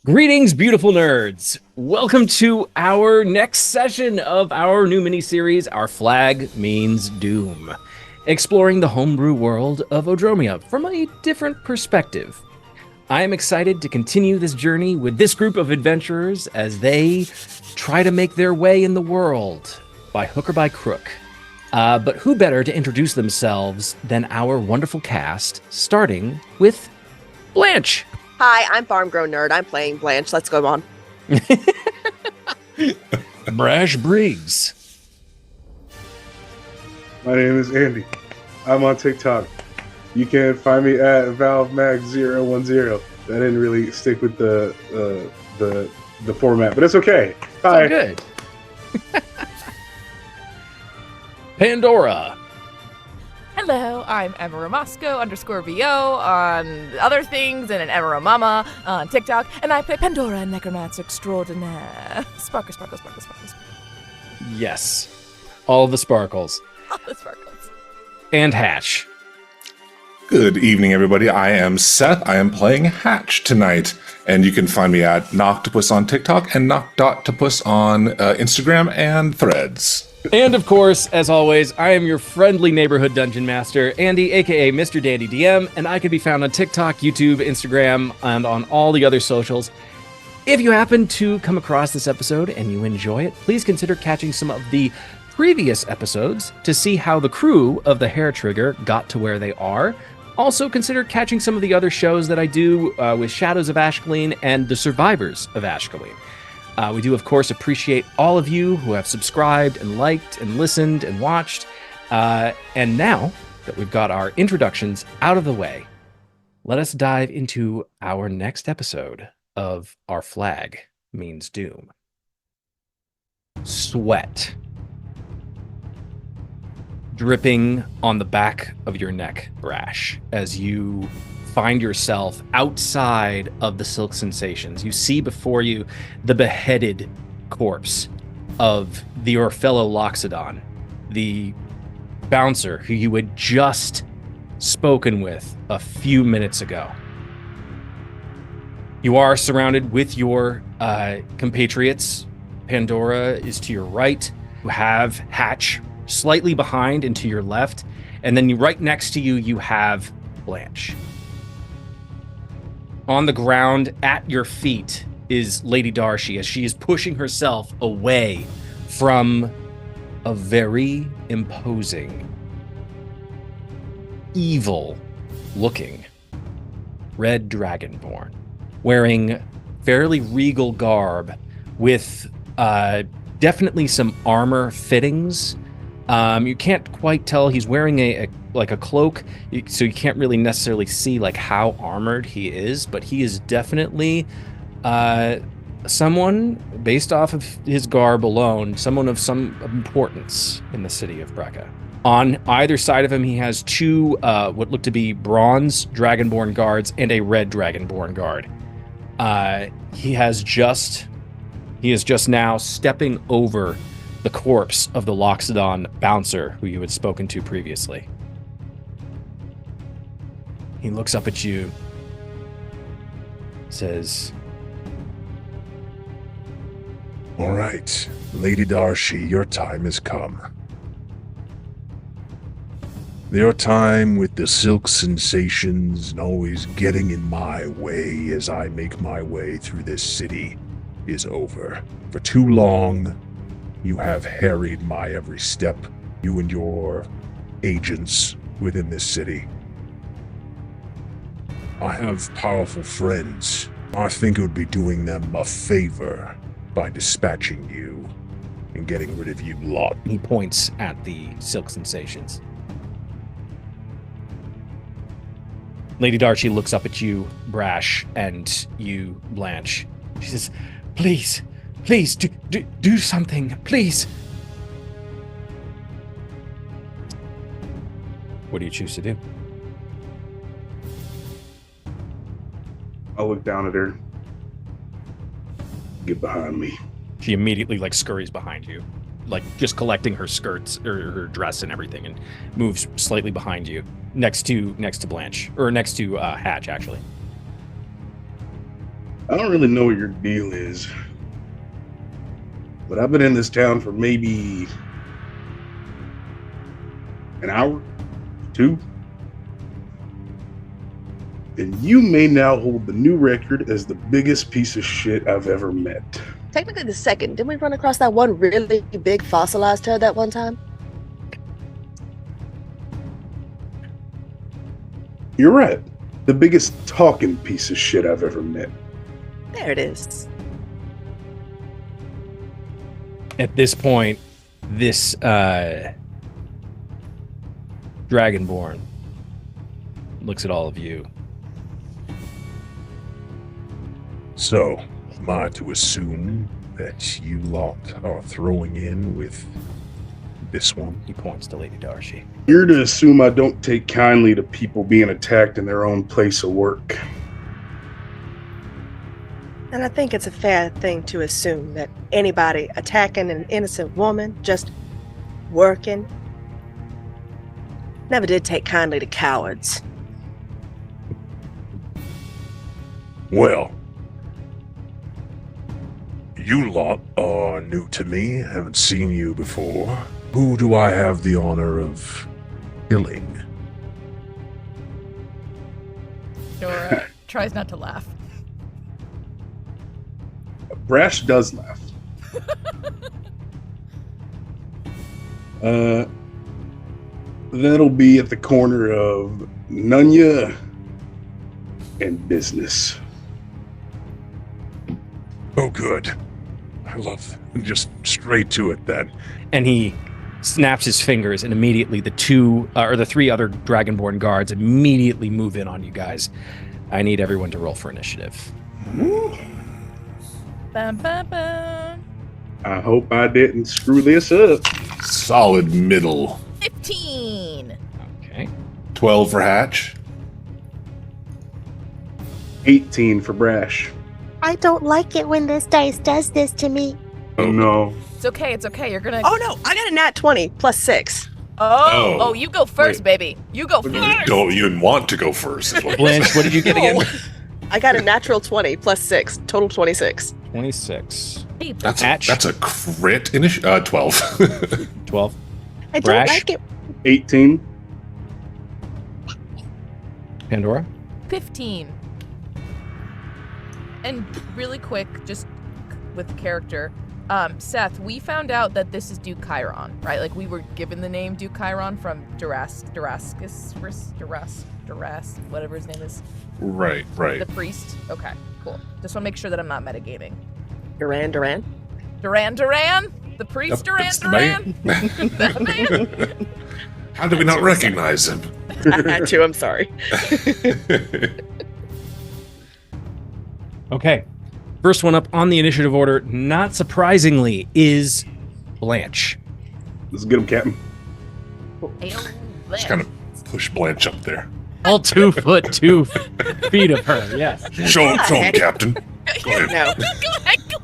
Greetings, beautiful nerds! Welcome to our next session of our new mini-series, Our Flag Means Doom, exploring the homebrew world of Odromia from a different perspective. I am excited to continue this journey with this group of adventurers as they try to make their way in the world, by hook or by crook. But who better to introduce themselves than our wonderful cast, starting with Blanche. Hi, I'm Farm Grown Nerd. I'm playing Blanche. Let's go on. Brash Briggs. My name is Andy. I'm on TikTok. You can find me at ValveMag010. That didn't really stick with the format, but it's okay. Hi. Good. Pandora. Hello, I'm Emeromosco_VO on other things and an Emeromama on TikTok, and I play Pandora and Necromancer Extraordinaire. Sparkle, sparkle, sparkle, sparkle, sparkle. Yes. All the sparkles. All the sparkles. And Hatch. Good evening, everybody. I am Seth. I am playing Hatch tonight. And you can find me at Noctopus on TikTok and Knock.topus on Instagram and Threads. And of course, as always, I am your friendly neighborhood dungeon master, Andy, aka Mr.DanDyDM, and I can be found on TikTok, YouTube, Instagram, and on all the other socials. If you happen to come across this episode and you enjoy it, please consider catching some of the previous episodes to see how the crew of the Hair Trigger got to where they are. Also, consider catching some of the other shows that I do with Shadows of Ashkelon and the Survivors of Ashkelon. We do, of course, appreciate all of you who have subscribed and liked and listened and watched. And now that we've got our introductions out of the way, let us dive into our next episode of Our Flag Means Doom. Sweat. Dripping on the back of your neck, Brash, as you find yourself outside of the Silk Sensations. You see before you the beheaded corpse of your fellow Loxodon, the bouncer who you had just spoken with a few minutes ago. You are surrounded with your compatriots. Pandora is to your right. You have Hatch slightly behind and to your left. And then right next to you, you have Blanche. On the ground at your feet is Lady Darcy as she is pushing herself away from a very imposing, evil-looking red dragonborn wearing fairly regal garb with definitely some armor fittings. You can't quite tell. He's wearing a cloak, so you can't really necessarily see like how armored he is, but he is definitely someone, based off of his garb alone, someone of some importance in the city of Brecca. On either side of him, he has two what look to be bronze dragonborn guards and a red dragonborn guard. He is just now stepping over the corpse of the Loxodon bouncer who you had spoken to previously. He looks up at you, says, "All right, Lady Darcy, your time has come. Your time with the Silk Sensations and always getting in my way as I make my way through this city is over. For too long, you have harried my every step, you and your agents within this city. I have powerful friends. I think it would be doing them a favor by dispatching you and getting rid of you lot." he points at the Silk Sensations. Lady Darcy looks up at you, Brash, and you, Blanche. She says, Please, do something, please. What do you choose to do? I'll look down at her. Get behind me. She immediately scurries behind you, just collecting her skirts or her dress and everything, and moves slightly behind you, next to Blanche, or next to Hatch, actually. I don't really know what your deal is, but I've been in this town for maybe an hour, 2. And you may now hold the new record as the biggest piece of shit I've ever met. Technically the second. Didn't we run across that one really big fossilized turd that one time? You're right. The biggest talking piece of shit I've ever met. There it is. At this point, this Dragonborn looks at all of you. So, am I to assume that you lot are throwing in with this one? He points to Lady Darcy. You're to assume I don't take kindly to people being attacked in their own place of work. And I think it's a fair thing to assume that anybody attacking an innocent woman, just working, never did take kindly to cowards. Well, you lot are new to me, haven't seen you before. Who do I have the honor of killing? Dora tries not to laugh. Brash does laugh. That'll be at the corner of Nunya and Business. Oh, good. I love just straight to it then. And he snaps his fingers, and immediately the three other Dragonborn guards immediately move in on you guys. I need everyone to roll for initiative. Bum, bum, bum. I hope I didn't screw this up. Solid middle. 15. Okay. 12 for Hatch. 18 for Brash. I don't like it when this dice does this to me. Oh no. It's okay. It's okay. You're gonna. Oh no, I got a nat 20 plus 6. Oh, you go first, baby. You go first. You didn't want to go first. Is what Blanche, what did you get again? I got a natural 20 plus 6, total 26. 26. That's a crit. 12. 12. I don't Brash? like it. 18. Pandora? 15. And really quick, just with character, Seth, we found out that this is Duke Chiron, right? Like, we were given the name Duke Chiron from Durascus, whatever his name is. Right. The priest. Okay, cool. Just want to make sure that I'm not metagaming. Duran? Duran? The priest Yep, Duran? it's the That man? How did we not recognize him? I had to, I'm sorry. Okay. First one up on the initiative order, not surprisingly, is Blanche. Let's get him, Captain. Just kind of push Blanche up there. All 2 foot 2 feet of her, yes. Show him, Captain. Go ahead. No. Go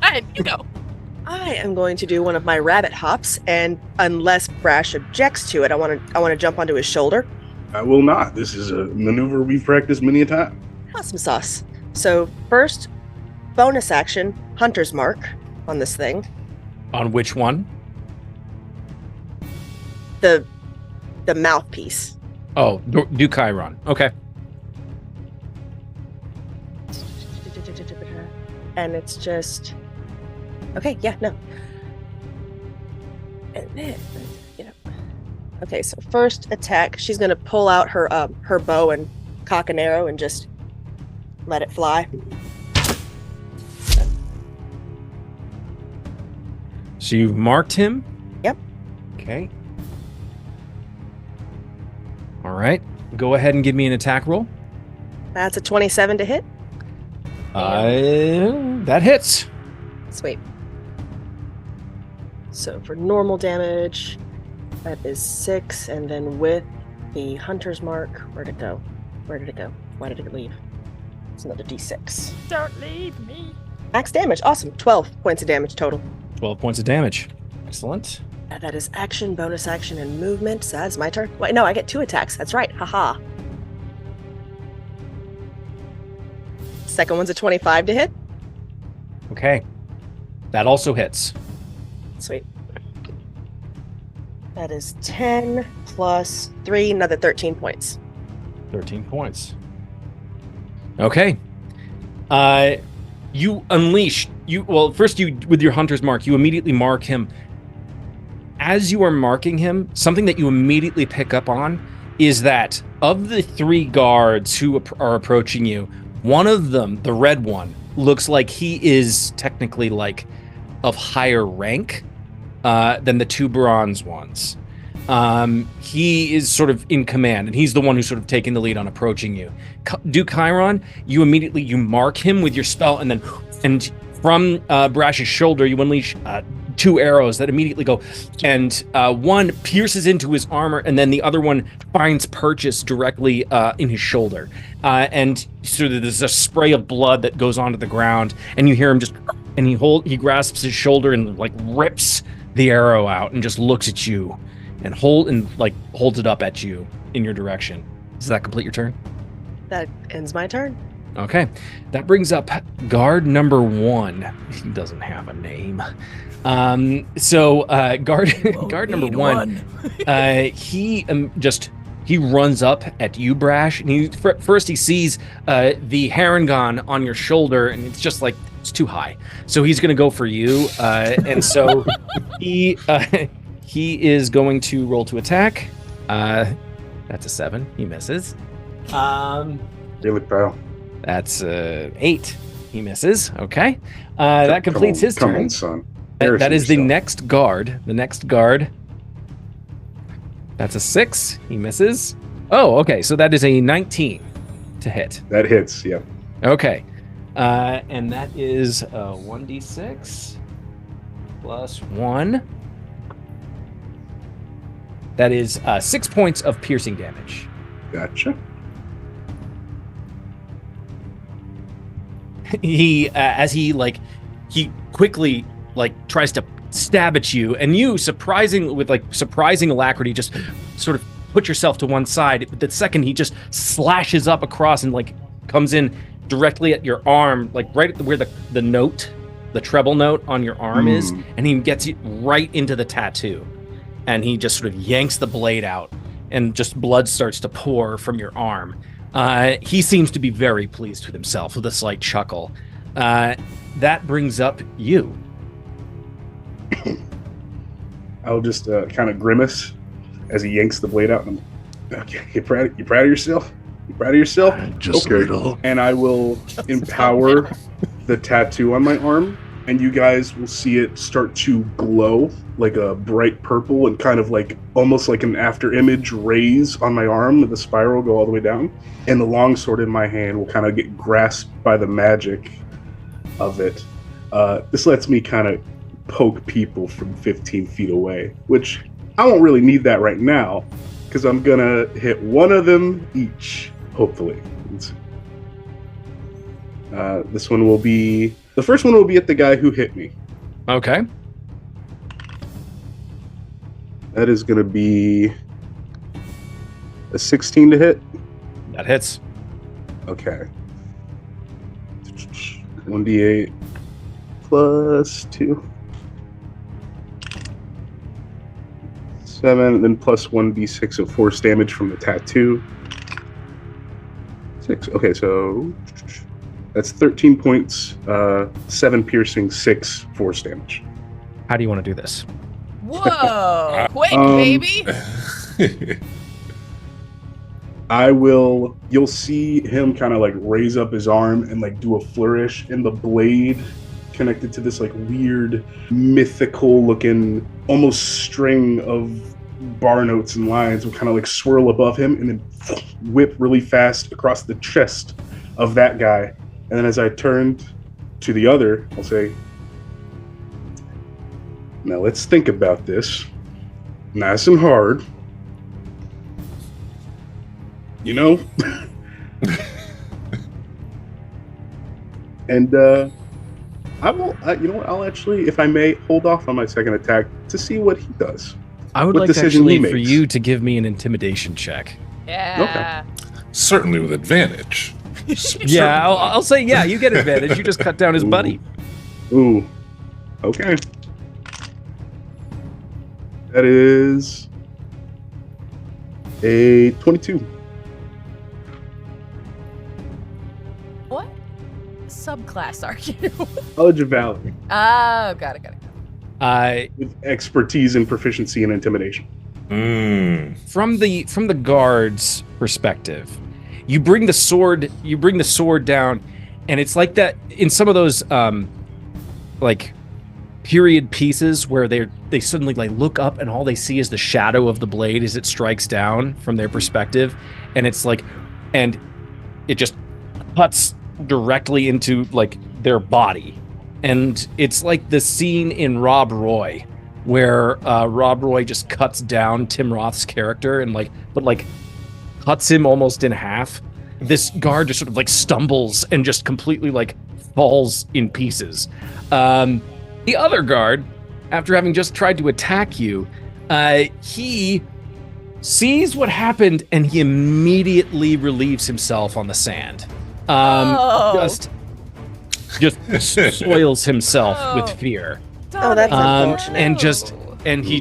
ahead, you go. I am going to do one of my rabbit hops, and unless Brash objects to it, I want to jump onto his shoulder. I will not. This is a maneuver we've practiced many a time. Awesome sauce. So first, bonus action, Hunter's Mark on this thing. On which one? The mouthpiece. Oh, Duke Chiron. Okay. And it's just... Okay, yeah, no. And then, Okay, so first attack, she's going to pull out her bow and cock an arrow and just let it fly. So you've marked him? Yep. Okay. All right. Go ahead and give me an attack roll. That's a 27 to hit. That hits. Sweet. So for normal damage, that is 6, and then with the Hunter's Mark, where'd it go? Why did it leave? It's another d6. Don't leave me. Max damage, awesome. 12 points of damage total. 12 points of damage. Excellent. That is action, bonus action, and movement. So that's my turn. Wait, no, I get 2 attacks. That's right. Haha. Second one's a 25 to hit. Okay. That also hits. Sweet. That is 10 plus 3, another 13 points. 13 points. Okay. You unleash. First with your hunter's mark, you immediately mark him. As you are marking him, something that you immediately pick up on is that of the 3 guards who are approaching you, one of them, the red one, looks like he is technically like of higher rank than the 2 bronze ones. He is sort of in command, and he's the one who's sort of taking the lead on approaching you. Duke Chiron, you mark him with your spell, and from Brash's shoulder, you unleash 2 arrows that immediately go, and one pierces into his armor, and then the other one finds purchase directly in his shoulder. And so there's a spray of blood that goes onto the ground, and you hear him and he grasps his shoulder and like rips the arrow out and just looks at you and holds it up at you in your direction. Does that complete your turn? That ends my turn. Okay. That brings up guard number 1. He doesn't have a name. Guard number 1, he runs up at you, Brash, and first he sees the Harangon on your shoulder, and it's just like, it's too high. So he's going to go for you, and so he is going to roll to attack. That's a 7. He misses. Really, pal. That's 8. He misses. Okay. That completes his turn. Come on, son. That is the next guard. The next guard. That's a 6. He misses. Oh, okay. So that is a 19 to hit. That hits, yeah. Okay. And that is 1d6 plus 1. That is 6 points of piercing damage. Gotcha. He quickly tries to stab at you, and you surprising alacrity just sort of put yourself to one side. But the second he just slashes up across and comes in directly at your arm, right where the treble note on your arm is, and he gets you right into the tattoo, and he just sort of yanks the blade out, and just blood starts to pour from your arm. He seems to be very pleased with himself, with a slight chuckle. That brings up you. I'll just kind of grimace as he yanks the blade out. And okay, you proud of yourself? You proud of yourself? Just okay. a little. And I will empower the tattoo on my arm, and you guys will see it start to glow like a bright purple, and kind of almost like an after image raise on my arm. The spiral go all the way down, and the longsword in my hand will kind of get grasped by the magic of it. This lets me kind of poke people from 15 feet away, which I won't really need that right now, because I'm gonna hit one of them each, hopefully. This one will be, the first one will be at the guy who hit me. Okay. That is gonna be a 16 to hit. That hits. Okay. 1d8 plus 2. 7, then plus 1d6 of force damage from the tattoo. 6. Okay, so that's 13 points, 7 piercing, 6 force damage. How do you want to do this? Whoa! Quick, baby! You'll see him kind of raise up his arm and do a flourish, and the blade connected to this weird mythical looking almost string of bar notes and lines will kind of swirl above him and then whip really fast across the chest of that guy. And then as I turned to the other, I'll say, now let's think about this nice and hard. You know? And I'll actually, if I may, hold off on my second attack to see what he does. I would like actually for you to give me an intimidation check. Yeah. Okay. Certainly with advantage. Yeah, I'll say, yeah, you get advantage. You just cut down his buddy. Ooh. Okay. That is a 22. What subclass are you? College of Valor Oh, got it. with expertise and proficiency in intimidation. From the guard's perspective, you bring the sword down, and it's like that in some of those like period pieces where they suddenly like look up and all they see is the shadow of the blade as it strikes down from their perspective, and it's like, and it just cuts directly into like their body. And it's like the scene in Rob Roy where Rob Roy just cuts down Tim Roth's character and but cuts him almost in half. This guard just sort of like stumbles and just completely like falls in pieces. The other guard, after having just tried to attack you, he sees what happened and he immediately relieves himself on the sand. Just soils himself with fear. Oh, that's unfortunate. And he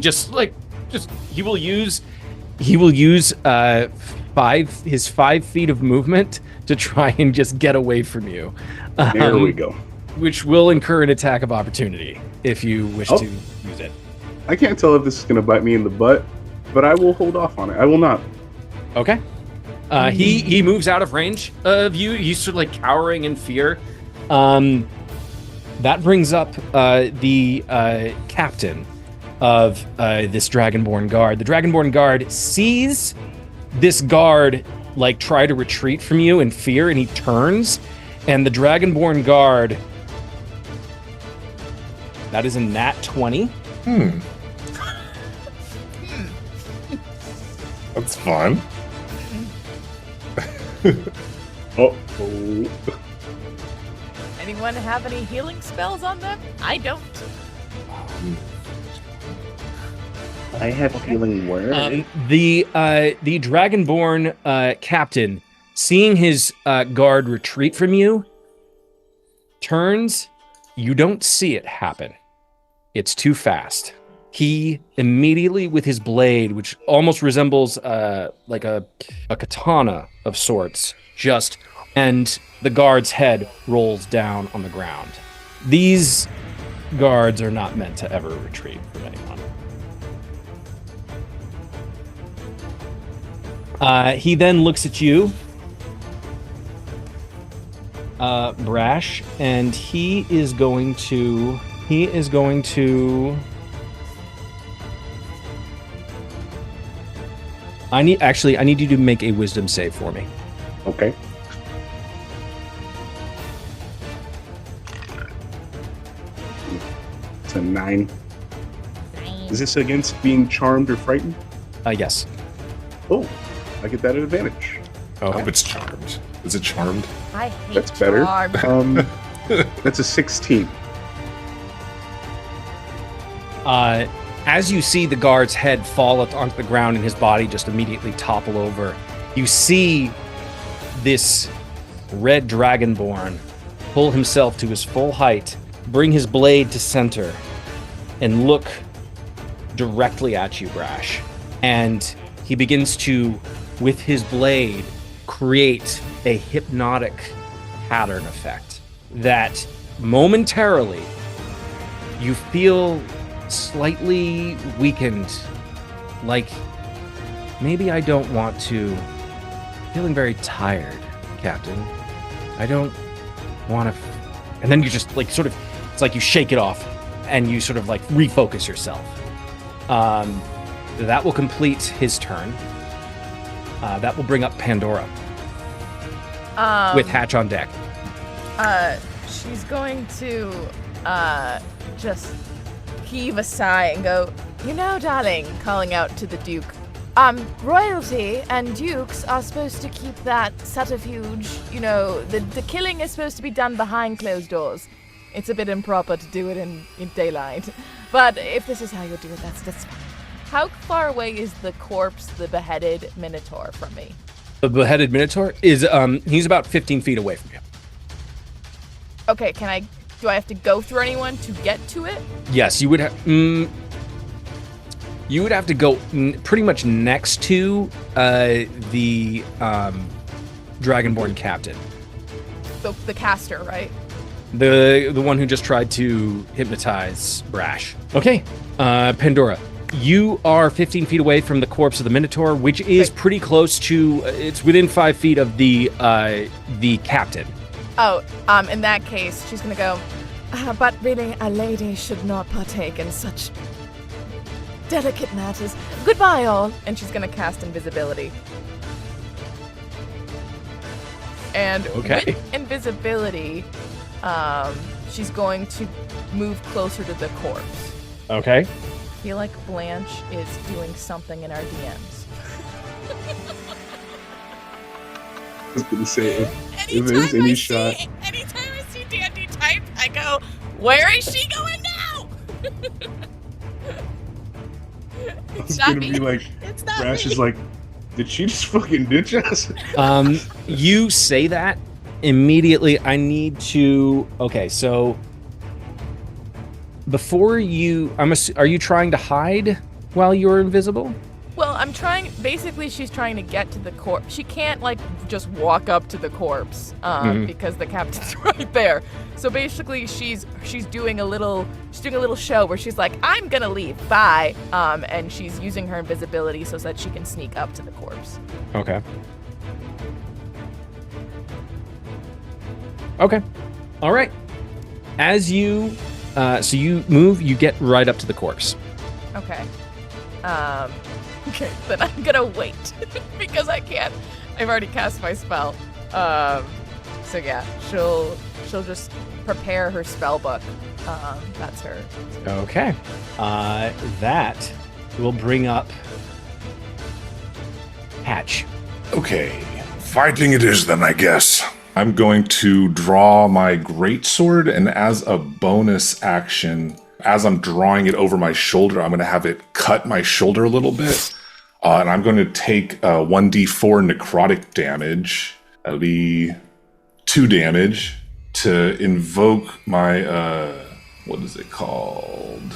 will use his 5 feet of movement to try and just get away from you. There we go. Which will incur an attack of opportunity if you wish to use it. I can't tell if this is going to bite me in the butt, but I will hold off on it. I will not. Okay. He moves out of range of you. He's sort of like cowering in fear. That brings up the captain of this Dragonborn guard. The Dragonborn guard sees this guard like try to retreat from you in fear, and he turns, and the Dragonborn guard, that is a nat 20. That's fun. Oh. Anyone have any healing spells on them? I don't. I have healing word. The Dragonborn captain, seeing his guard retreat from you, turns. You don't see it happen. It's too fast. He immediately, with his blade, which almost resembles like a katana of sorts, and the guard's head rolls down on the ground. These guards are not meant to ever retreat from anyone. He then looks at you, Brash, and he is going to. I need you to make a wisdom save for me. Okay. It's a 9. Is this against being charmed or frightened? Yes. Oh, I get that at advantage. I hope it's charmed. Is it charmed? I hate That's better. charm. That's a 16. As you see the guard's head fall onto the ground and his body just immediately topple over, you see this red dragonborn pull himself to his full height, bring his blade to center, and look directly at you, Brash. And he begins to, with his blade, create a hypnotic pattern effect that momentarily you feel slightly weakened, like maybe I don't want to. Feeling very tired, Captain. I don't want to. And then you just like sort of, it's like you shake it off and you sort of like refocus yourself. That will complete his turn. That will bring up Pandora with Hatch on deck. She's going to just heave a sigh and go, "You know, darling," calling out to the Duke. Royalty and dukes are supposed to keep that subterfuge. You know, the killing is supposed to be done behind closed doors. It's a bit improper to do it in daylight. But if this is how you do it, that's fine. How far away is the corpse, the beheaded Minotaur, from me? The beheaded Minotaur is, he's about 15 feet away from you. Okay, can I do I have to go through anyone to get to it? Yes, you would have. You would have to go pretty much next to the Dragonborn captain, The caster, right? the one who just tried to hypnotize Brash. Okay, Pandora, you are 15 feet away from the corpse of the Minotaur, which is pretty close to. It's within 5 feet of the captain. Oh, in that case, she's gonna go. But really, a lady should not partake in such delicate matters. Goodbye, all. And she's gonna cast invisibility. And with invisibility, she's going to move closer to the corpse. Okay. I feel like Blanche is doing something in our DMs. I was gonna say, if there's any shot. Anytime I see Dandy type, I go, where is she going now? I was gonna be like, Brash is like, did she just fucking ditch us? You say that immediately. I need to. Okay, so before you, are you trying to hide while you're invisible? Well, I'm trying. Basically, she's trying to get to the corpse. She can't like just walk up to the corpse because the captain's right there. So basically, she's doing a little show where she's like, "I'm gonna leave, bye," and she's using her invisibility so that she can sneak up to the corpse. Okay. Okay. All right. As you, so you move, you get right up to the corpse. Okay. Okay, then I'm gonna wait because I can't. I've already cast my spell. So yeah, she'll just prepare her spell book. That's her. Okay. That will bring up Hatch. Okay, fighting it is then, I guess. I'm going to draw my greatsword, and as a bonus action, as I'm drawing it over my shoulder, I'm going to have it cut my shoulder a little bit. And I'm going to take 1d4 necrotic damage. That'll be 2 damage to invoke my, what is it called?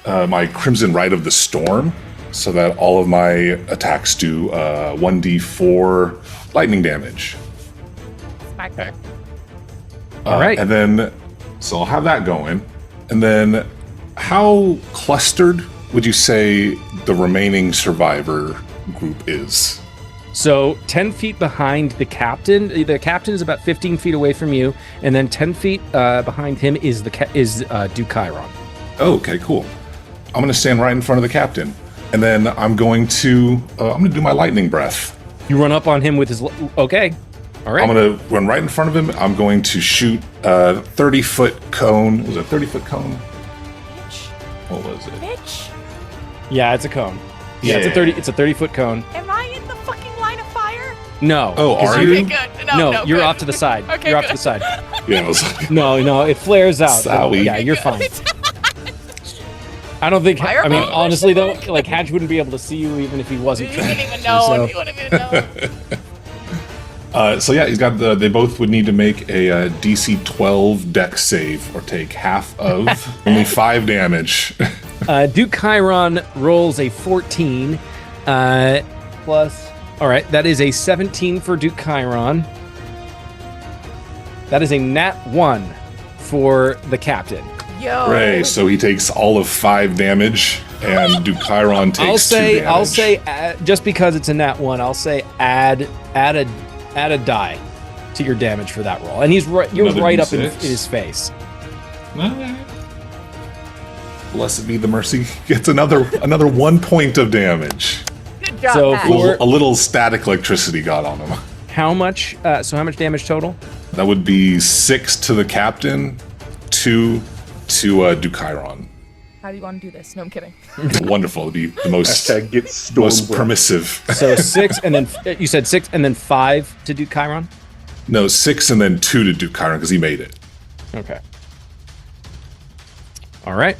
My Crimson Rite of the Storm, so that all of my attacks do 1d4 lightning damage. Okay. All right. And then, so I'll have that going. And then, how clustered would you say the remaining survivor group is? So 10 feet behind the captain is about 15 feet away from you, and then 10 feet behind him is Duke Chiron. Oh, okay, cool. I'm going to stand right in front of the captain, and then I'm going to do my lightning breath. You run up on him with his. Okay. All right. I'm going to run right in front of him. I'm going to shoot a 30-foot cone. Was it a 30-foot cone? Bitch. What was it? Bitch. Yeah, it's a cone. Yeah, Yeah. It's a 30-foot cone. Am I in the fucking line of fire? No. Oh, 'cause are Okay, you? good. No, you're good. off to the side. Okay, you're off good. to the side. Yeah, I was like, No, it flares out. Sorry. Yeah, you're fine. I don't think. I mean, Fireball? honestly though, like Hatch wouldn't be able to see you even if he wasn't. You wouldn't even trying to, know. so- You wouldn't even know. so yeah, he's got they both would need to make a DC 12 dex save or take half of only 5 damage. Duke Chiron rolls a 14 plus. All right, that is a 17 for Duke Chiron. That is a nat 1 for the captain. Yo. Ray, so he takes all of 5 damage, and Duke Chiron takes 2 damage. I'll say just because it's a nat 1, I'll say add a die to your damage for that roll, and you're Another right up in D6. his face. Blessed be the mercy. Gets another 1 point of damage. Good job, So Matt. for- A little static electricity got on him. How much? So how much damage total? That would be 6 to the captain, 2 to Duke Chiron. How do you want to do this? No, I'm kidding. Wonderful. It'd be the most Hashtag get storm most breath. permissive. So 6, and then you said 6, and then 5 to Duke Chiron. No, 6 and then 2 to Duke Chiron because he made it. Okay. All right.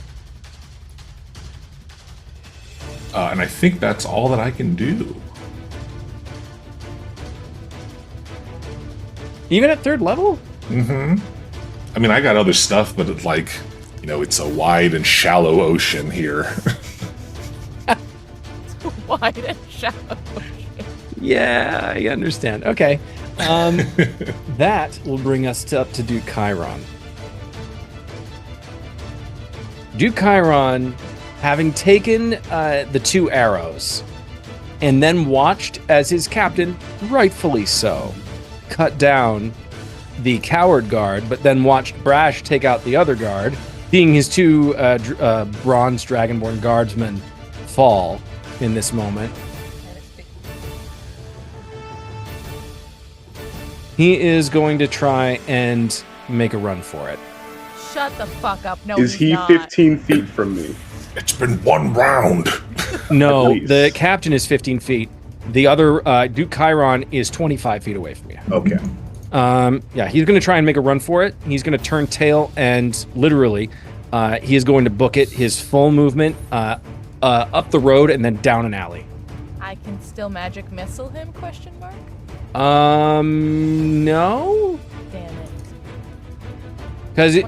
And I think that's all that I can do. Even at 3rd level? I mean, I got other stuff, but it's like, it's a wide and shallow ocean here. Wide and shallow. Yeah, I understand. Okay. That will bring us up to Duke Chiron. Duke Chiron, having taken the 2 arrows, and then watched as his captain, rightfully so, cut down the coward guard, but then watched Brash take out the other guard, seeing his 2 bronze dragonborn guardsmen fall in this moment. He is going to try and make a run for it. Shut the fuck up. No, Is he not. 15 feet from me? It's been 1 round. No, At least. the captain is 15 feet. The other, Duke Chiron, is 25 feet away from you. Okay. Yeah, he's going to try and make a run for it. He's going to turn tail and literally, he is going to book it, his full movement, up the road and then down an alley. I can still magic missile him, question mark? No? Damn it. Because it...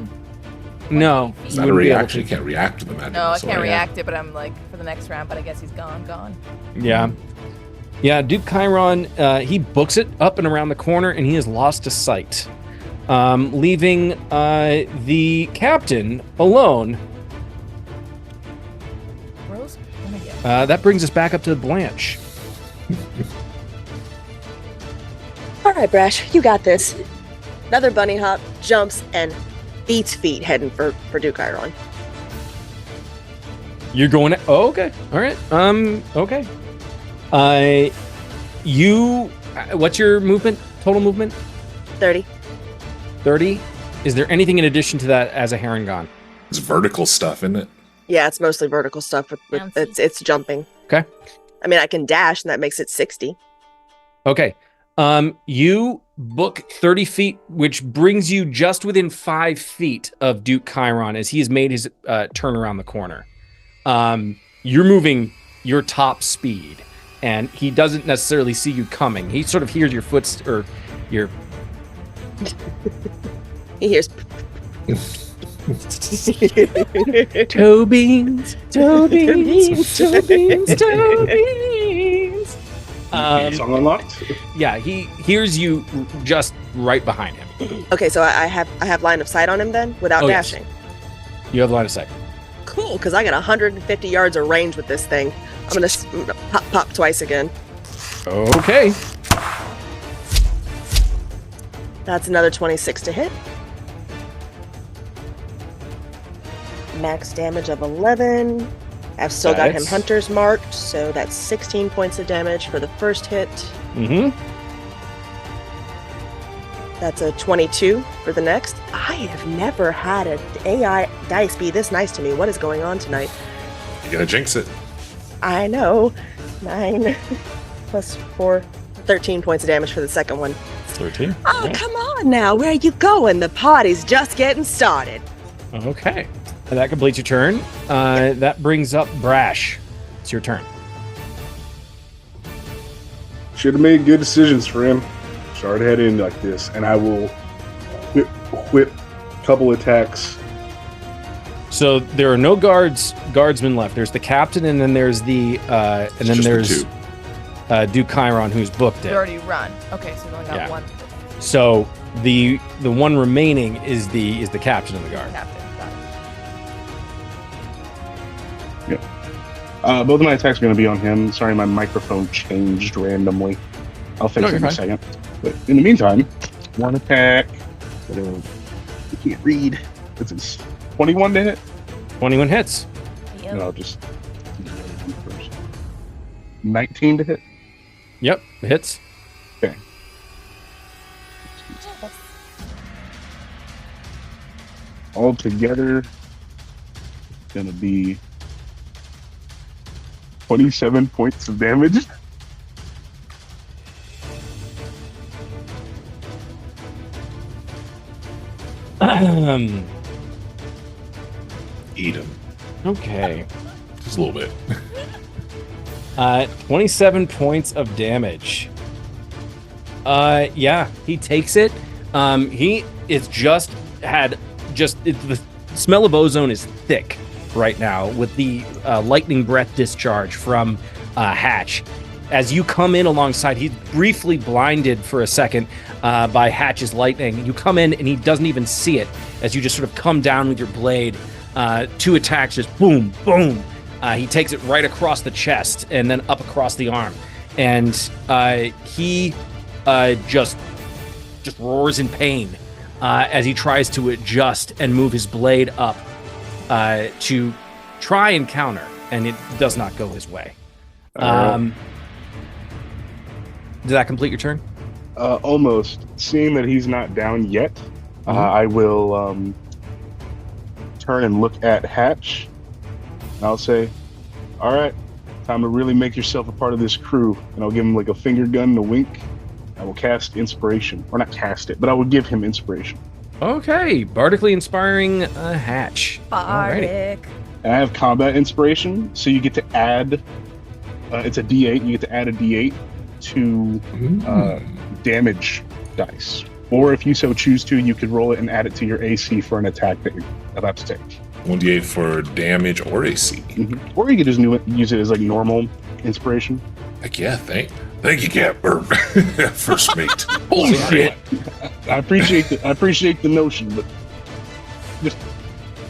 No. It's not a reaction. You can't react to the magic. No, I missile, can't right? react it, but I'm like, for the next round, but I guess he's gone. Yeah. Yeah, Duke Chiron, he books it up and around the corner, and he has lost to sight, leaving the captain alone. Rose? Let me get That brings us back up to Blanche. All right, Brash, you got this. Another bunny hop, jumps, and beats feet heading for Duke Chiron. You're going to... Oh, okay. All right. Okay. What's your movement? Total movement? 30. 30? Is there anything in addition to that as a Harangon? It's vertical stuff, isn't it? Yeah, it's mostly vertical stuff. It's jumping. Okay. I mean, I can dash, and that makes it 60. Okay. You book 30 feet, which brings you just within 5 feet of Duke Chiron as he has made his turn around the corner. You're moving your top speed, and he doesn't necessarily see you coming. He sort of hears your your... He hears... toe beans. Song unlocked? Yeah, he hears you just right behind him. Okay, so I have line of sight on him then, without Oh, yes. dashing. You have line of sight. Cool, because I got 150 yards of range with this thing. I'm gonna pop twice again. Okay. That's another 26 to hit. Max damage of 11. I've still got him That's- hunter's marked, so that's 16 points of damage for the first hit. Mm-hmm. That's a 22 for the next. I have never had an AI dice be this nice to me. What is going on tonight? You gotta jinx it. I know. 9 plus 4, 13 points of damage for the second one. 13. Oh, come on now. Where are you going? The party's just getting started. Okay. And that completes your turn. That brings up Brash. It's your turn. Should have made good decisions for him. Started head in like this, and I will whip a couple attacks. So there are no guardsmen left. There's the captain, and then there's the there's Duke Chiron, who's booked You it. already run. Okay, so we only got Yeah. one So the one remaining is the captain of the guard. captain. Got it. Both of my attacks are going to be on him. Sorry, my microphone changed randomly. I'll fix No, it you're in a fine. second. But in the meantime, one attack. I can't read. This is 21 to hit. 21 hits. Yep. And I'll just 19 to hit. Yep, hits. Okay. All together, it's going to be 27 points of damage. Eat him. Okay. Just a little bit. 27 points of damage. Yeah, he takes it. He is just had the smell of ozone is thick right now with the lightning breath discharge from Hatch. As you come in alongside, he's briefly blinded for a second by Hatch's lightning. You come in and he doesn't even see it as you just sort of come down with your blade. 2 attacks, just boom, boom. He takes it right across the chest and then up across the arm. And he just roars in pain as he tries to adjust and move his blade up to try and counter, and it does not go his way. Did that complete your turn? Almost. Seeing that he's not down yet, I will turn and look at Hatch. And I'll say, all right, time to really make yourself a part of this crew. And I'll give him like a finger gun and a wink. I will cast inspiration. Or not cast it, but I will give him inspiration. Okay, bardically inspiring Hatch. Bardic. And I have combat inspiration, so you get to add, it's a D8, you get to add a D8 to damage dice. Or if you so choose to, you could roll it and add it to your AC for an attack that you're about to take. 1d8 for damage or AC. Or you could just use it as like normal inspiration. Heck yeah, thank you, Cap. First mate. Holy shit! I appreciate the notion, but just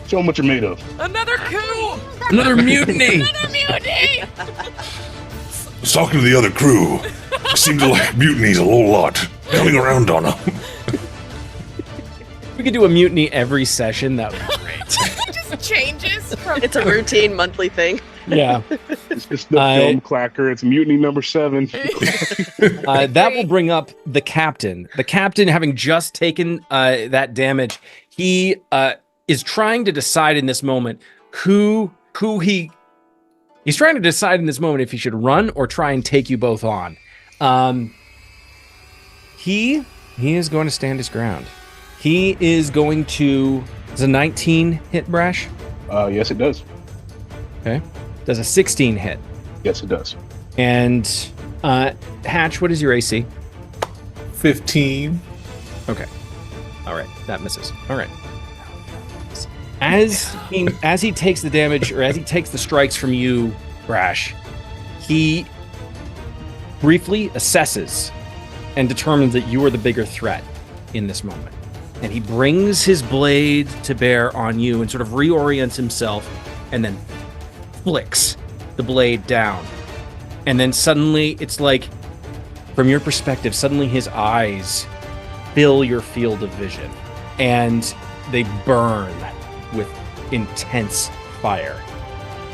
show them what you're made of. Another coup! Another mutiny! Another mutiny! I was talking to the other crew. Seemed to like mutinies a whole lot. Coming around on them. We could do a mutiny every session. That would be great. It just changes from... It's a routine monthly thing. Yeah. It's the film clacker. It's mutiny number 7. That will bring up the captain. The captain, having just taken that damage, he is trying to decide in this moment he's trying to decide in this moment if he should run or try and take you both on. He is going to stand his ground. He is going to... Does a 19 hit, Brash? Yes, it does. Okay. Does a 16 hit? Yes, it does. And Hatch, what is your AC? 15. Okay. All right. That misses. All right. As he takes the damage, or as he takes the strikes from you, Brash, he briefly assesses and determines that you are the bigger threat in this moment. And he brings his blade to bear on you and sort of reorients himself and then flicks the blade down. And then suddenly, it's like, from your perspective, suddenly his eyes fill your field of vision and they burn with intense fire.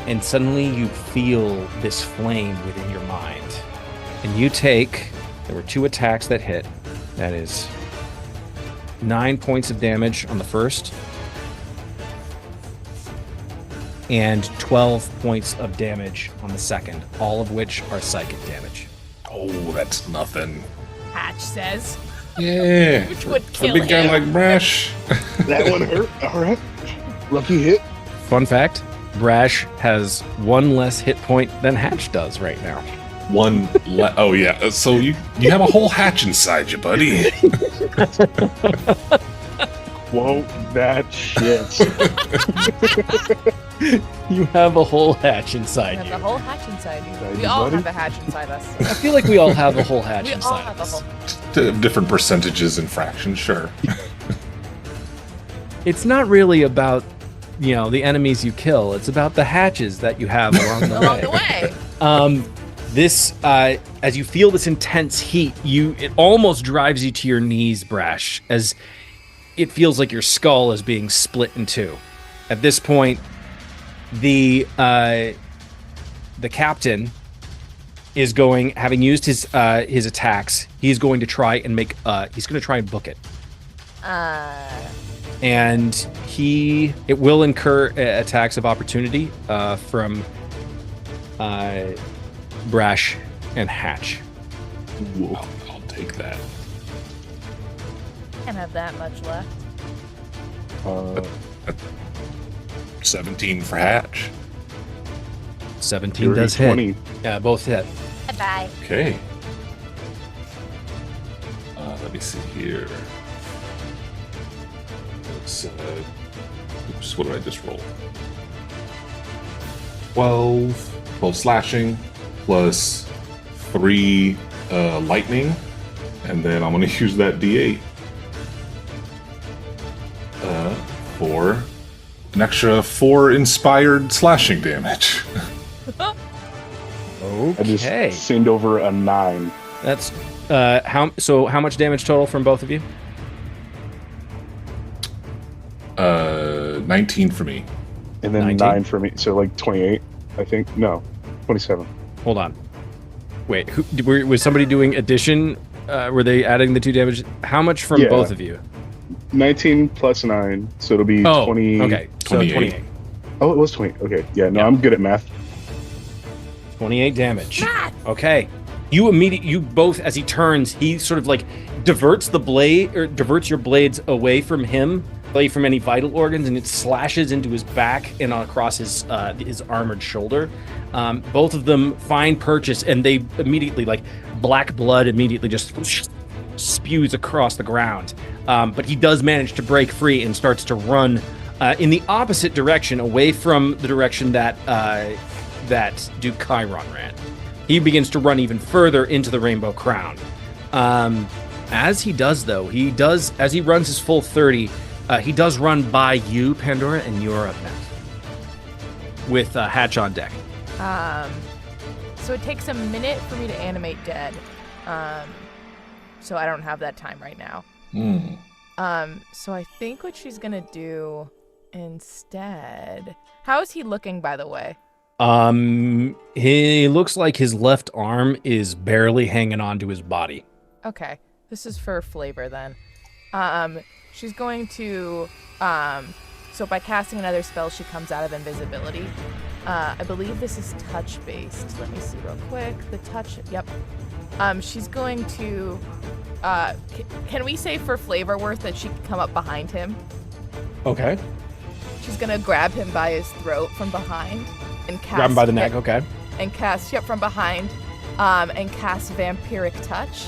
And suddenly you feel this flame within your mind. And you take, there were 2 attacks that hit. That is 9 points of damage on the first, and 12 points of damage on the second, all of which are psychic damage. Oh, that's nothing. Hatch says. Yeah. Which would A kill big guy him. like Brash. That one hurt. All right. Lucky hit. Fun fact, Brash has 1 less hit point than Hatch does right now. Oh, yeah. So you have a whole hatch inside you, buddy. Quote that shit. You have a whole hatch inside We have you. the whole hatch inside you. Inside We you, all buddy? have a hatch inside us. I feel like we all have a whole hatch We all inside have a us. whole... Different percentages and fractions, sure. It's not really about, the enemies you kill. It's about the hatches that you have along the Along way. the way. This, as you feel this intense heat, it almost drives you to your knees, Brash, as it feels like your skull is being split in 2. At this point, the captain is going, having used his attacks, he's going to try and book it. And it will incur attacks of opportunity from Brash and Hatch. I'll take that. Can't have that much left. 17 for Hatch. 17 does hit. 20. Yeah, both hit. Bye. Okay. Let me see here. So, oops, what did I just roll? 12 slashing, plus 3 lightning, and then I'm going to use that D8 for an extra 4 inspired slashing damage. I just Okay. send over a 9. That's how much damage total from both of you? 19 for me. And then 19? 9 for me. So like 28, I think. No, 27. Hold on. Wait, was somebody doing addition? Were they adding the 2 damage? How much from Yeah. both of you? 19 plus 9. So it'll be 20. Okay, so 28. Oh, it was 20. Okay. Yeah, no, Yeah. I'm good at math. 28 damage. Okay. You both, as he turns, he sort of like diverts your blades away from him, away from any vital organs, and it slashes into his back and across his armored shoulder. Both of them find purchase, and they immediately, like, black blood immediately just spews across the ground. But he does manage to break free and starts to run in the opposite direction, away from the direction that Duke Chiron ran. He begins to run even further into the Rainbow Crown. As he does, though, as he runs his full 30, he does run by you, Pandora, and you're up next. With Hatch on deck. So it takes a minute for me to animate dead. So I don't have that time right now. So I think what she's gonna do instead. How is he looking, by the way? He looks like his left arm is barely hanging on to his body. Okay, this is for flavor then. She's going to, so by casting another spell, she comes out of invisibility. I believe this is touch-based. Let me see real quick. The touch, yep. She's going to, can we say for flavor worth that she can come up behind him? Okay. She's gonna grab him by his throat from behind and cast. Grab him by the neck, okay. And cast, yep, from behind, and cast Vampiric Touch.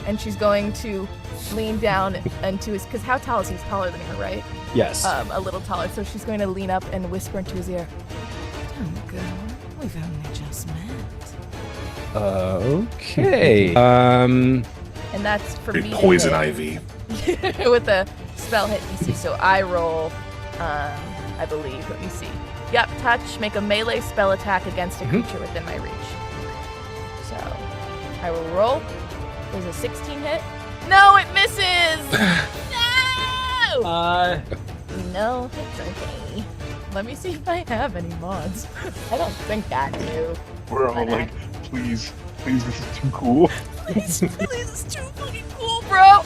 And she's going to lean down into his, because how tall is he? He's taller than her, right? Yes. A little taller. So she's going to lean up and whisper into his ear, "Don't go. We've only just met." Okay. And that's for me. Poison ivy. With the spell hit DC. So I roll, I believe. Let me see. Yep, touch. Make a melee spell attack against a creature within my reach. So I will roll. There's a 16 hit. No, it misses! No! No, it's okay. Let me see if I have any mods. I don't think I do. We're all like, please, this is too cool. Please, it's too fucking cool, bro!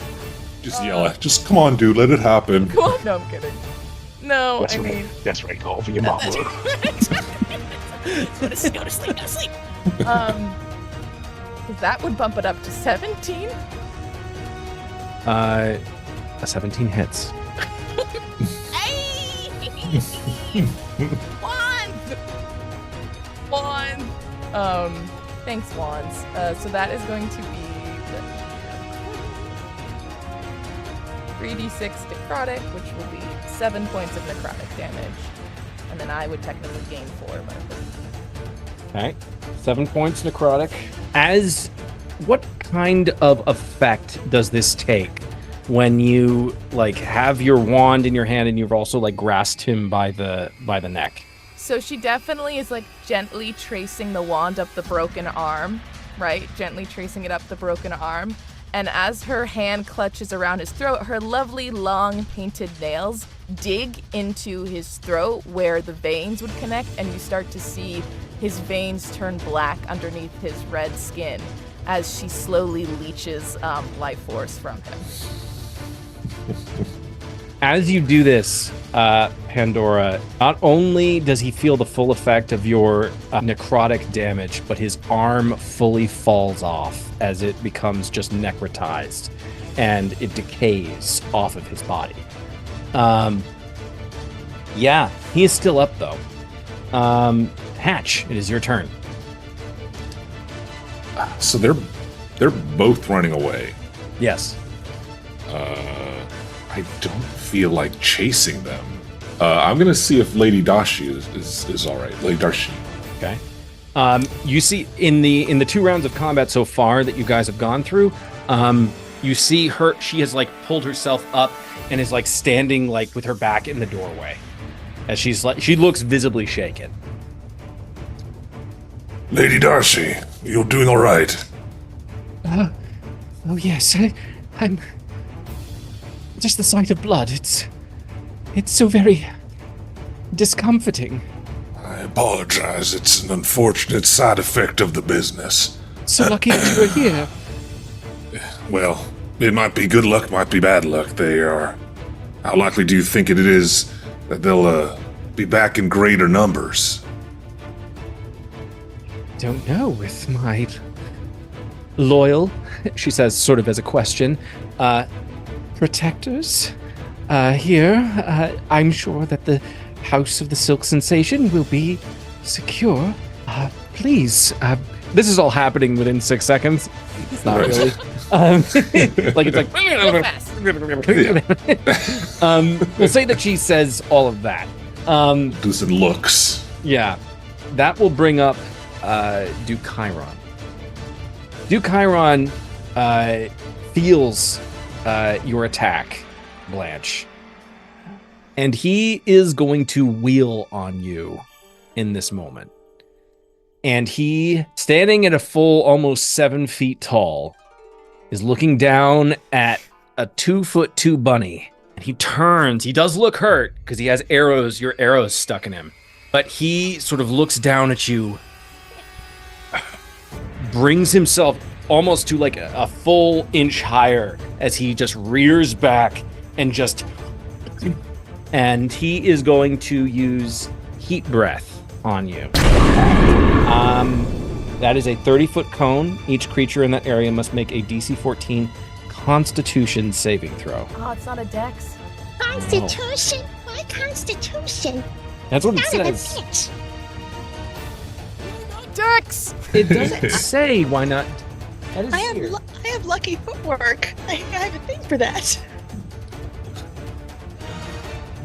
Just yell at, just come on, dude, let it happen. Come on. No, I'm kidding. No, That's I right. mean... That's right. Call for your mama. Go to sleep, go to sleep. Because that would bump it up to 17? A 17 hits. Hey! Wand! Thanks, wands. So that is going to be the 3d6 necrotic, which will be 7 points of necrotic damage. And then I would technically gain 4, but... Okay. 7 points necrotic. What kind of effect does this take when you like have your wand in your hand and you've also like grasped him by the neck? So she definitely is like gently tracing the wand up the broken arm, right? Gently tracing it up the broken arm. And as her hand clutches around his throat, her lovely long painted nails dig into his throat where the veins would connect, and you start to see his veins turn black underneath his red skin as she slowly leeches life force from him. As you do this, Pandora, not only does he feel the full effect of your necrotic damage, but his arm fully falls off as it becomes just necrotized and it decays off of his body. Yeah, he is still up though. Hatch, it is your turn. So they're both running away. Yes. I don't feel like chasing them. I'm gonna see if Lady Dashi is all right. Lady Dashi. Okay. You see in the 2 rounds of combat so far that you guys have gone through, you see her. She has like pulled herself up and is like standing like with her back in the doorway, as she looks visibly shaken. Lady Darcy, you're doing all right. Oh yes, I'm. Just the sight of blood. It's so very discomforting. I apologize. It's an unfortunate side effect of the business. So lucky that you were here. Well, it might be good luck, might be bad luck. They are. How likely do you think it is that they'll be back in greater numbers? Don't know, with my loyal, she says sort of as a question, protectors here, I'm sure that the House of the Silk Sensation will be secure. Please, this is all happening within 6 seconds. Not Right. really. Like it's like Real fast. we'll say that she says all of that. This it looks. Yeah, that will bring up Duke Chiron. Duke Chiron feels your attack, Blanche, and he is going to wheel on you in this moment. And he, standing at a full almost 7 feet tall, is looking down at a 2'2" bunny. And he turns. He does look hurt because he has your arrows stuck in him. But he sort of looks down at you, brings himself almost to like a full inch higher as he just rears back and he is going to use heat breath on you. That is a 30-foot cone. Each creature in that area must make a DC 14 Constitution saving throw. Oh, it's not a dex. Constitution? Why Constitution? That's what it Son of a says. bitch. Dex! It doesn't say why not. That is I weird. have lucky footwork. I have a thing for that.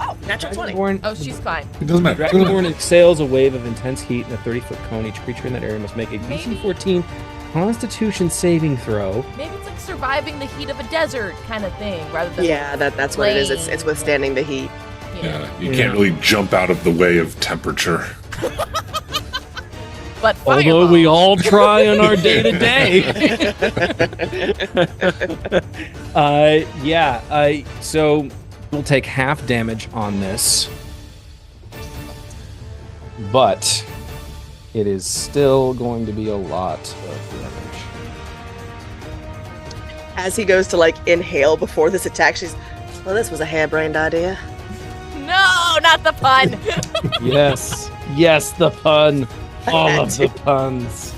Oh, natural 20. Dragonborn, Oh, she's fine. It doesn't matter. Dragonborn exhales a wave of intense heat in a 30-foot cone. Each creature in that area must make a Maybe. DC 14 Constitution saving throw. Maybe it's like surviving the heat of a desert kind of thing, rather than Yeah, that's what it is. It's withstanding the heat. you know. Yeah, you can't really jump out of the way of temperature. But Although we all try on our day-to-day. So we'll take half damage on this. But it is still going to be a lot of damage. As he goes to like inhale before this attack, she's, well, this was a harebrained idea. No, not the pun. Yes. Yes, the pun. All of the puns.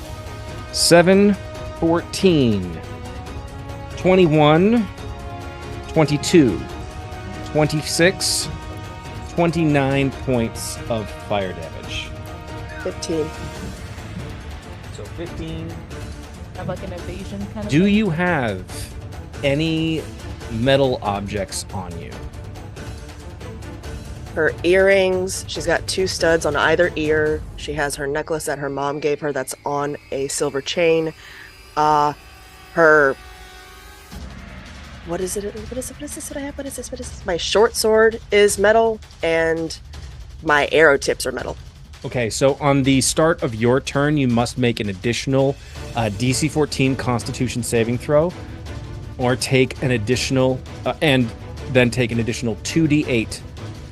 7, 14, 21, 22, 26, 29 points of fire damage. 15. So 15. Have like an evasion kind of Do thing? you have any metal objects on you? Her earrings, she's got 2 studs on either ear. She has her necklace that her mom gave her that's on a silver chain. Her what is it? What is this that I have? What is this? My short sword is metal and my arrow tips are metal. Okay, so on the start of your turn, you must make an additional DC 14 Constitution saving throw, or take an additional, and then take an additional 2d8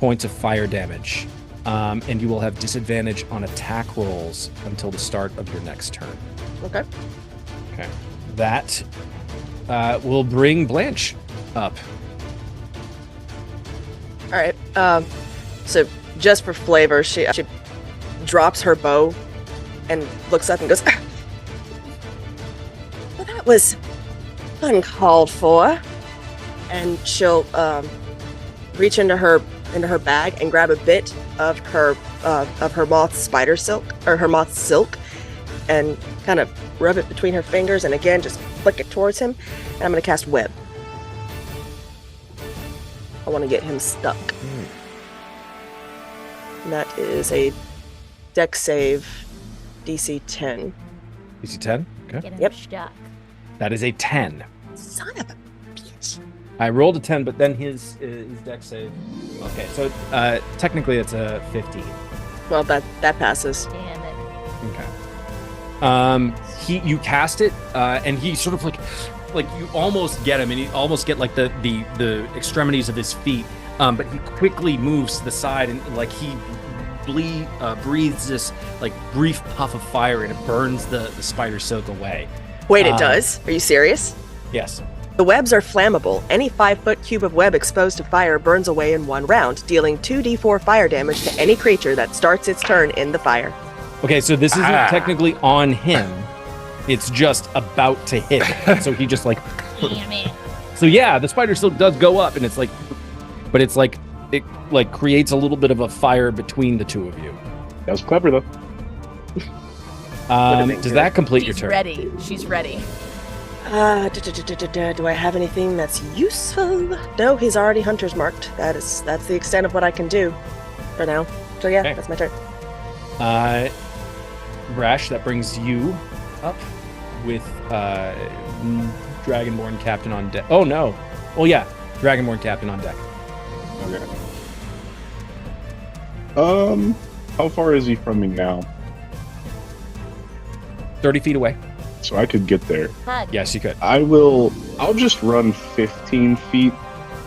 points of fire damage. And you will have disadvantage on attack rolls until the start of your next turn. Okay. Okay. That will bring Blanche up. All right. So just for flavor, she drops her bow and looks up and goes, "Ah, well, that was uncalled for." And she'll reach into her bag and grab a bit of her moth spider silk or her moth silk, and kind of rub it between her fingers, and again just flick it towards him. And I'm going to cast web. I want to get him stuck. And that is a deck save, DC 10. DC 10? Okay. Get him Yep. stuck. That is a 10. Son of a bitch. I rolled a 10, but then his deck save. Okay, so technically it's a 15. Well, that passes. Damn it. Okay. You cast it, and he sort of like you almost get him, and you almost get like the extremities of his feet. But he quickly moves to the side, and like he breathes this like brief puff of fire, and it burns the spider silk away. Wait, it does? Are you serious? Yes. The webs are flammable. Any 5-foot cube of web exposed to fire burns away in 1 round, dealing 2d4 fire damage to any creature that starts its turn in the fire. Okay, so this isn't technically on him. It's just about to hit him. So he just like... Damn it. So yeah, the spider silk does go up, and it's like... But it's like... It like creates a little bit of a fire between the two of you. That was clever, though. Does that complete your She's turn? ready. She's ready. Do I have anything that's useful? No, he's already hunter's marked. That's the extent of what I can do for now. So yeah, Okay. that's my turn. Brash, that brings you up with Dragonborn Captain on deck. Oh no. Well, yeah, Dragonborn Captain on deck. Okay. How far is he from me now? 30 feet away. So I could get there. Hug. Yes, you could. I'll just run 15 feet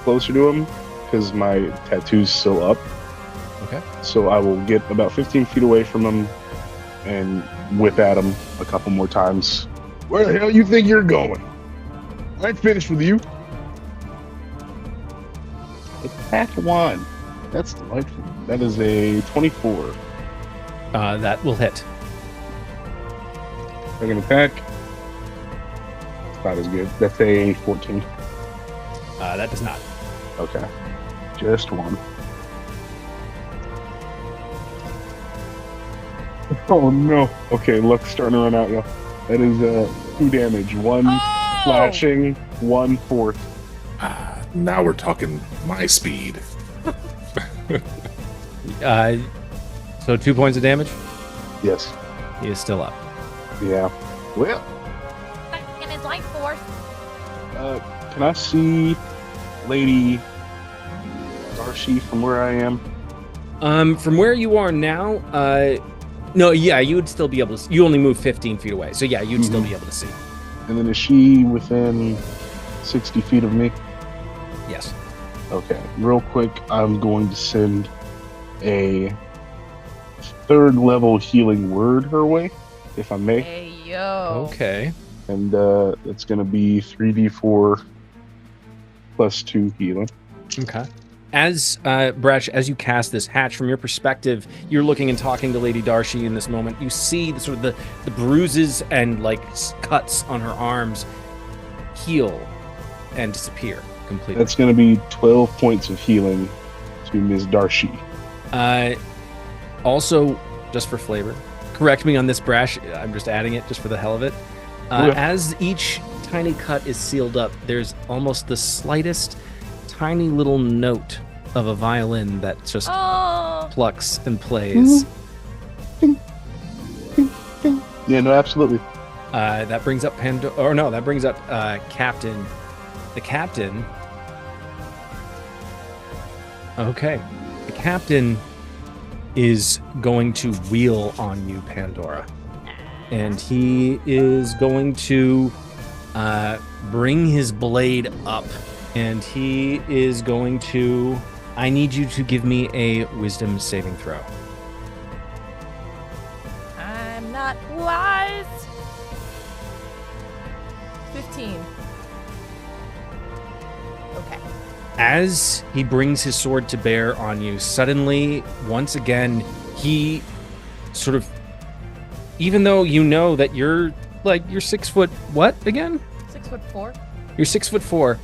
closer to him because my tattoo's still up. Okay. So I will get about 15 feet away from him and whip at him a couple more times. Where the hell you think you're going? I ain't finished with you. Attack 1. That's delightful. That is a 24. That will hit. Second attack. It's not as good. That's a 14. That does not. Okay. Just 1. Oh no. Okay, luck's starting to run out now. That is 2 damage. 1 slashing, 1 force. Now we're talking my speed. So 2 points of damage. Yes. He is still up. Yeah. Well, In his life force. can I see Lady Darcy from where I am? From where you are now, no, yeah, you would still be able to. You only move 15 feet away, so yeah, you'd still be able to see. And then is she within 60 feet of me? Yes. Okay. Real quick, I'm going to send a 3rd level healing word her way, if I may. Hey, yo. Okay. And it's going to be 3d4 plus 2 healing. Okay. As Brash, as you cast this hatch, from your perspective, you're looking and talking to Lady Darcy in this moment. You see the sort of the bruises and like cuts on her arms heal and disappear completely. That's going to be 12 points of healing to Ms. Darcy. Also, just for flavor, correct me on this, Brash. I'm just adding it just for the hell of it. Okay. As each tiny cut is sealed up, there's almost the slightest tiny little note of a violin that just plucks and plays. Yeah, no, absolutely. That brings up that brings up Captain. The Captain. Okay. The Captain is going to wheel on you, Pandora. And he is going to bring his blade up. And he is going to... I need you to give me a wisdom saving throw. I'm not wise. 15. Okay. As he brings his sword to bear on you, suddenly, once again, he sort of... Even though you know that you're 6 foot... What, again? 6'4". You're 6'4".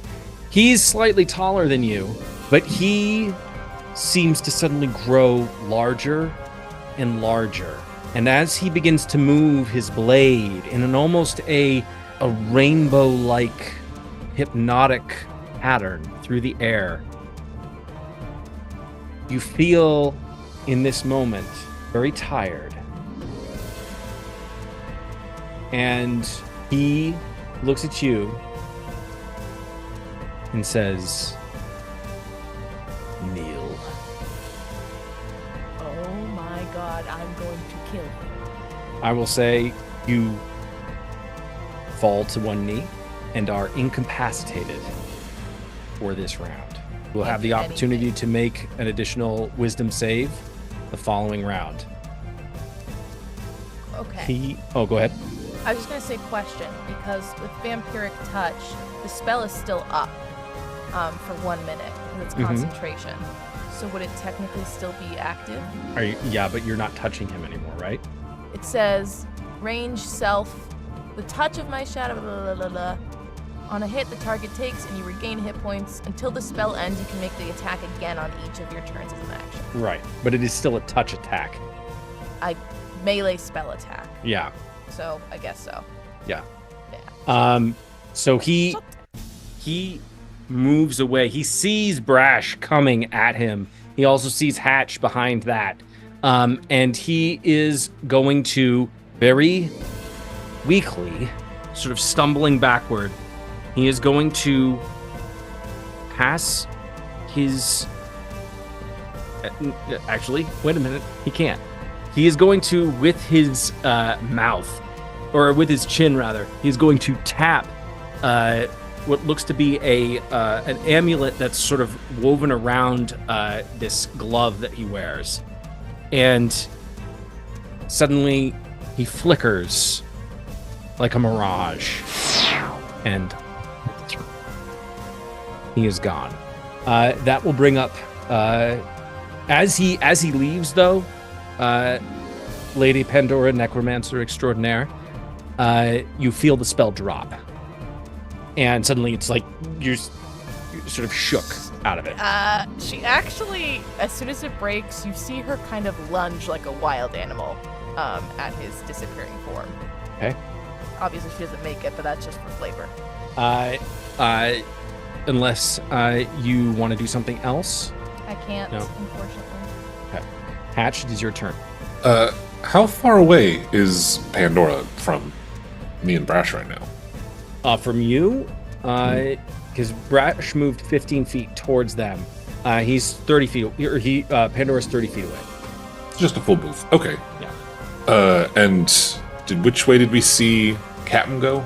He's slightly taller than you, but he seems to suddenly grow larger and larger. And as he begins to move his blade in an almost a rainbow-like hypnotic pattern through the air, You feel in this moment very tired. And he looks at you and says, kneel. Oh my god, I'm going to kill him. I will say you fall to one knee and are incapacitated for this round. We'll have the opportunity to make an additional wisdom save the following round. Okay. Go ahead. I was just going to say question, because with Vampiric Touch, the spell is still up for 1 minute, and it's concentration. So would it technically still be active? Yeah, but you're not touching him anymore, right? It says, range self, the touch of my shadow, blah, blah, blah, blah. On a hit, the target takes and you regain hit points. Until the spell ends, you can make the attack again on each of your turns as an action. Right, but it is still a touch attack. Melee spell attack. Yeah. So, I guess so. Yeah. Yeah. So he moves away. He sees Brash coming at him. He also sees Hatch behind that. And he is going to very weakly, sort of stumbling backward, he is going to pass his... Actually, wait a minute. He can't. He is going to, with his mouth, or with his chin rather, he's going to tap what looks to be an amulet that's sort of woven around this glove that he wears. And suddenly he flickers like a mirage. And he is gone. That will bring up, as he leaves though, Lady Pandora, Necromancer Extraordinaire, you feel the spell drop. And suddenly it's like you're sort of shook out of it. She actually, as soon as it breaks, you see her kind of lunge like a wild animal at his disappearing form. Okay. Obviously she doesn't make it, but that's just for flavor. Unless you want to do something else. I can't, No. unfortunately. Okay. Hatch, it is your turn. How far away is Pandora from me and Brash right now? From you, because Brash moved 15 feet towards them. He's 30 feet, or Pandora's 30 feet away. Just a full move. Okay. Yeah. And which way did we see Captain go?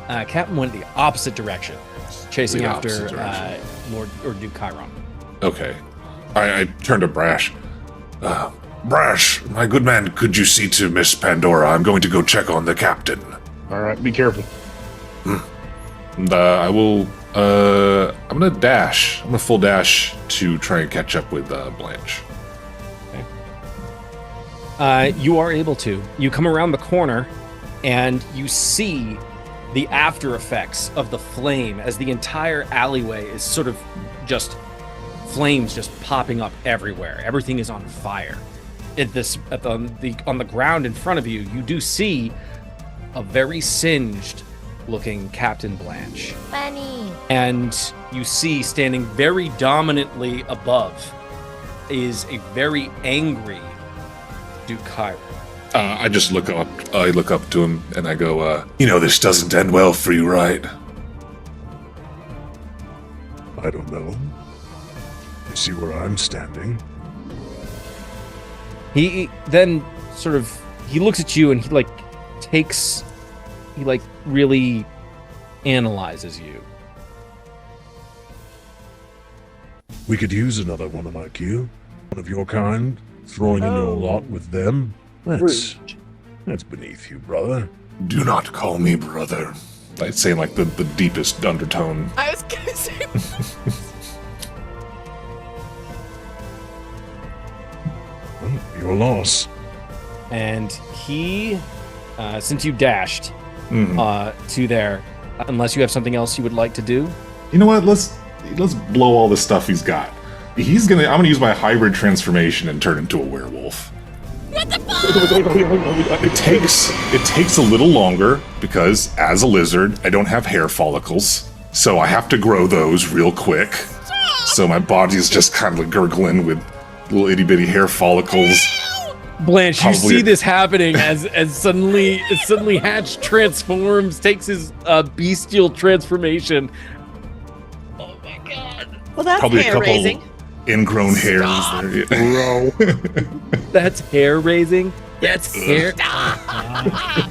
Captain went the opposite direction, chasing The after opposite direction. Lord or Duke Chiron. Okay. I turned to Brash. Brash, my good man, could you see to Miss Pandora? I'm going to go check on the captain. All right, be careful. And I will. I'm gonna dash. I'm gonna full dash to try and catch up with Blanche. You are able to. You come around the corner, and you see the after effects of the flame as the entire alleyway is sort of just flames just popping up everywhere. Everything is on fire. On the ground in front of you, you do see a very singed looking Captain Blanche. Funny. And you see standing very dominantly above is a very angry Duke Chiron. I just look up. I look up to him and I go, this doesn't end well for you, right? I don't know. You see where I'm standing? He then he looks at you and he really analyzes you. We could use another one like you. One of your kind. Throwing into a lot with them. That's beneath you, brother. Do not call me brother. I'd say in like the deepest undertone. I was gonna say. Well, your loss. And he, since you dashed to there, unless you have something else you would like to do. You know what? Let's blow all the stuff he's got. I'm gonna use my hybrid transformation and turn into a werewolf. What the fuck? It takes a little longer because as a lizard, I don't have hair follicles, so I have to grow those real quick. So my body's just kind of gurgling with little itty bitty hair follicles. Blanche, you Probably- see this happening as suddenly Hatch transforms, takes his bestial transformation. Oh my god. Well, that's Probably a hair couple raising. ingrown hairs there. Bro. That's hair raising. That's hair. I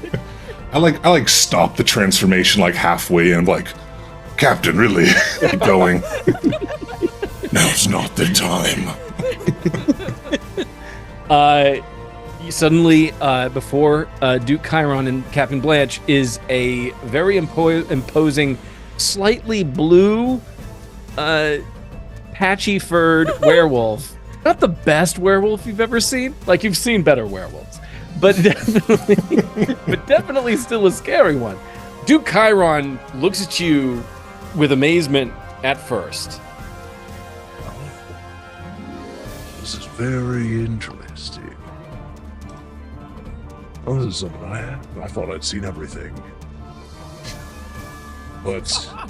like stop the transformation like halfway in, like, Captain, really? Keep going. Now's not the time. Suddenly, before Duke Chiron and Captain Blanche is a very imposing, slightly blue, patchy furred werewolf. Not the best werewolf you've ever seen. Like, you've seen better werewolves, but definitely still a scary one. Duke Chiron looks at you with amazement at first. This is very interesting. Oh, this is something I thought I'd seen everything. But I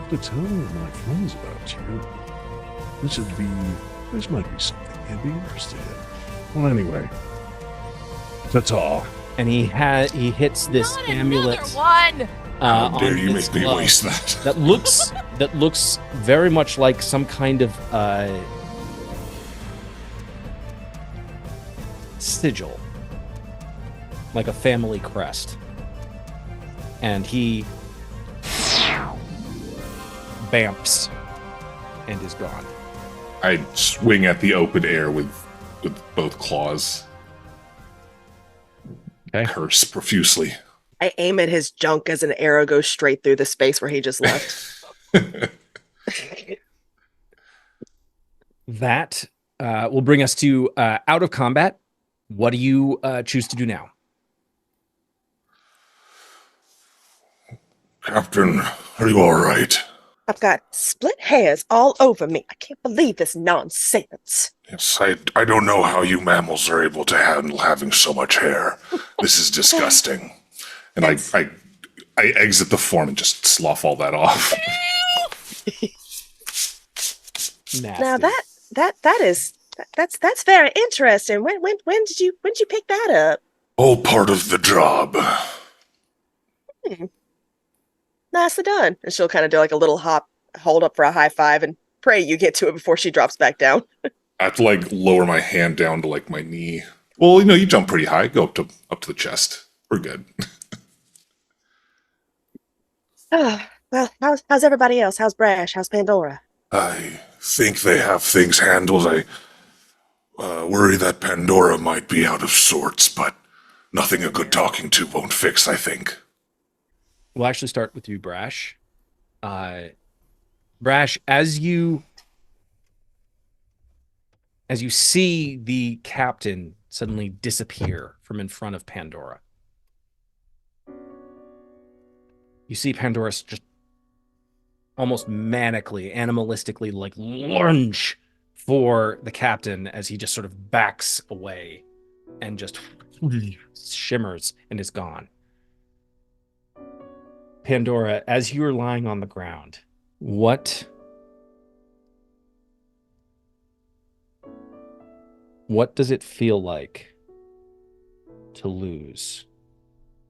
have to tell my friends about you. This might be something they'd be interested in. Well, anyway. Ta-ta. And he hits this Not amulet. another one. How dare on you his make me glove waste that? that looks very much like some kind of sigil, like a family crest. And he bamps and is gone. I swing at the open air with both claws. Okay. Curse profusely. I aim at his junk as an arrow goes straight through the space where he just left. That will bring us to out of combat. What do you choose to do now? Captain, are you all right? I've got split hairs all over me. I can't believe this nonsense. Yes, I don't know how you mammals are able to handle having so much hair. This is disgusting. And I exit the form and just slough all that off. Nasty. Now that's very interesting. When did you pick that up? All part of the job. Nicely done. And she'll kind of do like a little hop, hold up for a high five, and pray you get to it before she drops back down. I have to like lower my hand down to like my knee. Well, you jump pretty high. Go up to the chest. We're good. Well, how's everybody else? How's Brash? How's Pandora? I think they have things handled. I worry that Pandora might be out of sorts, but nothing a good talking to won't fix, I think. We'll actually start with you, Brash. Brash, as you see the captain suddenly disappear from in front of Pandora, you see Pandora just almost manically, animalistically, like lunge for the captain as he just sort of backs away and just shimmers and is gone. Pandora, as you are lying on the ground, what does it feel like to lose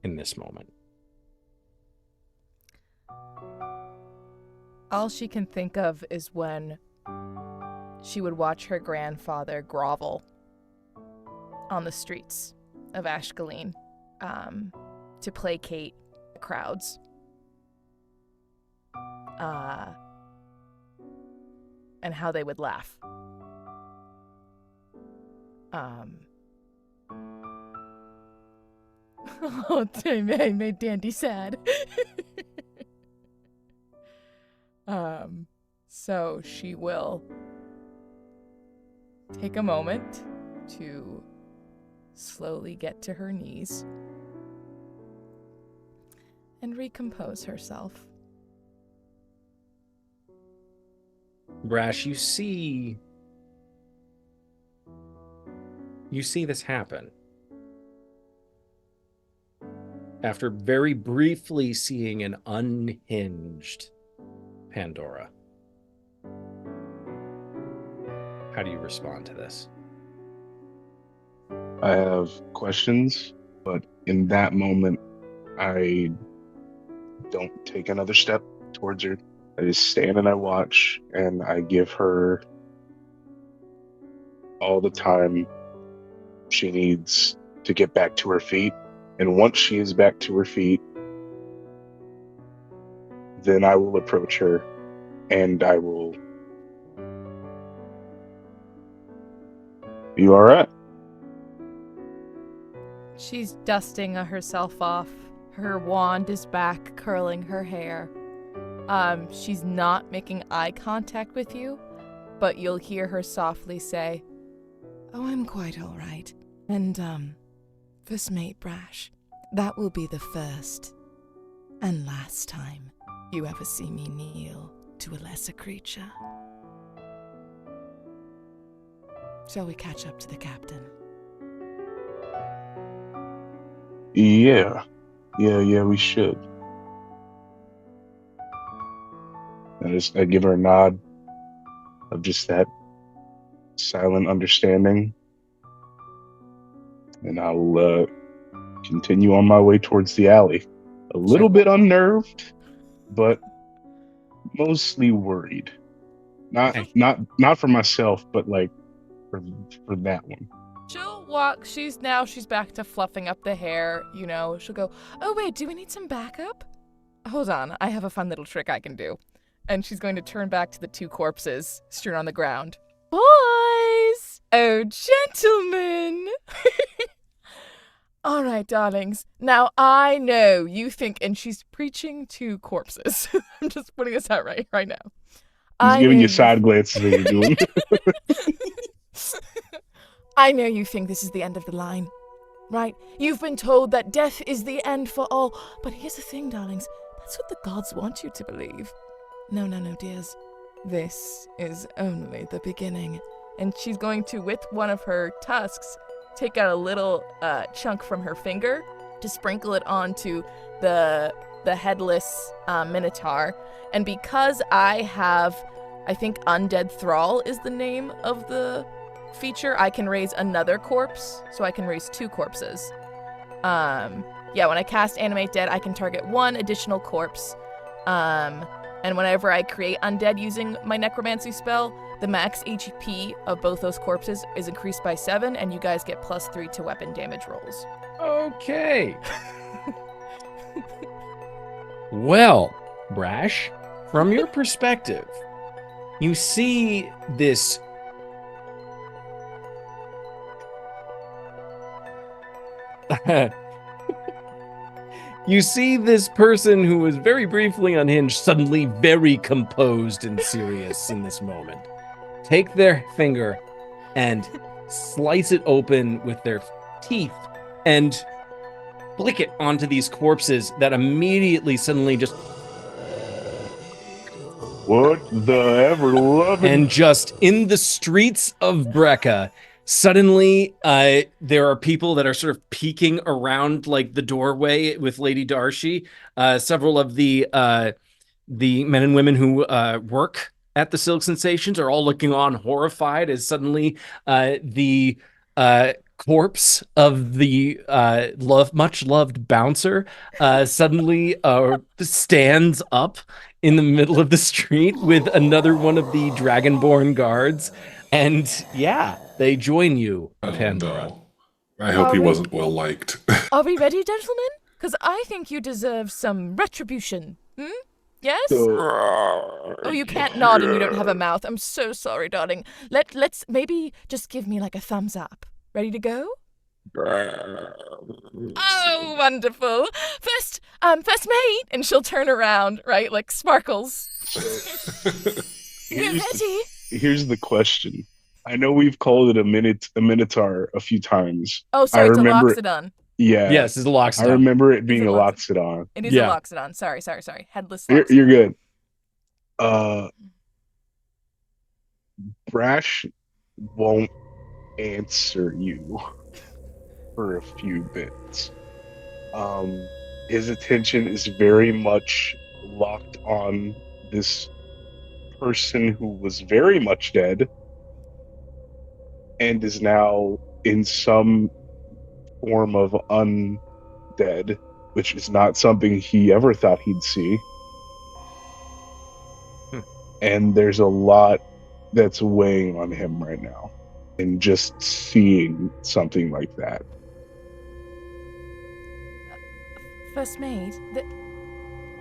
in this moment? All she can think of is when she would watch her grandfather grovel on the streets of Ashkelon to placate the crowds. And how they would laugh. Oh, I made Dandy sad. So she will take a moment to slowly get to her knees and recompose herself. Brash, you see this happen after very briefly seeing an unhinged Pandora. How do you respond to this? I have questions, but in that moment, I don't take another step towards her. I just stand and I watch, and I give her all the time she needs to get back to her feet. And once she is back to her feet, then I will approach her and I will. You all right? She's dusting herself off. Her wand is back, curling her hair. She's not making eye contact with you, but you'll hear her softly say, "Oh, I'm quite all right. And, First Mate Brash, that will be the first and last time you ever see me kneel to a lesser creature. Shall we catch up to the captain?" Yeah, we should. I give her a nod of just that silent understanding, and I'll continue on my way towards the alley. A little bit unnerved, but mostly worried. Not for myself, but like for that one. She'll walk, she's back to fluffing up the hair, she'll go, "Oh wait, do we need some backup? Hold on, I have a fun little trick I can do." And she's going to turn back to the two corpses strewn on the ground. "Boys! Oh, gentlemen!" "All right, darlings. Now, I know you think," and she's preaching to corpses. I'm just putting this out right now. He's giving you side glances as you're doing. I know you think this is the end of the line, right? You've been told that death is the end for all. But here's the thing, darlings. That's what the gods want you to believe. No, dears. This is only the beginning. And she's going to, with one of her tusks, take out a little chunk from her finger to sprinkle it onto the headless minotaur. And because I think Undead Thrall is the name of the feature, I can raise another corpse, so I can raise two corpses. When I cast Animate Dead, I can target one additional corpse. And whenever I create undead using my necromancy spell, the max HP of both those corpses is increased by 7, and you guys get +3 to weapon damage rolls. Okay. Well, Brash, from your perspective, you see this you see this person who was very briefly unhinged suddenly very composed and serious in this moment. Take their finger and slice it open with their teeth and flick it onto these corpses that immediately suddenly just... What the ever loving... And just in the streets of Brecca, suddenly, there are people that are sort of peeking around like the doorway with Lady Darcy. Several of the men and women who work at the Silk Sensations are all looking on horrified as suddenly the corpse of the much loved bouncer suddenly stands up in the middle of the street with another one of the Dragonborn guards. And yeah, they join you, Pandora. No. I hope he wasn't well liked. Are we ready, gentlemen? Because I think you deserve some retribution. Yes? Oh, you can't nod and you don't have a mouth. I'm so sorry, darling. Let's maybe just give me like a thumbs up. Ready to go? Oh, wonderful. First mate. And she'll turn around, right? Like sparkles. You're ready? Here's the question. I know we've called it a minotaur a few times. Oh, sorry, it's a loxodon. Yeah. Yes, it's a loxodon. I remember it being a loxodon. It is a loxodon. Sorry. Headless loxodon. You're good. Brash won't answer you for a few bits. His attention is very much locked on this person who was very much dead and is now in some form of undead, which is not something he ever thought he'd see. And there's a lot that's weighing on him right now. And just seeing something like that. First mate,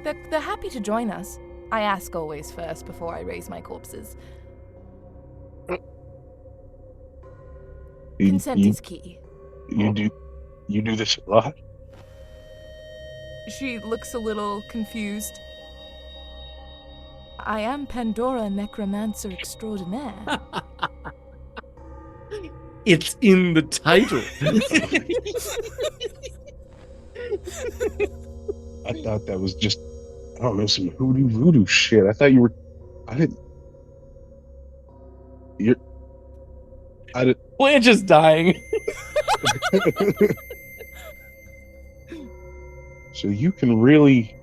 they're happy to join us. I ask always first before I raise my corpses. Consent is key. You do this a lot? She looks a little confused. I am Pandora Necromancer Extraordinaire. It's in the title. I thought that was just, I don't know, some hoodoo voodoo shit. I thought you were, I didn't, you're, I didn't. Blanche is dying. So you can really,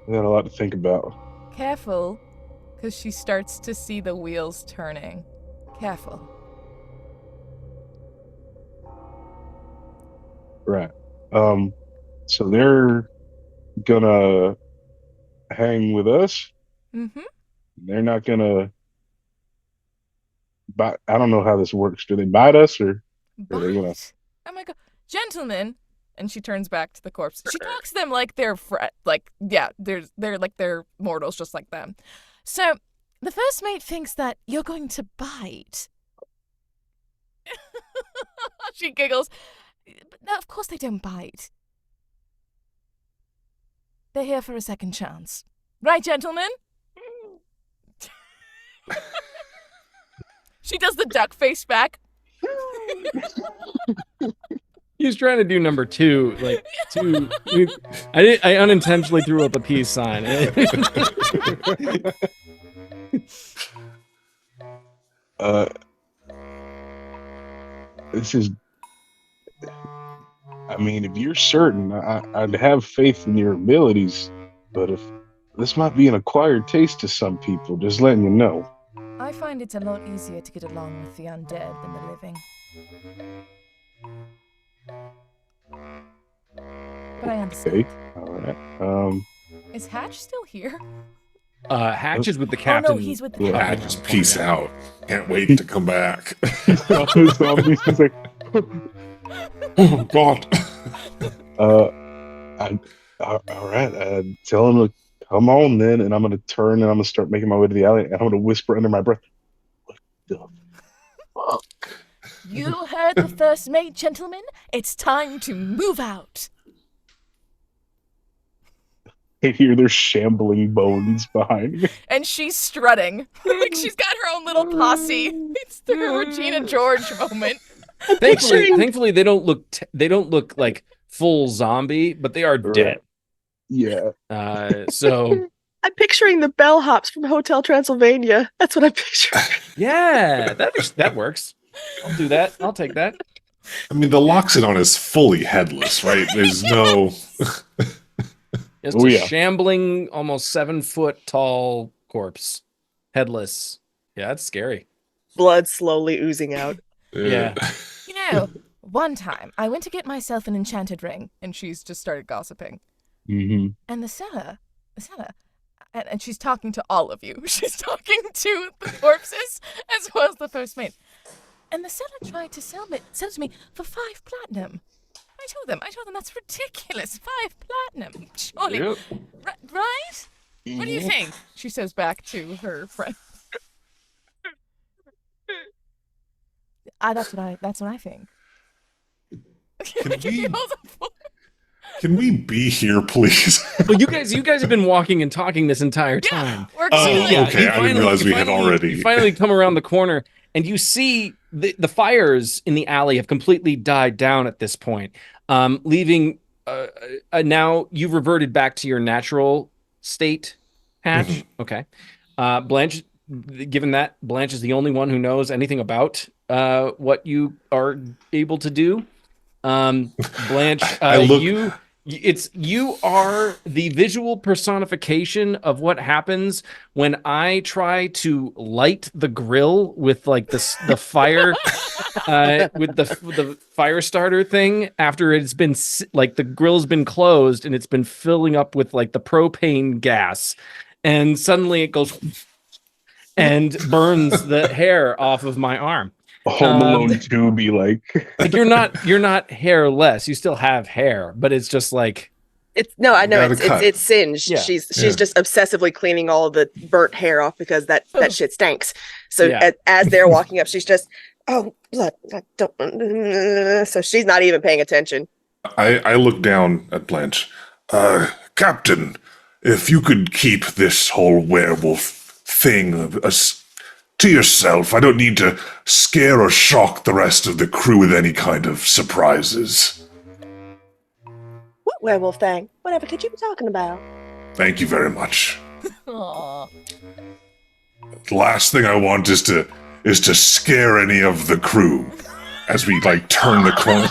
I got a lot to think about. Careful, because she starts to see the wheels turning. Careful. Right. So they're gonna hang with us. Mm-hmm. They're not gonna bite. I don't know how this works. Do they bite us or are they gonna? Oh my god, gentlemen! And she turns back to the corpse. She talks to them like they're they're like they're mortals just like them. So the first mate thinks that you're going to bite. She giggles. But no, of course they don't bite. They're here for a second chance. Right, gentlemen? She does the duck face back. He's trying to do number two, like two. I unintentionally threw up a peace sign. This is. I mean, if you're certain, I'd have faith in your abilities, but if this might be an acquired taste to some people, just letting you know. I find it's a lot easier to get along with the undead than the living. But I understand. Okay, all right. Is Hatch still here? Hatch is with the captain. Oh no, he's with the captain. I just peace out. Can't wait to come back. He's like, Oh God. all right. Tell him to come on then, and I'm gonna turn and I'm gonna start making my way to the alley, and I'm gonna whisper under my breath, "What the fuck?" You heard the first mate, gentlemen. It's time to move out. I hear their shambling bones behind me. And she's strutting. Like she's got her own little posse. It's the Regina George moment. Thankfully, they don't look like full zombie, but they are dead. Yeah. So I'm picturing the bellhops from Hotel Transylvania. That's what I'm picturing. yeah, that works. I'll do that. I'll take that. I mean, the Loxodon is fully headless, right? There's no. Just a shambling, almost 7 foot tall corpse, headless. Yeah, that's scary. Blood slowly oozing out. Yeah. You know, one time I went to get myself an enchanted ring, and she's just started gossiping. Mm-hmm. And the seller, and she's talking to all of you. She's talking to the corpses as well as the first mate. And the seller tried to sell it to me for 5 platinum. I told them that's ridiculous. 5 platinum, surely, Yep. right? What do you think? She says back to her friend. That's what I think. Can we be here, please? Well, you guys have been walking and talking this entire time. We're Okay. I didn't realize we had already. You finally come around the corner, and you see the fires in the alley have completely died down at this point, leaving. Now you've reverted back to your natural state, Hatch. Mm-hmm. Okay. Blanche, given that Blanche is the only one who knows anything about what you are able to do. Blanche, You are the visual personification of what happens when I try to light the grill with like the fire with the fire starter thing after it's been like the grill's been closed and it's been filling up with like the propane gas, and suddenly it goes and burns the hair off of my arm. Home Alone 2 be like you're not hairless. You still have hair, but it's just like I know it's singed. Yeah. She's just obsessively cleaning all the burnt hair off because that shit stinks. So as they're walking up, she's just blood. I don't. So she's not even paying attention. I look down at Blanche. Captain, if you could keep this whole werewolf thing to yourself, I don't need to scare or shock the rest of the crew with any kind of surprises. What werewolf thing? Whatever could you be talking about? Thank you very much. Aww. The last thing I want is to scare any of the crew as we like turn the corner.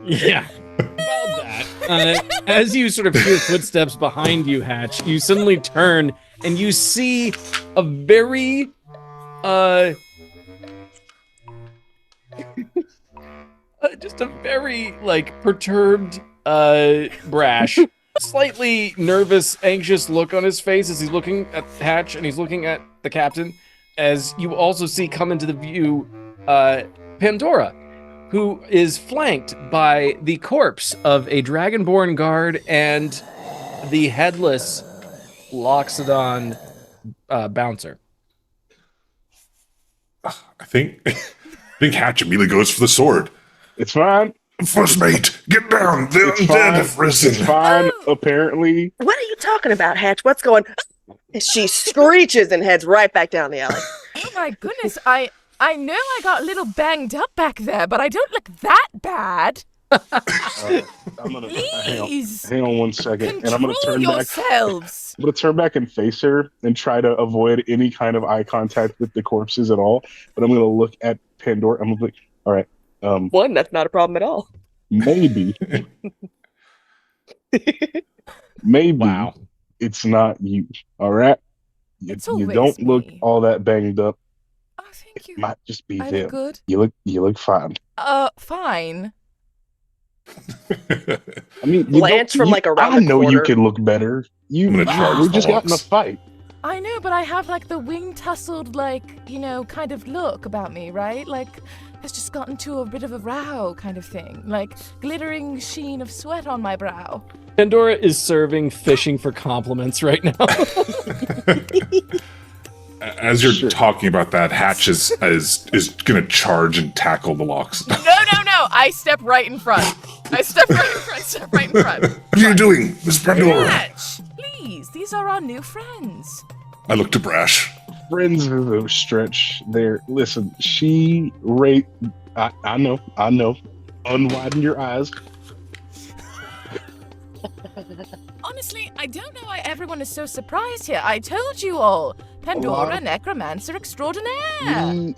Yeah. About that. As you sort of hear footsteps behind you, Hatch, you suddenly turn and you see a very just a very like perturbed Brash, slightly nervous, anxious look on his face as he's looking at Hatch and he's looking at the captain. As you also see come into the view Pandora, who is flanked by the corpse of a dragonborn guard and the headless Loxodon bouncer. I think Hatch immediately goes for the sword. it's fine. First mate, get down. The It's undead fine. have risen. It's fine. Apparently, What are you talking about, Hatch? What's going? She screeches and heads right back down the alley. Oh my goodness, I know I got a little banged up back there, but I don't look that bad. I'm gonna Please. hang on 1 second, and I'm gonna Control turn back. yourselves. I'm gonna turn back and face her and try to avoid any kind of eye contact with the corpses at all. But I'm gonna look at Pandora. I'm gonna be like, all right, One, that's not a problem at all. maybe, maybe Wow. it's not you. All right, you It's don't always look me. all that banged up. Oh, thank you. It might just be I them. look good. You look fine. Fine. I mean, Blanche from, like, around I the know you corner. could look better. I'm gonna charge We the just got in a Hawks. fight. I know, but I have like the wing tussled, like, kind of look about me, right? Like, it's just gotten to a bit of a row kind of thing. Like, glittering sheen of sweat on my brow. Pandora is serving fishing for compliments right now. As you're Sure. talking about that, Hatch is gonna charge and tackle the locks. No. I step right in front. Step right in front. What are you doing, Miss Pandora? Hatch, please, these are our new friends. I look to Brash. Friends is a stretch there. Listen, she rate. I know. Unwiden your eyes. Honestly, I don't know why everyone is so surprised here. I told you all. Pandora, Necromancer Extraordinaire.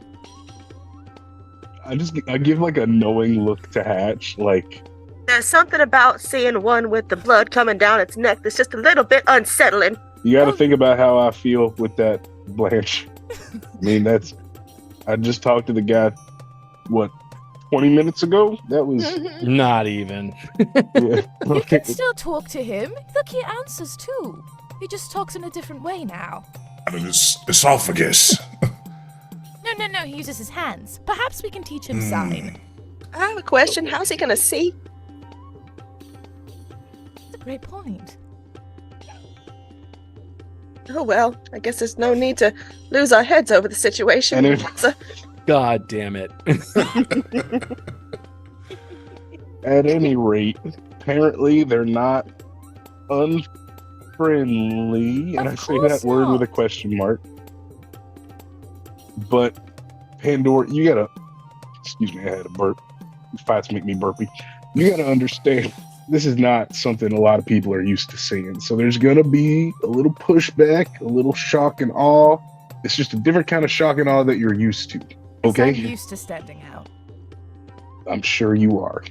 I give like a knowing look to Hatch, like There's something about seeing one with the blood coming down its neck that's just a little bit unsettling. you got to think about how I feel with that, Blanche. I mean, I just talked to the guy, 20 minutes ago? That was. Not even. Yeah. You can still talk to him. Look, he answers too. He just talks in a different way now. Out of his esophagus. No, he uses his hands. Perhaps we can teach him sign. I have a question. How's he gonna see? That's a great point. Oh well, I guess there's no need to lose our heads over the situation. And if- So- God damn it. At any rate, apparently they're not unfriendly, and Of I say course that word with a not. question mark. But Pandora, you gotta. Excuse me, I had a burp. Fights make me burpy. You gotta understand, this is not something a lot of people are used to seeing. So there's gonna be a little pushback, a little shock and awe. It's just a different kind of shock and awe that you're used to. Okay, I'm used to standing out. I'm sure you are.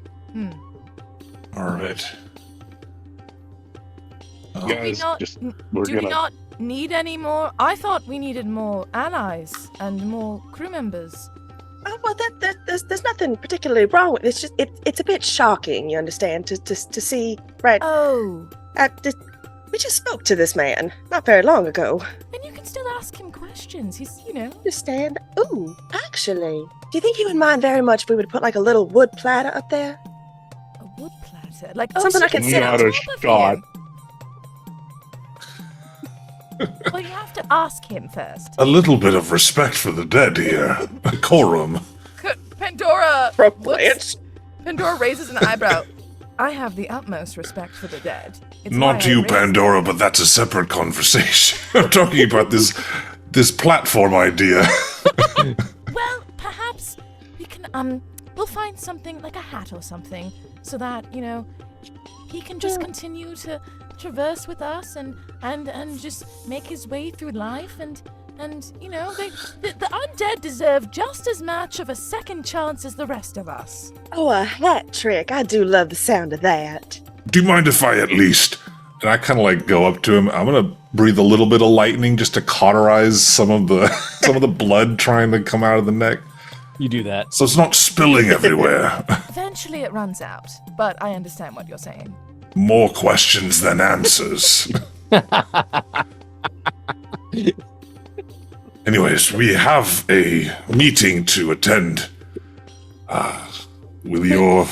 All right. Do we Guys, not, just do we're we gonna. not need any more? I thought we needed more allies and more crew members. Oh well, there's nothing particularly wrong with it. It's just it's a bit shocking, you understand, to see right. Oh, We just spoke to this man not very long ago. and you can still ask him questions. He's, Understand? Ooh, actually, do you think he would mind very much if we would put like a little wood platter up there? a wood platter. Like, Something so I can you sit sit on on top top of of. him. Well, you have to ask him first. A little bit of respect for the dead here. Decorum. Pandora. From looks- Blanche. Pandora raises an eyebrow. I have the utmost respect for the dead. It's why Not I you, raised- Pandora, but that's a separate conversation. I'm talking about this platform idea. Well, perhaps we can we'll find something like a hat or something, so that he can just continue to traverse with us and just make his way through life and the undead deserve just as much of a second chance as the rest of us. Oh, a hat trick. I do love the sound of that. Do you mind if I at least... And I kind of like go up to him. I'm going to breathe a little bit of lightning just to cauterize some of the blood trying to come out of the neck. You do that. So it's not spilling everywhere. Eventually it runs out, but I understand what you're saying. More questions than answers. Anyways, we have a meeting to attend. Will your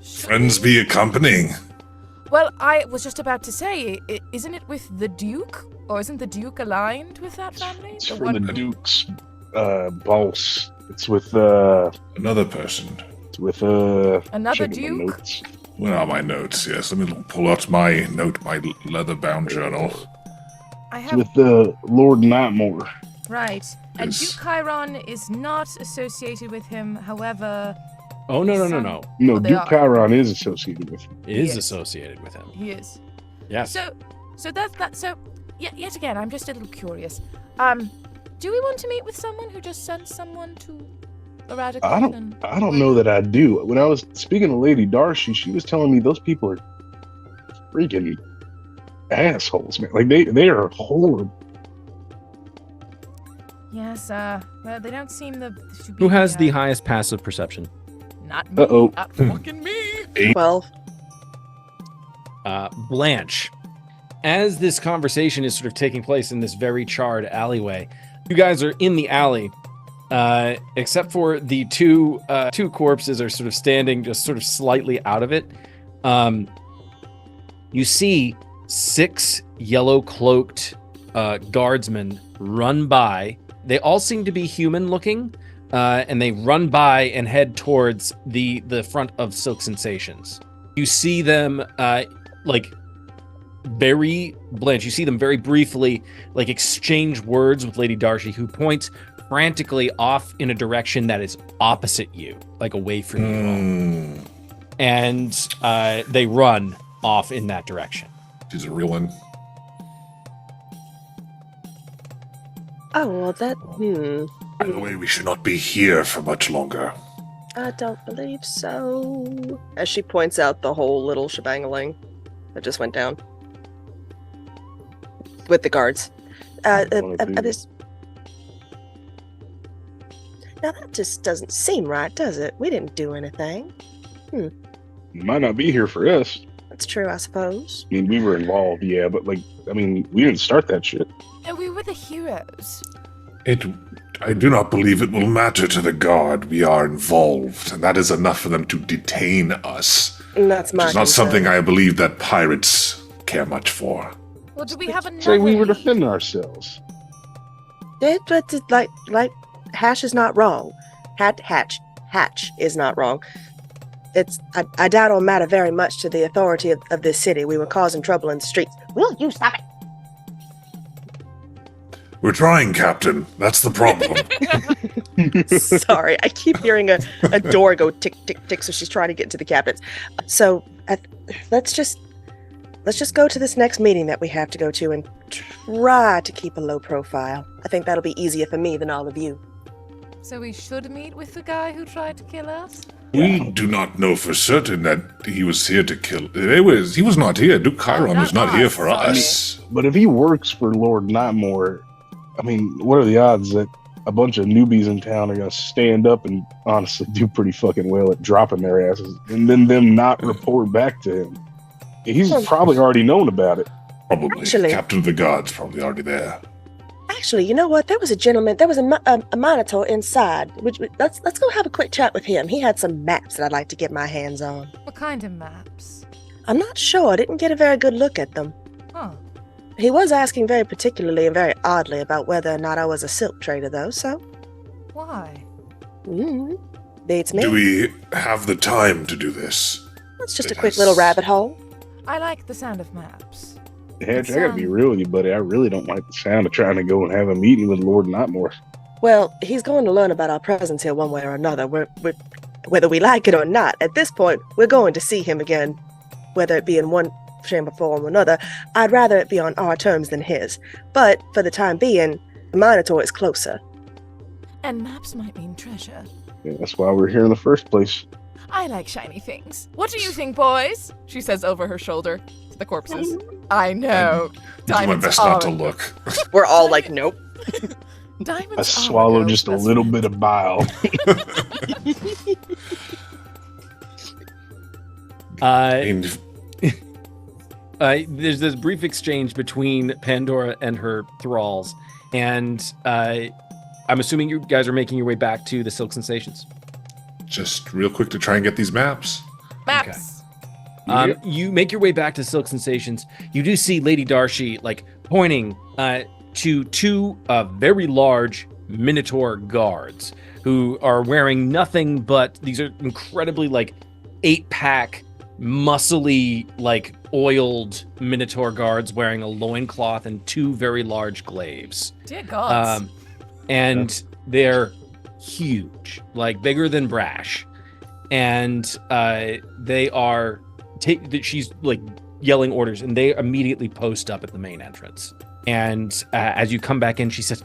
friends be accompanying? Well, I was just about to say, isn't it with the Duke? Or isn't the Duke aligned with that family? It's The for one the who- Duke's boss. It's with Another person. Another checking my Duke? notes. Where are my notes? Yes, let me pull out my leather-bound journal. I It's have with Lord Nightmore. right. And Yes. Duke Chiron is not associated with him, however, Oh, no. No, Well, they Duke are. Chiron is associated with him. Is Yes. associated with him. he is. Yes. So that's that. So yet again, I'm just a little curious. Do we want to meet with someone who just sent someone to eradicate? I don't know that I do. When I was speaking to Lady Darcy, she was telling me those people are freaking assholes, man. Like they are horrible. Yes. Well, they don't seem to be. Who has the highest passive perception? Not me. Uh-oh. Not fucking me. 12. Blanche. As this conversation is sort of taking place in this very charred alleyway, you guys are in the alley, except for the two corpses are sort of standing just sort of slightly out of it. You see 6 yellow-cloaked guardsmen run by. They all seem to be human-looking, and they run by and head towards the front of Silk Sensations. You see them, Blanche, you see them very briefly, exchange words with Lady Darcy, who points frantically off in a direction that is opposite you, away from you all. And they run off in that direction. She's a real one. Oh, well, By the way, we should not be here for much longer. I don't believe so. As she points out the whole little shebangaling that just went down. With the guards. Now that just doesn't seem right, does it? We didn't do anything. You might not be here for us. That's true, I suppose. I mean, we were involved, yeah, but we didn't start that shit. No, we were the heroes. I do not believe it will matter to the guard. We are involved, and that is enough for them to detain us. And that's my Which is not concern. something I believe that pirates care much for. Well, do we have another? Say we were lead? defending ourselves. But Hash is not wrong. Hatch is not wrong. I doubt it'll matter very much to the authority of this city. We were causing trouble in the streets. Will you stop it? We're trying, Captain. That's the problem. Sorry, I keep hearing a door go tick tick tick. So she's trying to get to the cabinets. So let's just go to this next meeting that we have to go to and try to keep a low profile. I think that'll be easier for me than all of you. So we should meet with the guy who tried to kill us? We do not know for certain that he was here to kill. He was not here. Duke Chiron was not here for us. But if he works for Lord Nightmore, I mean, what are the odds that a bunch of newbies in town are going to stand up and honestly do pretty fucking well at dropping their asses and then them not report back to him? He's probably already known about it. Probably. Actually- Captain of the Guards probably already there. Actually, you know what? There was a gentleman. There was a monitor inside. Let's go have a quick chat with him. He had some maps that I'd like to get my hands on. What kind of maps? I'm not sure. I didn't get a very good look at them. Huh. He was asking very particularly and very oddly about whether or not I was a silk trader, though. So, Why? beats me. Do we have the time to do this? It's just a Yes. quick little rabbit hole. I like the sound of maps. Hatch, I gotta be real with you, buddy. I really don't like the sound of trying to go and have a meeting with Lord Nightmore. Well, he's going to learn about our presence here one way or another. Whether we like it or not, at this point, we're going to see him again, whether it be in one shape or form or another. I'd rather it be on our terms than his. But for the time being, the Minotaur is closer. And maps might mean treasure. Yeah, that's why we're here in the first place. I like shiny things. What do you think, boys? She says over her shoulder to the corpses. I know. Do my best not to look. We're all like, nope. Diamonds I are swallowed girl's just a best little friend. bit of bile. There's this brief exchange between Pandora and her thralls, and I'm assuming you guys are making your way back to the Silk Sensations. Just real quick to try and get these maps. Maps. You make your way back to Silk Sensations. You do see Lady Darcy pointing to two very large Minotaur guards who are wearing nothing but these are incredibly 8-pack, muscly, oiled Minotaur guards wearing a loincloth and two very large glaives. Dear gods. And they're huge, bigger than Brash. And they are she's yelling orders, and they immediately post up at the main entrance. And as you come back in, she says,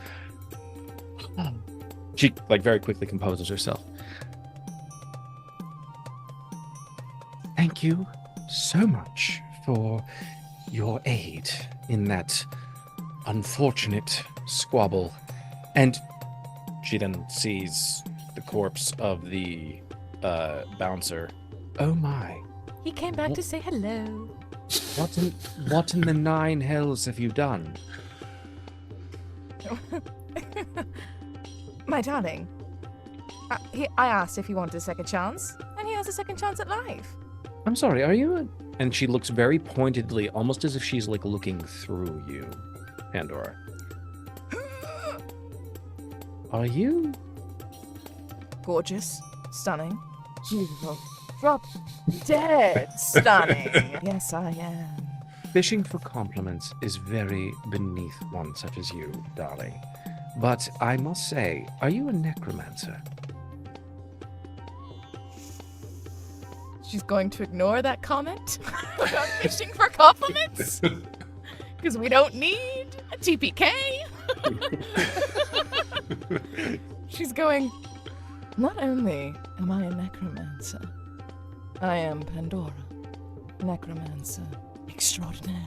she very quickly composes herself. Thank you so much for your aid in that unfortunate squabble. And she then sees the corpse of the bouncer. Oh my. He came back to say hello. What in the nine hells have you done? My darling, I asked if he wanted a second chance, and he has a second chance at life. I'm sorry, are you And she looks very pointedly, almost as if she's looking through you, Pandora. Are you? Gorgeous, stunning, beautiful, drop dead stunning. Yes, I am. Fishing for compliments is very beneath one such as you, darling. But I must say, are you a necromancer? She's going to ignore that comment about fishing for compliments because we don't need a TPK. She's going, not only am I a necromancer, I am Pandora, Necromancer Extraordinaire.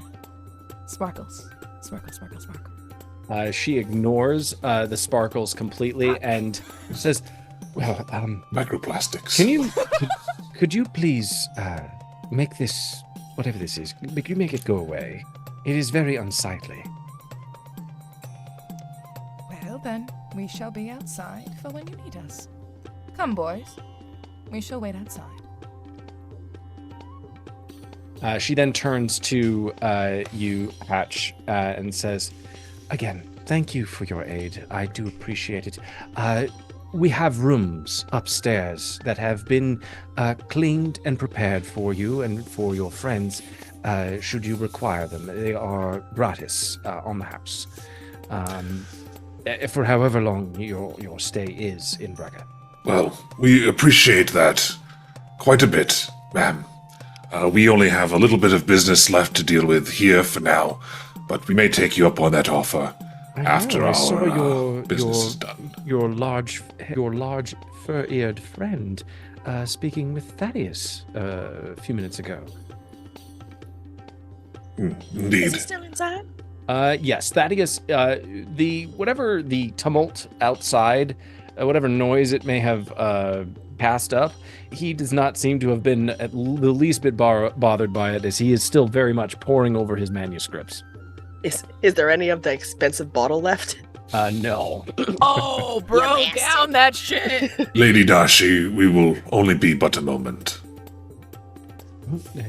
Sparkles, sparkle, sparkle, sparkle. She ignores the sparkles completely and says, well, microplastics. Could you please make this, whatever this is, could you make it go away? It is very unsightly. Well then, we shall be outside for when you need us. Come, boys. We shall wait outside. She then turns to you, Hatch, and says, again, thank you for your aid. I do appreciate it. We have rooms upstairs that have been cleaned and prepared for you and for your friends, should you require them. They are gratis on the house. For however long your stay is in Braga. Well, we appreciate that quite a bit, ma'am. We only have a little bit of business left to deal with here for now, but we may take you up on that offer after our business is done. Your large fur-eared friend speaking with Thaddeus a few minutes ago. Is Indeed. he still inside? Yes, Thaddeus, whatever the tumult outside, whatever noise it may have passed up, he does not seem to have been the least bit bothered by it, as he is still very much poring over his manuscripts. Is there any of the expensive bottle left? No. Oh, bro, You down that shit. Lady Dashi, we will only be but a moment.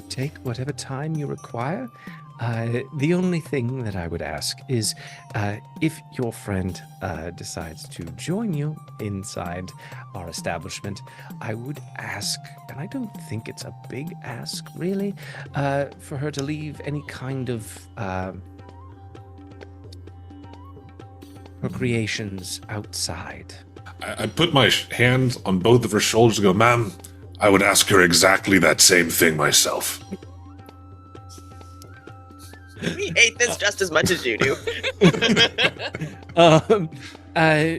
Take whatever time you require. The only thing that I would ask is if your friend decides to join you inside our establishment, I would ask, and I don't think it's a big ask really, for her to leave any kind of her creations outside. I put my hands on both of her shoulders and go, ma'am, I would ask her exactly that same thing myself. We hate this just as much as you do.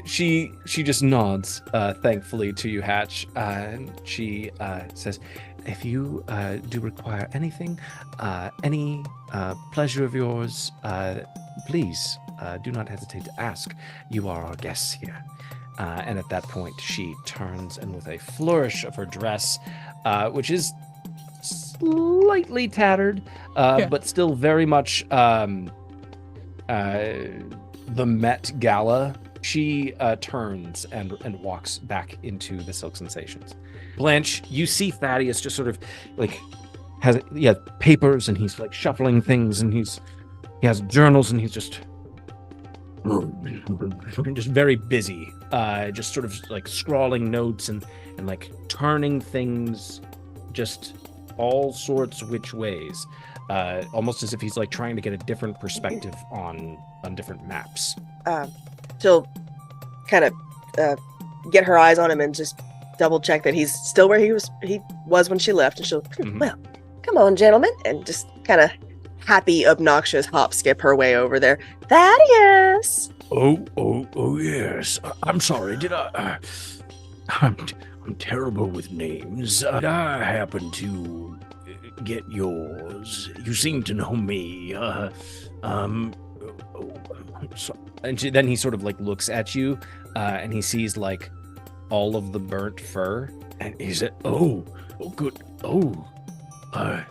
She just nods, thankfully to you, Hatch. And she says, if you do require anything, any pleasure of yours, please do not hesitate to ask. You are our guests here. And at that point, she turns and with a flourish of her dress, which is slightly tattered, but still very much the Met Gala, she turns and walks back into the Silk Sensations. Blanche, you see Thaddeus just sort of like has papers, and he's like shuffling things, and he has journals, and he's just very busy, just sort of like scrawling notes and like turning things just all sorts which ways, almost as if he's like trying to get a different perspective on different maps. She'll kind of get her eyes on him and just double check that he's still where he was when she left, and she'll well, come on, gentlemen, and just kind of happy, obnoxious hop skip her way over there. Thaddeus! Oh, yes. I'm sorry, did I... I'm terrible with names. Did I happen to get yours? You seem to know me. And then he sort of like looks at you, and he sees like all of the burnt fur, and he said, "Oh, good. Oh, are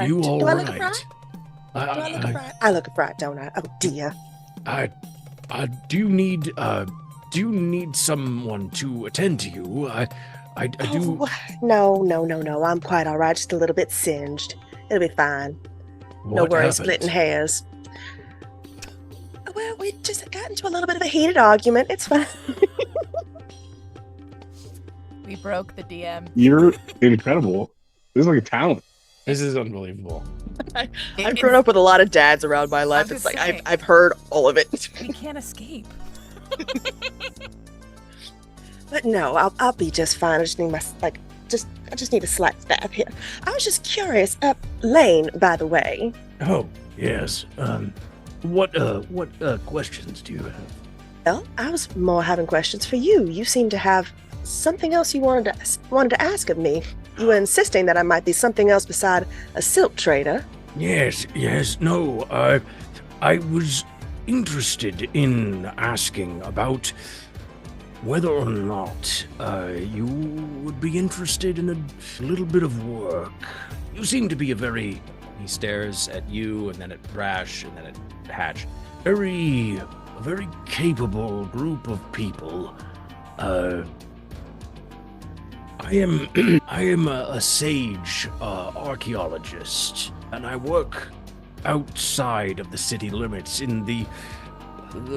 you all Do I right? look fright? I look fright, don't I? Oh dear. Do you need someone to attend to you? I do. No. I'm quite all right. Just a little bit singed. It'll be fine. No What worries, happened? splitting hairs. Well, we just got into a little bit of a heated argument. It's fine. We broke the DM. You're incredible. This is like a talent. This is unbelievable." I've grown up with a lot of dads around my life. I'm It's just like saying. I've heard all of it. We can't escape. But no, I'll be just fine. I just need I just need a slight stab here. I was just curious. Lane, by the way. Oh, yes. What questions do you have? Well, I was more having questions for you. You seem to have something else you wanted to ask of me. You were insisting that I might be something else beside a silk trader. Yes. No, I was interested in asking about whether or not you would be interested in a little bit of work. You seem to be a very... He stares at you, and then at Brash, and then at Hatch. very capable group of people. I am a sage archaeologist, and I work outside of the city limits in the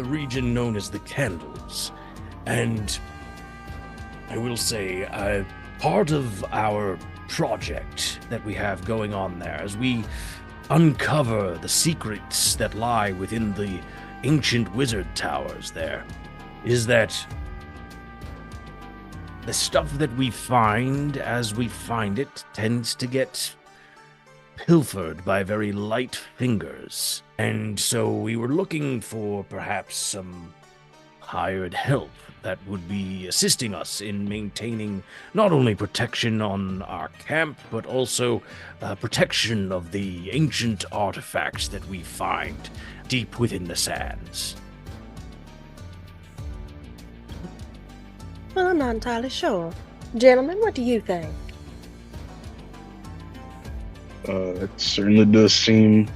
region known as the Candles. And I will say, part of our project that we have going on there, as we uncover the secrets that lie within the ancient wizard towers there, is that the stuff that we find as we find it tends to get pilfered by very light fingers. And so we were looking for perhaps some hired help that would be assisting us in maintaining not only protection on our camp, but also protection of the ancient artifacts that we find deep within the sands. Well, I'm not entirely sure. Gentlemen, what do you think? It certainly does seem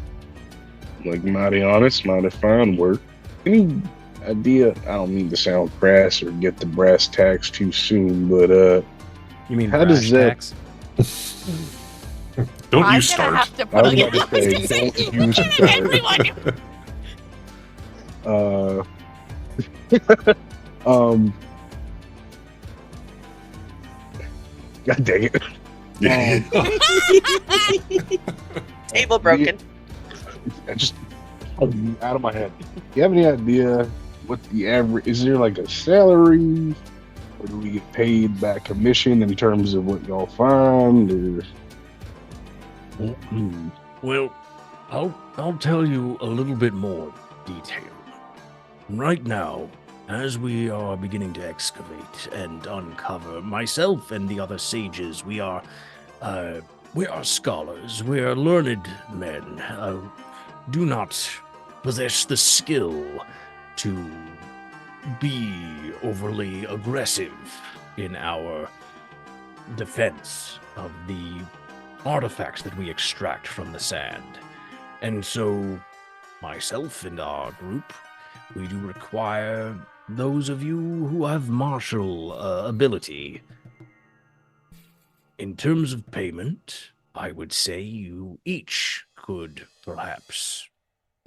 like mighty honest, mighty fine work. Any idea? I don't mean to sound crass or get the brass tacks too soon, but You mean how does brash that? tacks? Don't I'm you gonna start. have to I put was on about to say, don't you start. everyone. God dang it. Table broken. I just out of my head. Do you have any idea what the average is? There like a salary, or do we get paid by commission in terms of what y'all find? Or Well, I'll tell you a little bit more detail. Right now, as we are beginning to excavate and uncover, myself and the other sages, we are scholars, we are learned men, do not possess the skill to be overly aggressive in our defense of the artifacts that we extract from the sand. And so, myself and our group, we do require those of you who have martial ability. In terms of payment, I would say you each could perhaps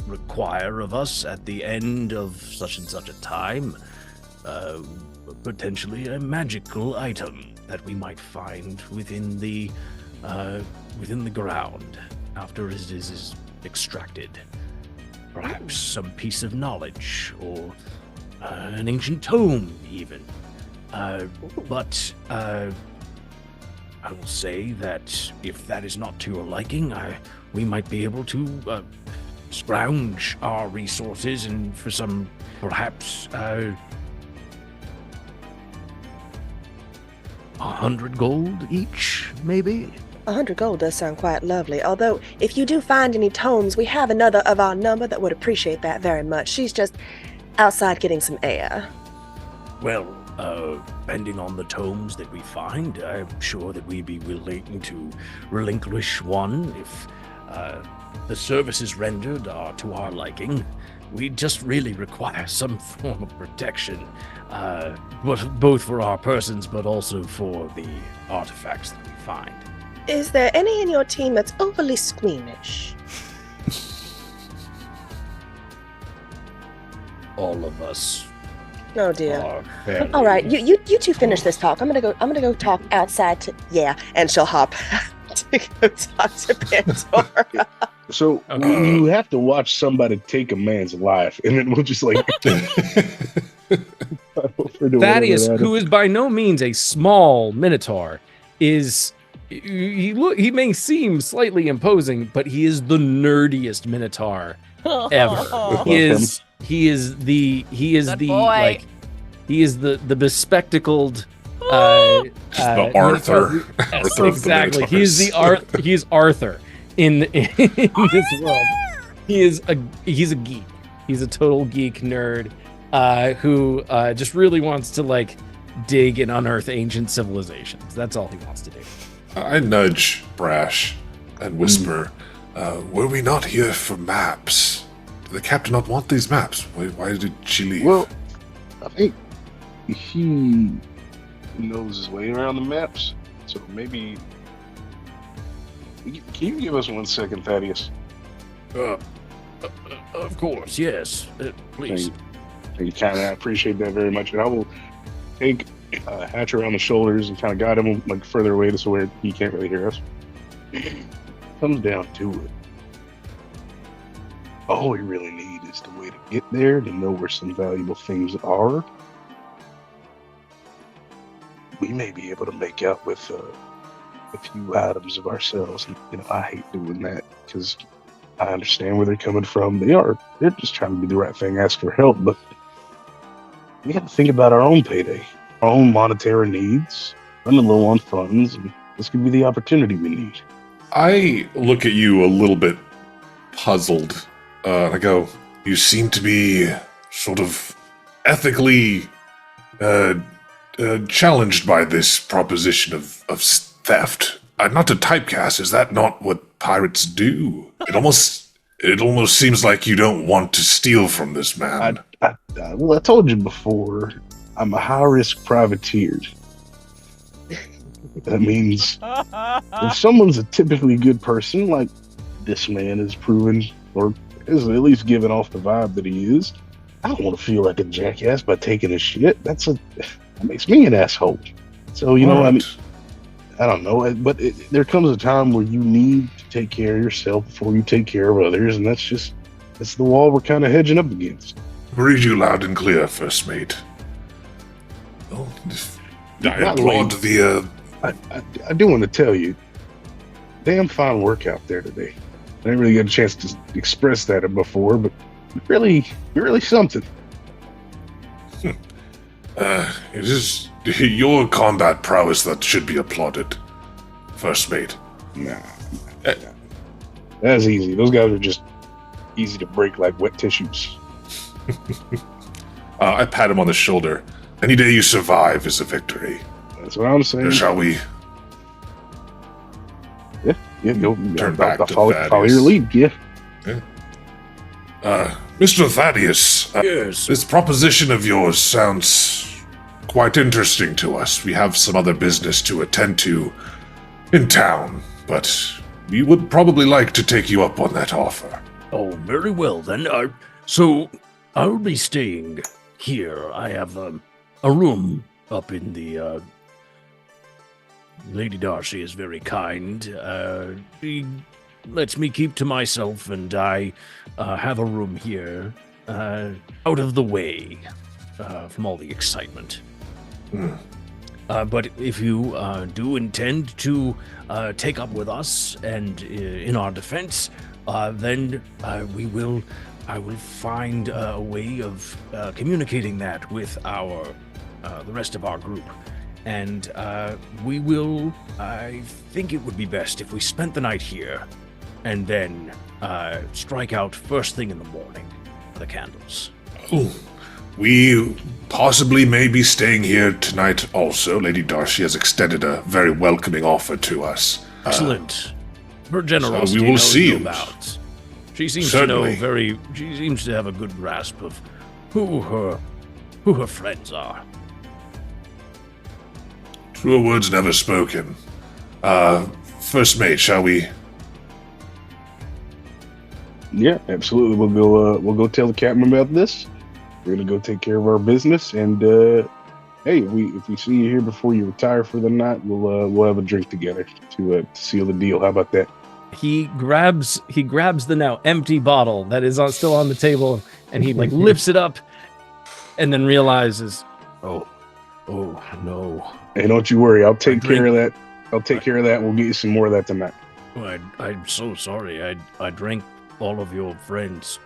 require of us at the end of such and such a time, potentially a magical item that we might find within the ground after it is extracted. Perhaps some piece of knowledge, or an ancient tome, even. But I will say that if that is not to your liking, we might be able to scrounge our resources and for some, perhaps, 100 gold each, maybe? 100 gold does sound quite lovely. Although, if you do find any tomes, we have another of our number that would appreciate that very much. She's just outside getting some air. Well, depending on the tomes that we find, I'm sure that we'd be willing to relinquish one if the services rendered are to our liking. We just really require some form of protection, both for our persons, but also for the artifacts that we find. Is there any in your team that's overly squeamish? All of us Oh dear. are fairly... All right, you two finish this talk. I'm gonna go talk outside to and she'll hop to go talk to Pandora. so you have to watch somebody take a man's life, and then we'll just like Thaddeus, who is by no means a small minotaur, he may seem slightly imposing, but he is the nerdiest minotaur ever. He is the bespectacled the Arthur. Arthur exactly. of the He is Arthur in this world. He's a geek. He's a total geek nerd who just really wants to dig and unearth ancient civilizations. That's all he wants to do. I nudge Brash and whisper, were we not here for maps? Did the captain not want these maps? Why did she leave? Well, I think he knows his way around the maps, so maybe... Can you give us 1 second, Thaddeus? Of course, yes. Please. Thank you, kind of. I appreciate that very much. And I will take Hatch around the shoulders and kind of guide him further away so where he can't really hear us. Comes down to it. All we really need is the way to get there, to know where some valuable things are. We may be able to make out with a few items of ourselves. And, I hate doing that because I understand where they're coming from. They're just trying to do the right thing, ask for help, but we got to think about our own payday, our own monetary needs, running low on funds, and this could be the opportunity we need. I look at you a little bit puzzled. I go, you seem to be sort of ethically challenged by this proposition of theft. Not to typecast, is that not what pirates do? It almost seems like you don't want to steal from this man. Well, I told you before, I'm a high-risk privateer. That means if someone's a typically good person, like this man is proven, or is at least giving off the vibe that he is, I don't want to feel like a jackass by taking a shit. That makes me an asshole. So, you know, I mean, I don't know, but there comes a time where you need to take care of yourself before you take care of others, and that's the wall we're kind of hedging up against. Read you loud and clear, First Mate. Oh, I applaud the... I do want to tell you, damn fine work out there today. I didn't really get a chance to express that before, but you're really something. It is your combat prowess that should be applauded, First Mate. Nah. That's easy. Those guys are just easy to break like wet tissues. I pat him on the shoulder. Any day you survive is a victory. That's what I'm saying. Shall we? Yeah, go turn back to follow your lead, yeah. Mr. Thaddeus, Yes. This proposition of yours sounds quite interesting to us. We have some other business to attend to in town, but we would probably like to take you up on that offer. Oh, very well then. So I'll be staying here. I have a room up in the. Lady Darcy is very kind. She lets me keep to myself, and I have a room here, out of the way from all the excitement. But if you do intend to take up with us and in our defense, then I will find a way of communicating that with the rest of our group. And we will, I think it would be best if we spent the night here and then strike out first thing in the morning for the candles. Oh, we possibly may be staying here tonight also. Lady Darcy has extended a very welcoming offer to us. Excellent. Her generosity so we will knows see no you. bounds. She seems Certainly. to know she seems to have a good grasp of who her friends are. Truer words never spoken. First Mate, shall we? Yeah, absolutely. We'll go tell the captain about this. We're gonna go take care of our business, and hey, if we see you here before you retire for the night, we'll have a drink together to seal the deal. How about that? He grabs the now empty bottle that is still on the table, and he like lifts it up, and then realizes, oh no. Hey, don't you worry. I'll take care of that. We'll get you some more of that tonight. I'm so sorry. I drank all of your friends'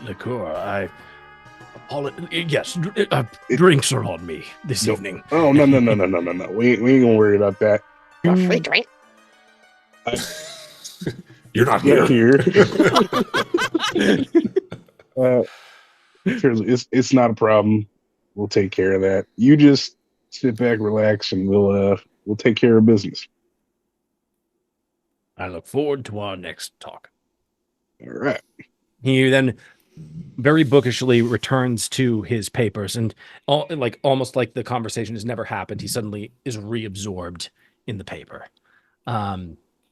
liqueur. I apologize. Yes, drinks are on me this evening. Oh no. We ain't gonna worry about that. A free drink. You're not here. It's not a problem. We'll take care of that. You just sit back, relax, and we'll take care of business. I look forward to our next talk. All right. He then very bookishly returns to his papers, and almost like the conversation has never happened. He suddenly is reabsorbed in the paper.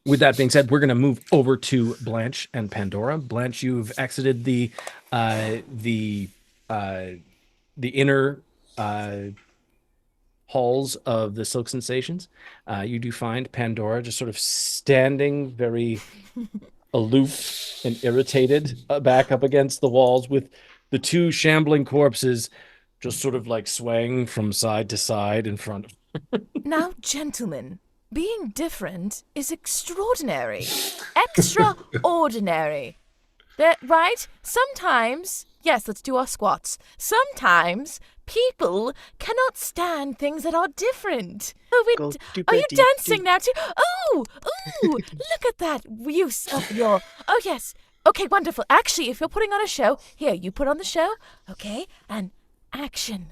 With that being said, we're going to move over to Blanche and Pandora. Blanche, you've exited the inner halls of the Silk Sensations. You do find Pandora just sort of standing very aloof and irritated back up against the walls, with the two shambling corpses just sort of like swaying from side to side in front of her. Now, gentlemen, being different is extraordinary. Extraordinary. Right? Sometimes, yes, let's do our squats. Sometimes people cannot stand things that are different. Are you dancing now too? Oh, look at that use of your... Oh, yes. Okay, wonderful. Actually, if you're putting on a show, here, you put on the show, okay, and action.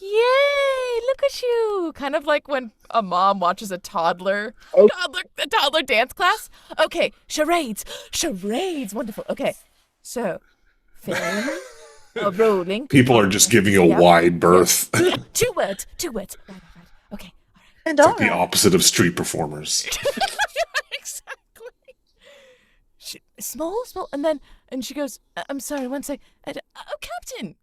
Yay! Look at you! Kind of like when a mom watches a toddler dance class. Okay, charades, wonderful. Okay, so film, rolling. People are just giving you a wide berth. Two words. Right. Okay, all right. And It's like the opposite of street performers. Exactly. Small, and she goes, I'm sorry, one sec. Captain,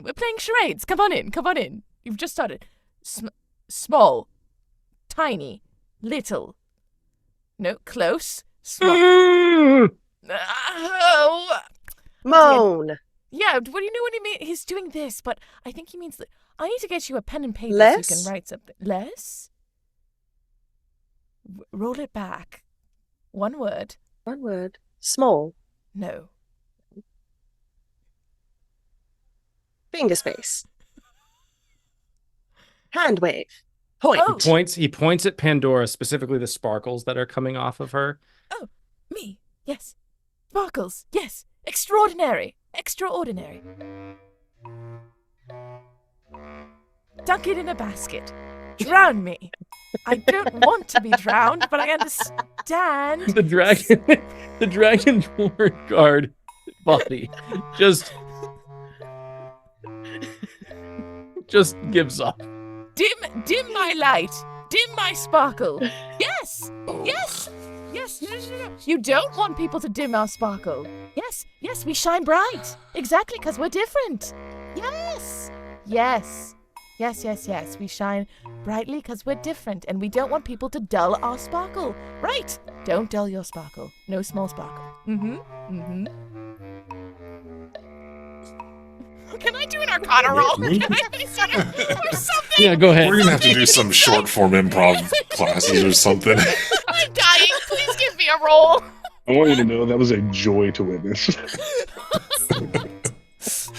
we're playing charades. Come on in. You've just started. Small, tiny, little. No, close, small. Oh. Moan. Yeah, what do you know what he means? He's doing this, but I think he means that I need to get you a pen and paper Less? so you can write something. Less? Roll it back. One word. One word. Small. No. Finger space. Hand wave. Point. Oh. He points at Pandora, specifically the sparkles that are coming off of her. Oh, me. Yes. Sparkles. Yes. Extraordinary. Dunk it in a basket. Drown me. I don't want to be drowned, but I understand. The dragon ward guard body just gives up. Dim my light. Dim my sparkle. Yes. No. You don't want people to dim our sparkle. Yes, we shine bright. Exactly, because we're different. Yes. We shine brightly because we're different, and we don't want people to dull our sparkle. Right. Don't dull your sparkle. No small sparkle. Mm-hmm. Can I do an Arcana roll? Can I do or something? Yeah, go ahead. We're going to have to do some short form improv classes or something. I'm dying. Please give me a roll. I want you to know that was a joy to witness.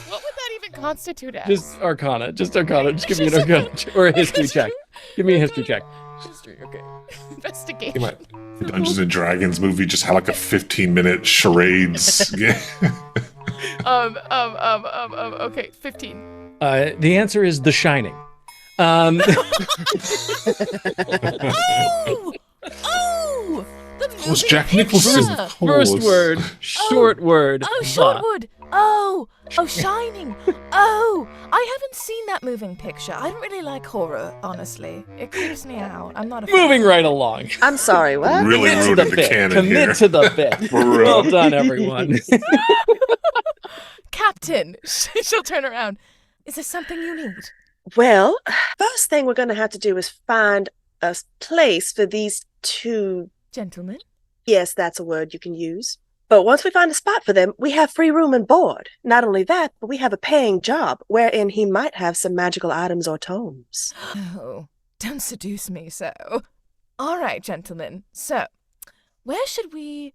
What would that even constitute as? Just Arcana. Just give me an Arcana or a history check. Give me a history check. History, okay. Investigation. The Dungeons and Dragons movie just had like a 15-minute charades game. Okay, 15. The answer is The Shining. Oh! The It was Jack Nicholson. First word, short word. Oh, Shortwood. Oh, Shining. Oh, I haven't seen that moving picture. I don't really like horror, honestly. It creeps me out. I'm not a fan. Moving right along. I'm sorry, what? Really Commit to ruining the the bit. canon here. Commit to the bit. Well done, everyone. Captain. She'll turn around. Is there something you need? Well, first thing we're going to have to do is find a place for these two. Gentlemen? Yes, that's a word you can use. But once we find a spot for them, we have free room and board. Not only that, but we have a paying job wherein he might have some magical items or tomes. Oh, don't seduce me so. All right, gentlemen. So, where should we...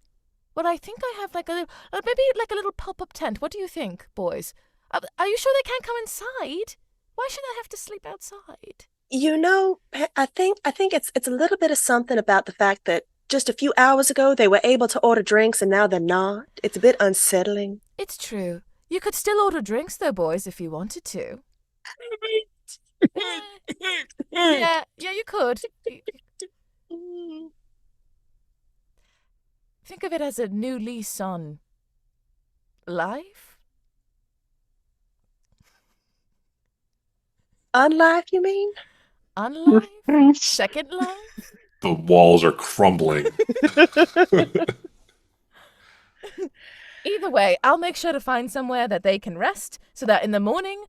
Well, I think I have maybe like a little pop-up tent. What do you think, boys? Are you sure they can't come inside? Why should they have to sleep outside? You know, I think it's a little bit of something about the fact that just a few hours ago they were able to order drinks and now they're not. It's a bit unsettling. It's true. You could still order drinks, though, boys, if you wanted to. Yeah, you could. Think of it as a new lease on life. Unlife, you mean? Unlife? Second life? The walls are crumbling. Either way, I'll make sure to find somewhere that they can rest, so that in the morning,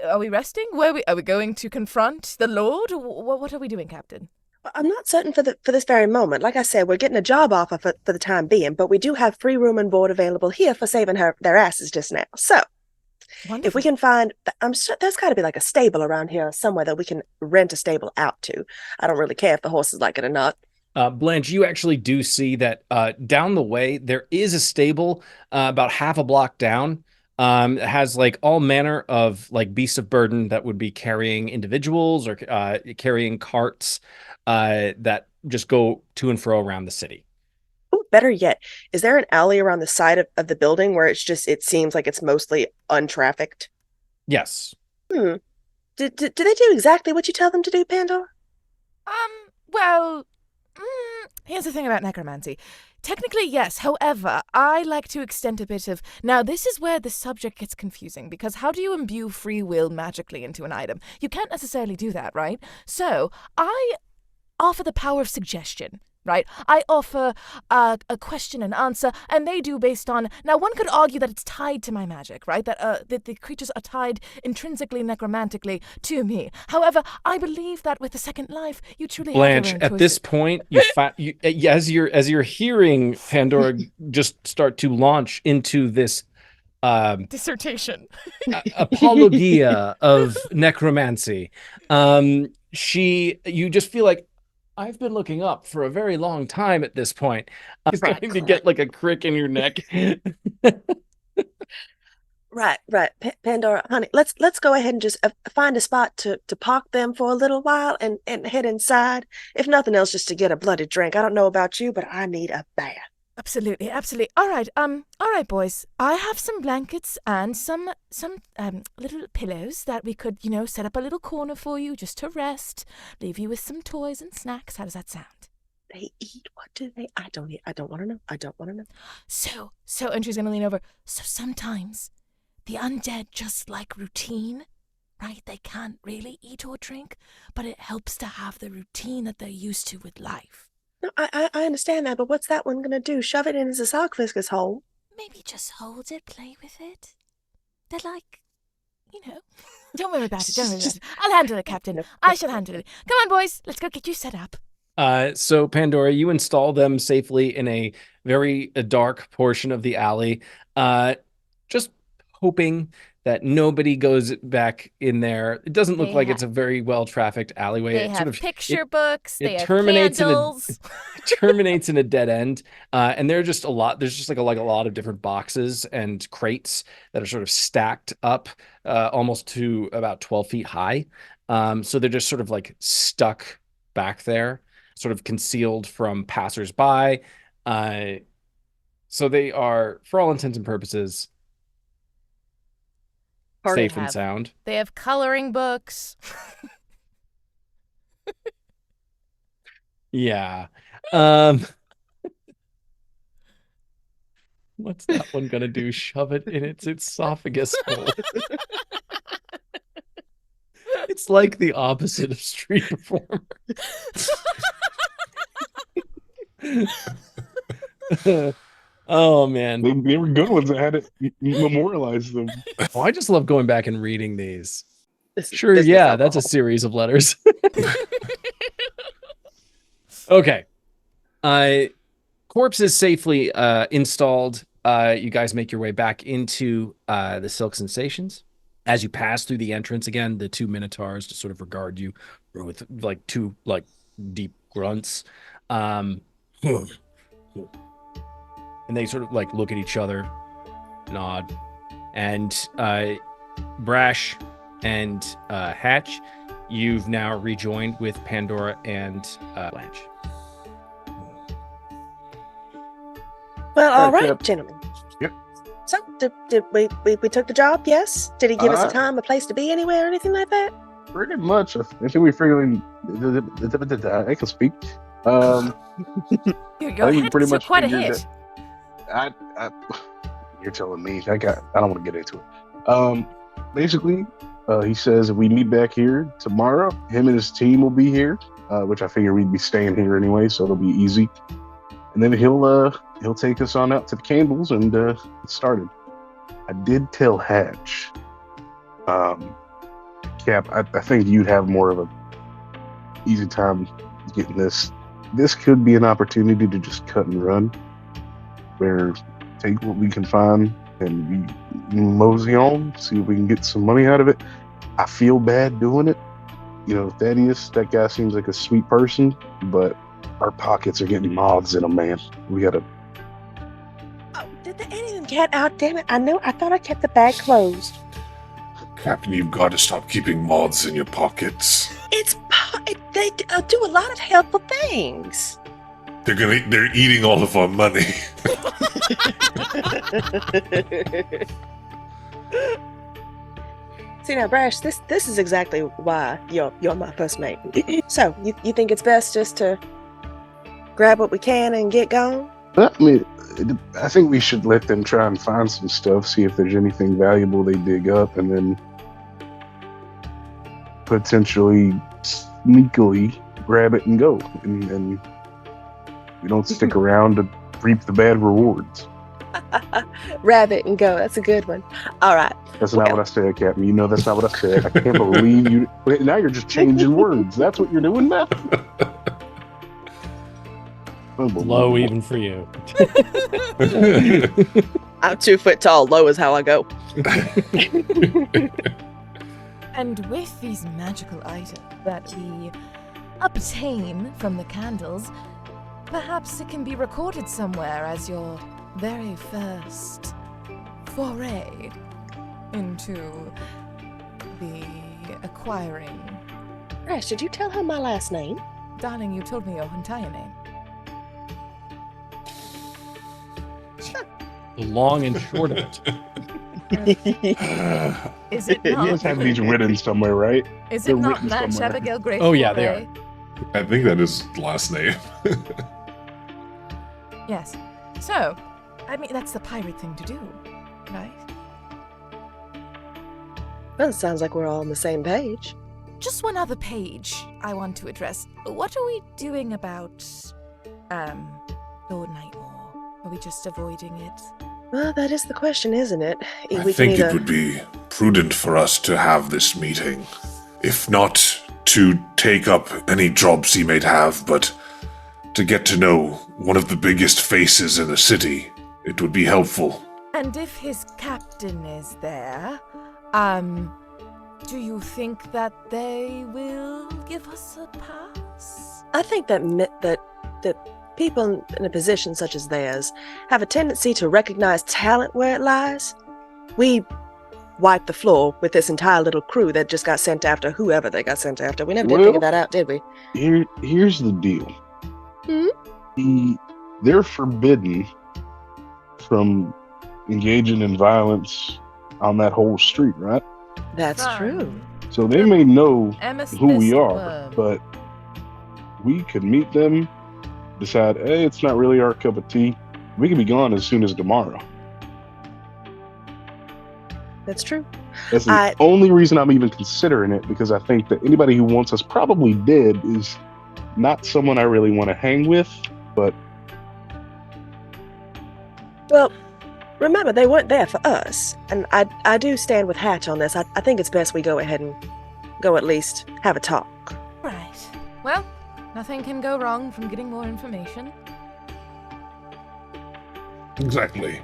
are we resting? Are we going to confront the Lord? What are we doing, Captain? I'm not certain for this very moment. Like I said, we're getting a job offer for the time being, but we do have free room and board available here for saving their asses just now. So, Wonderful. if we can find, I'm sure there's got to be like a stable around here somewhere that we can rent a stable out to. I don't really care if the horses like it or not. Blanche, you actually do see that down the way there is a stable about half a block down. It has like all manner of like beasts of burden that would be carrying individuals or carrying carts that just go to and fro around the city. Ooh, better yet, is there an alley around the side of the building where it seems like it's mostly untrafficked? Yes. Do they do exactly what you tell them to do, Pandora? Well, here's the thing about necromancy. Technically, yes. However, I like to extend a bit of... Now, this is where the subject gets confusing, because how do you imbue free will magically into an item? You can't necessarily do that, right? So, I offer the power of suggestion, right? I offer a question and answer, and they do based on... Now, one could argue that it's tied to my magic, right? That the creatures are tied intrinsically, necromantically to me. However, I believe that with the second life, you truly Blanche, have your own at this point, as you're hearing Pandora just start to launch into this dissertation. apologia of necromancy, you just feel like, I've been looking up for a very long time at this point. I'm starting to get like a crick in your neck. Right. Pandora, honey, let's go ahead and just find a spot to park them for a little while and head inside. If nothing else, just to get a bloody drink. I don't know about you, but I need a bath. Absolutely. All right, boys. I have some blankets and some little pillows that we could, set up a little corner for you just to rest, leave you with some toys and snacks. How does that sound? They eat? What do they? I don't want to know. I don't want to know. So, and she's gonna lean over. So sometimes the undead just like routine, right? They can't really eat or drink, but it helps to have the routine that they're used to with life. No, I understand that, but what's that one gonna do? Shove it in his esophagus hole? Maybe just hold it, play with it. They're like, Don't worry about it. I'll handle it, Captain. I shall handle it. Come on, boys. Let's go get you set up. So Pandora, you install them safely in a very dark portion of the alley, just hoping that nobody goes back in there. It doesn't look like it's a very well-trafficked alleyway. They have picture books. They have candles. It terminates in a dead end, and there's just a lot. There's just like a lot of different boxes and crates that are sort of stacked up, almost to about 12 feet high. So they're just sort of like stuck back there, sort of concealed from passersby. So they are, for all intents and purposes, safe and sound. They have coloring books. Yeah. What's that one gonna do? Shove it in its esophagus hole. It's like the opposite of street performer. Oh man, they were good ones. I had to memorialize them. Oh, I just love going back and reading these. That's a series of letters. Okay, corpse is safely installed. You guys make your way back into the Silk Sensations. As you pass through the entrance again, the two minotaurs just sort of regard you with like two like deep grunts. And they sort of like look at each other, nod, and Brash and Hatch, you've now rejoined with Pandora and Blanche. Well, all right, gentlemen. Yep. So, did we took the job? Yes. Did he give us a time, a place to be, anywhere, or anything like that? Pretty much. I think we figured. I can speak. Your head pretty much quite a hit. You're telling me. I don't want to get into it. Basically, he says if we meet back here tomorrow, him and his team will be here, which I figure we'd be staying here anyway, so it'll be easy. And then he'll take us on out to the candles and get started. I did tell Hatch, Cap, I think you'd have more of a easy time getting this. This could be an opportunity to just cut and run, where take what we can find and we mosey on, see if we can get some money out of it. I feel bad doing it. Thaddeus, that guy seems like a sweet person, but Our pockets are getting moths in them, man. We gotta. Oh, did the alien get out? Damn it! I thought I kept the bag closed. Captain, you've got to stop keeping moths in your pockets. They do a lot of helpful things. They're eating all of our money. See now, Brash, this is exactly why you're my first mate. So you think it's best just to grab what we can and get gone? I mean, I think we should let them try and find some stuff, see if there's anything valuable they dig up, and then potentially sneakily grab it and go. And we don't stick around to reap the bad rewards. Rabbit and go. That's a good one. All right. That's not what I said, Captain. You know that's not what I said. I can't believe you. Wait, now you're just changing words. That's what you're doing now? Low even for you. I'm 2 foot tall. Low is how I go. And with these magical items that we obtain from the candles, perhaps it can be recorded somewhere as your very first foray into the acquiring. Rash, did you tell her my last name? Darling, you told me your entire name. The long and short of it. Is it You not? must have these written somewhere, right? Is They're it not written Match somewhere. Abigail Grace? Oh, yeah, they Foray? I think that is his last name. Yes. So, I mean, that's the pirate thing to do, right? Well, it sounds like we're all on the same page. Just one other page I want to address. What are we doing about, Lord Nightmore? Are we just avoiding it? Well, that is the question, isn't it? I think it would be prudent for us to have this meeting. If not to take up any jobs he may have, but to get to know one of the biggest faces in the city. It would be helpful. And if his captain is there, do you think that they will give us a pass? I think that people in a position such as theirs have a tendency to recognize talent where it lies. We wiped the floor with this entire little crew that just got sent after whoever they got sent after. We never did figure that out, did we? Here's the deal. They're forbidden from engaging in violence on that whole street, right? That's true. So they may know Emma who we Smith's are, worm. but we could meet them, decide, hey, it's not really our cup of tea. We could be gone as soon as tomorrow. That's true. That's the only reason I'm even considering it, because I think that anybody who wants us probably dead is not someone I really want to hang with, but... Well, remember, they weren't there for us. And I do stand with Hatch on this. I think it's best we go ahead and go at least have a talk. Right. Well, nothing can go wrong from getting more information. Exactly.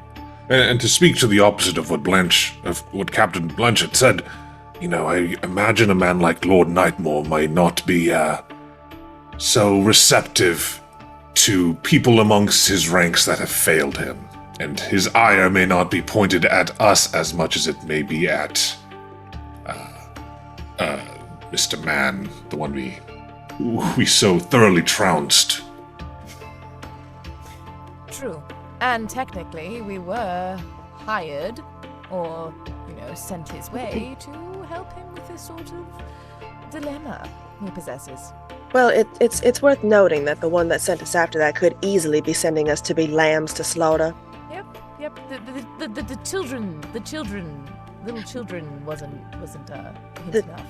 And to speak to the opposite of what Captain Blanche had said, you know, I imagine a man like Lord Nightmore might not be so receptive to people amongst his ranks that have failed him. And his ire may not be pointed at us as much as it may be at Mr. Man, the one we so thoroughly trounced. True. And technically, we were hired, or, sent his way to help him with this sort of dilemma he possesses. Well, it's worth noting that the one that sent us after that could easily be sending us to be lambs to slaughter. Yep. The children, little children wasn't hint enough.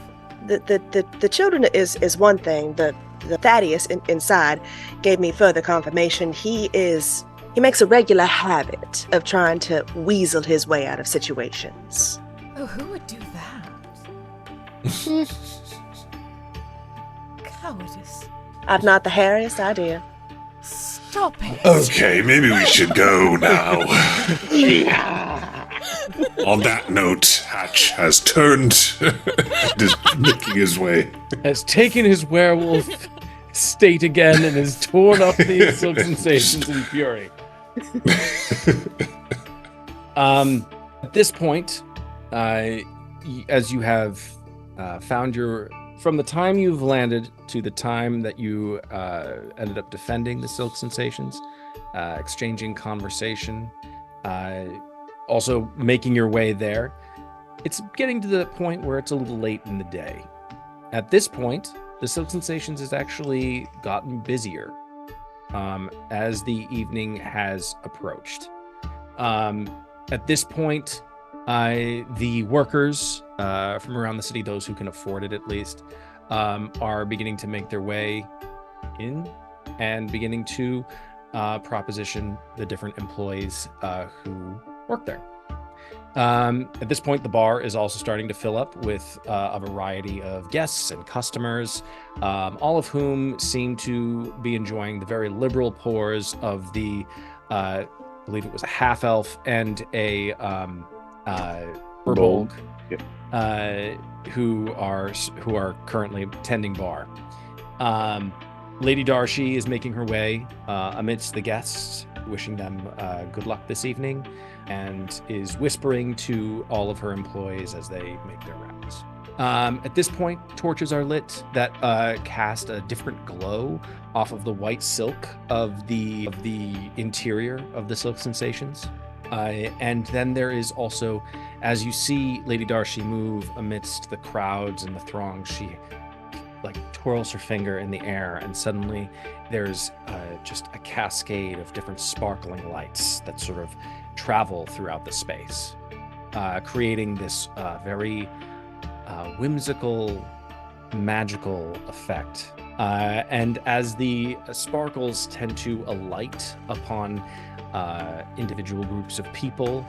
The children is one thing. The Thaddeus inside gave me further confirmation. He makes a regular habit of trying to weasel his way out of situations. Oh, who would do that? Cowardice. I've not the hairiest idea. Stop it. Okay, maybe we should go now. On that note, Hatch has turned and is making his way. Has taken his werewolf state again and has torn up these silk sensations in fury. At this point, as you have found from the time you've landed to the time that you ended up defending the silk sensations, exchanging conversation, also making your way there, it's getting to the point where it's a little late in the day. At this point, the silk sensations has actually gotten busier as the evening has approached. At this point, the workers from around the city, those who can afford it at least, are beginning to make their way in and beginning to proposition the different employees who work there. At this point, the bar is also starting to fill up with a variety of guests and customers, all of whom seem to be enjoying the very liberal pours of the, I believe it was a half-elf and a Urbolg, who are currently tending bar. Lady Darcy is making her way amidst the guests, wishing them good luck this evening, and is whispering to all of her employees as they make their rounds. At this point, torches are lit that cast a different glow off of the white silk of the interior of the silk sensations. And then there is also, as you see Lady Darcy move amidst the crowds and the throngs, she twirls her finger in the air, and suddenly there's just a cascade of different sparkling lights that sort of travel throughout the space, creating this very whimsical, magical effect. And as the sparkles tend to alight upon individual groups of people,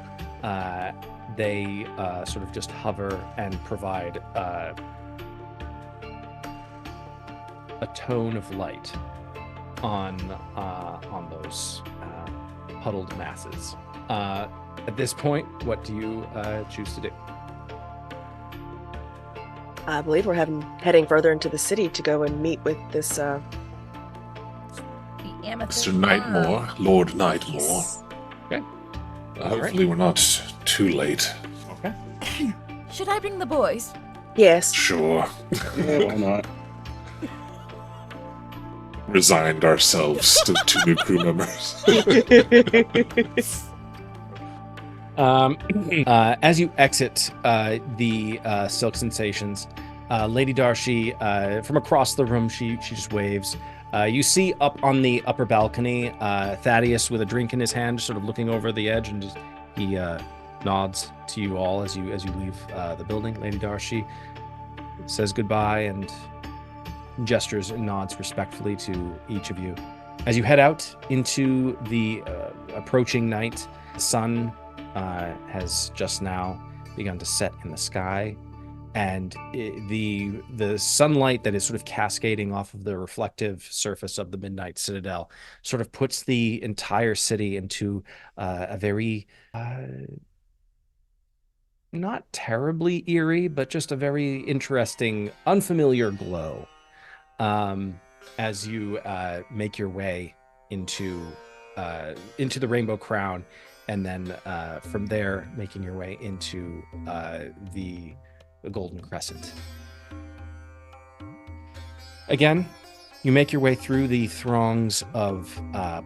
they sort of just hover and provide a tone of light on those huddled masses. At this point, what do you choose to do? I believe we're heading further into the city to go and meet with this. The amethyst Mr. Nightmore, Lord Nightmore. Yes. Okay. Hopefully we're not too late. Okay. Should I bring the boys? Yes. Sure. Yeah, why not? Resigned ourselves to 2 new crew members. As you exit the silk sensations, Lady Darcy, from across the room, she just waves. You see up on the upper balcony, Thaddeus with a drink in his hand, sort of looking over the edge, and he nods to you all as you leave the building. Lady Darcy says goodbye and gestures and nods respectfully to each of you. As you head out into the approaching night, the sun has just now begun to set in the sky, and the sunlight that is sort of cascading off of the reflective surface of the Midnight Citadel sort of puts the entire city into a very not terribly eerie, but just a very interesting, unfamiliar glow as you make your way into the Rainbow Crown, and then from there making your way into the Golden Crescent. Again, you make your way through the throngs of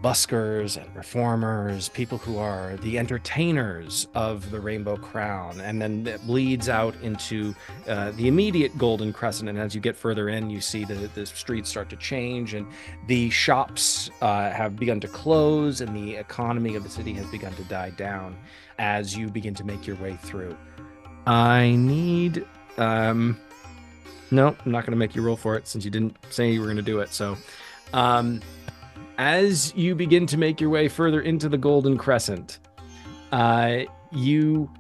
buskers and reformers, people who are the entertainers of the Rainbow Crown, and then it bleeds out into the immediate Golden Crescent. And as you get further in, you see the streets start to change, and the shops have begun to close, and the economy of the city has begun to die down as you begin to make your way through. I need... No, I'm not going to make you roll for it since you didn't say you were going to do it. So, as you begin to make your way further into the Golden Crescent, you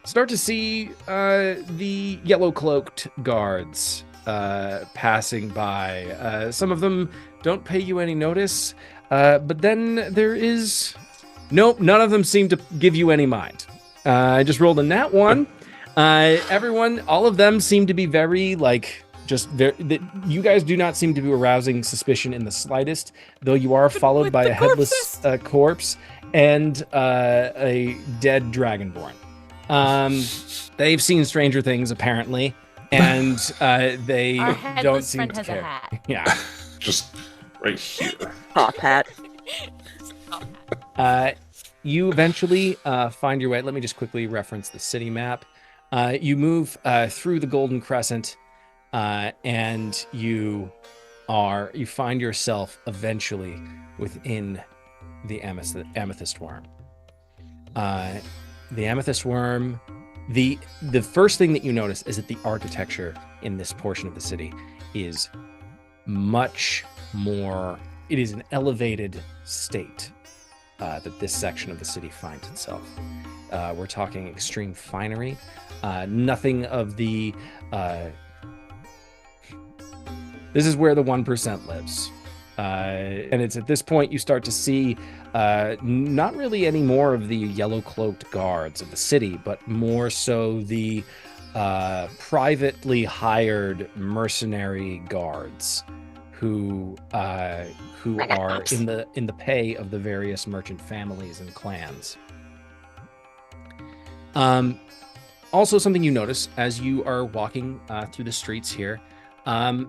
start to see the yellow-cloaked guards passing by. Some of them don't pay you any notice, but then there is... Nope, none of them seem to give you any mind. I just rolled a nat 1. Everyone, all of them seem to be very, just you guys do not seem to be arousing suspicion in the slightest, though you are followed by a headless corpse and a dead dragonborn. They've seen stranger things apparently, and they Our don't seem friend to has care. a hat. Yeah. Just right here. Top hat. You eventually find your way. Let me just quickly reference the city map. You move through the Golden Crescent, and you find yourself eventually within the Amethyst Worm. The Amethyst Worm. The first thing that you notice is that the architecture in this portion of the city is much more. It is an elevated state that this section of the city finds itself. We're talking extreme finery. Nothing of the. This is where the 1% lives. And it's at this point you start to see not really any more of the yellow-cloaked guards of the city, but more so the privately hired mercenary guards who are in the pay of the various merchant families and clans. Also, something you notice as you are walking through the streets here, a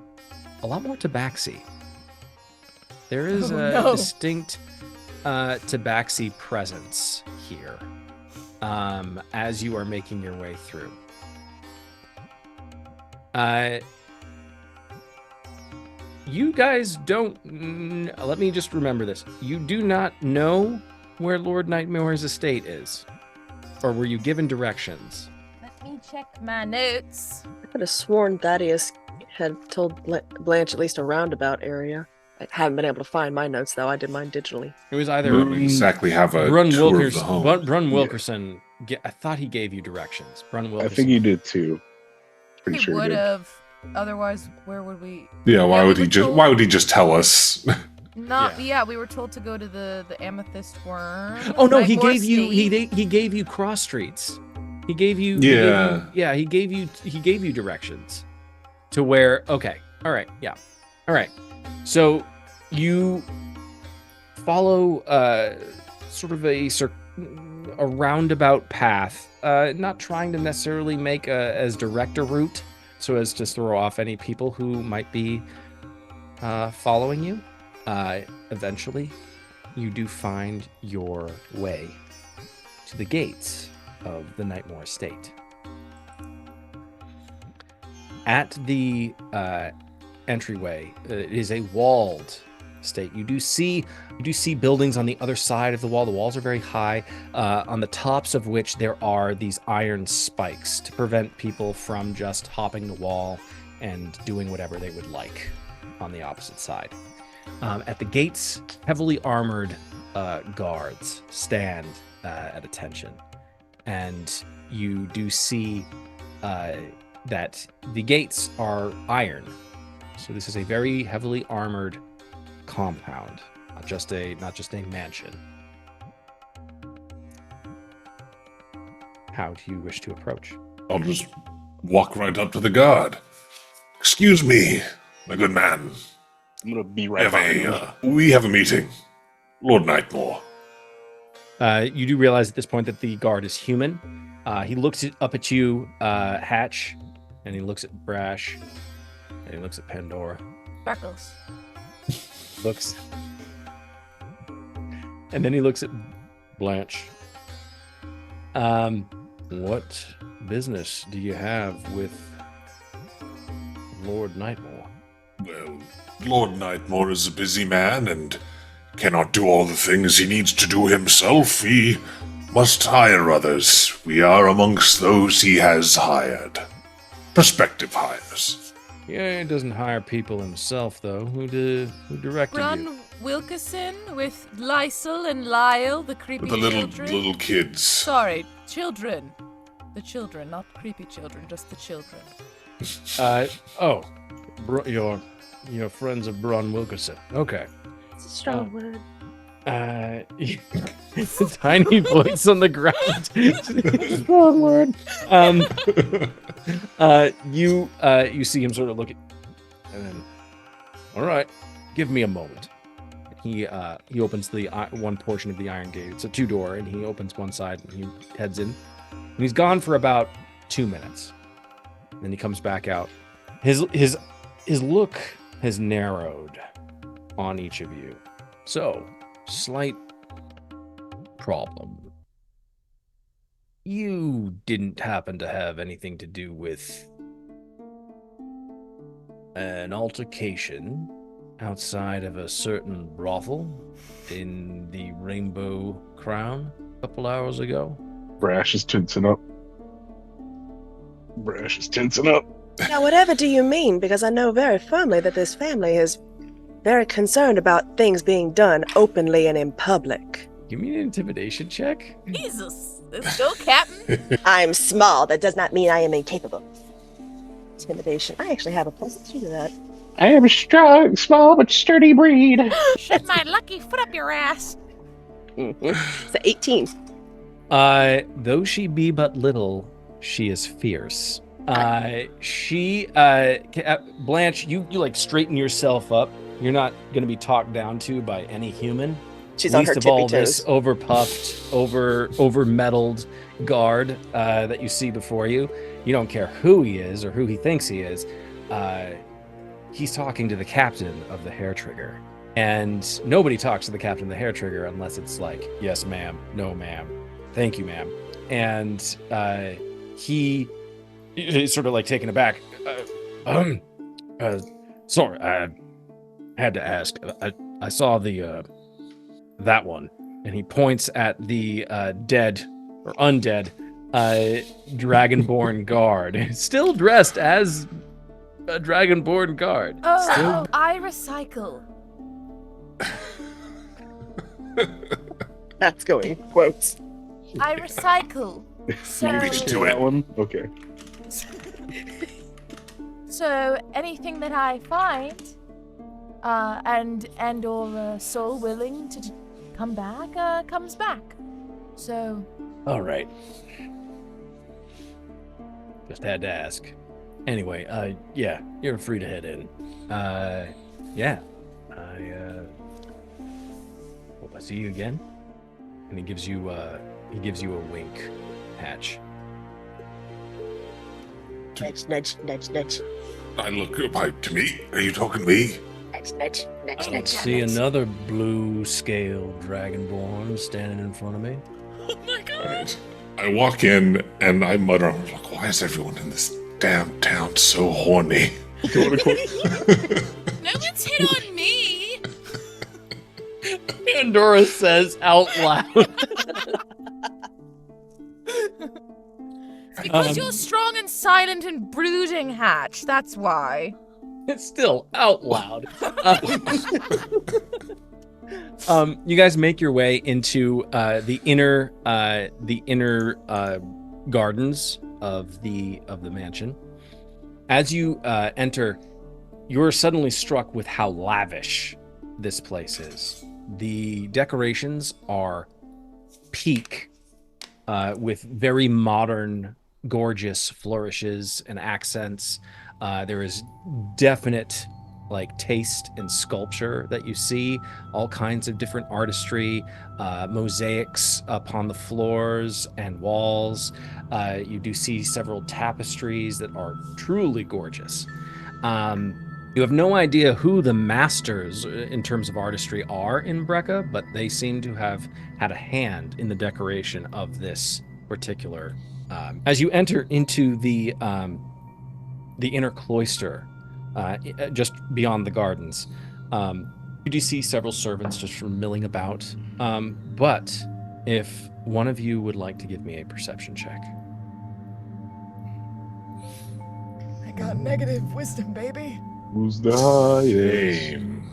lot more tabaxi. There is a distinct tabaxi presence here as you are making your way through. You guys don't. Let me just remember this. You do not know where Lord Nightmore's estate is, or were you given directions? Let me check my notes. I could have sworn Thaddeus had told Blanche at least a roundabout area. I haven't been able to find my notes, though. I did mine digitally. It was either We don't exactly have a Brun tour of the home. Brun Wilkerson. I thought he gave you directions. Brun Wilkerson. I think he did too. Pretty He sure would he did. have. Otherwise, where would we? Yeah, why we would he were just told- why would he just tell us? Yeah, we were told to go to the Amethyst Worm. Oh no, he Nightmore gave you State. he gave you cross streets. He gave you he gave you directions to where. Okay, all right, yeah, all right. So you follow sort of a roundabout path, not trying to necessarily make as direct a route so as to throw off any people who might be following you. Eventually, you do find your way to the gates of the Nightmore estate. At the entryway, it is a walled estate. You do see buildings on the other side of the wall. The walls are very high, on the tops of which there are these iron spikes to prevent people from just hopping the wall and doing whatever they would like on the opposite side. At the gates, heavily armored guards stand at attention, and you do see that the gates are iron. So this is a very heavily armored compound, not just a mansion. How do you wish to approach? I'll just walk right up to the guard. Excuse me, my good man. I'm gonna be right behind you. We have a meeting. Lord Nightmore. You do realize at this point that the guard is human. He looks up at you, Hatch, and he looks at Brash, and he looks at Pandora. Sparkles. Looks, and then he looks at Blanche. What business do you have with Lord Nightmore? Well, Lord Nightmore is a busy man and cannot do all the things he needs to do himself. He must hire others. We are amongst those he has hired. Prospective hires. Yeah, he doesn't hire people himself, though. Who directed you? Brun Wilkerson with Lysel and Lyle, the creepy With the children. little kids. Sorry, children. The children, not creepy children, just the children. You're friends of Brun Wilkerson. Okay. It's a strong word. Tiny voice on the ground. Strong word. You see him sort of And then, all right, give me a moment. He opens the one portion of the iron gate. It's a 2-door, and he opens one side and he heads in. And he's gone for about 2 minutes. Then he comes back out. His look has narrowed on each of you. So, slight problem. You didn't happen to have anything to do with an altercation outside of a certain brothel in the Rainbow Crown a couple hours ago? Brash is tensing up. Now, whatever do you mean? Because I know very firmly that this family is very concerned about things being done openly and in public. Give me an intimidation check. Jesus. Let's go, Captain. I'm small. That does not mean I am incapable. Intimidation. I actually have a +2 to that. I am a strong, small, but sturdy breed. Shove my lucky foot up your ass. It's an 18. Though she be but little, she is fierce. Blanche, you like straighten yourself up. You're not going to be talked down to by any human. She's on her Least of all tippy this toes. overpuffed, over-metalled guard that you see before you. You don't care who he is or who he thinks he is. He's talking to the captain of the Hair Trigger. And nobody talks to the captain of the Hair Trigger unless it's like, yes, ma'am, no, ma'am, thank you, ma'am. And he's sort of like taken aback. Sorry, I had to ask. I saw that one, and he points at the dead or undead dragonborn guard, still dressed as a dragonborn guard. Oh, I recycle. That's going quotes. I recycle. Do it. One? Okay. So anything that I find, and or soul willing to come back, comes back. So. All right. Just had to ask. Anyway, yeah, you're free to head in. Yeah, I hope I see you again. And he gives you a wink, Hatch. Nudge, nudge, nudge, nudge. I look to me. Are you talking to me? Nudge, nudge, nudge, I nudge. see another blue scale dragonborn standing in front of me. Oh my god! Right. I walk in and I mutter, I'm like, why is everyone in this damn town so horny? No one's hit on me! Pandora says out loud. Because you're strong and silent and brooding, Hatch. That's why. It's still out loud. You guys make your way into the inner gardens of the mansion. As you enter, you're suddenly struck with how lavish this place is. The decorations are peak with very modern, gorgeous flourishes and accents. There is definite taste and sculpture that you see, all kinds of different artistry, mosaics upon the floors and walls. You do see several tapestries that are truly gorgeous. You have no idea who the masters in terms of artistry are in Brecca, but they seem to have had a hand in the decoration of this particular. As you enter into the inner cloister, just beyond the gardens, you do see several servants just milling about. But if one of you would like to give me a perception check. I got negative wisdom, baby. Who's the highest? Damn.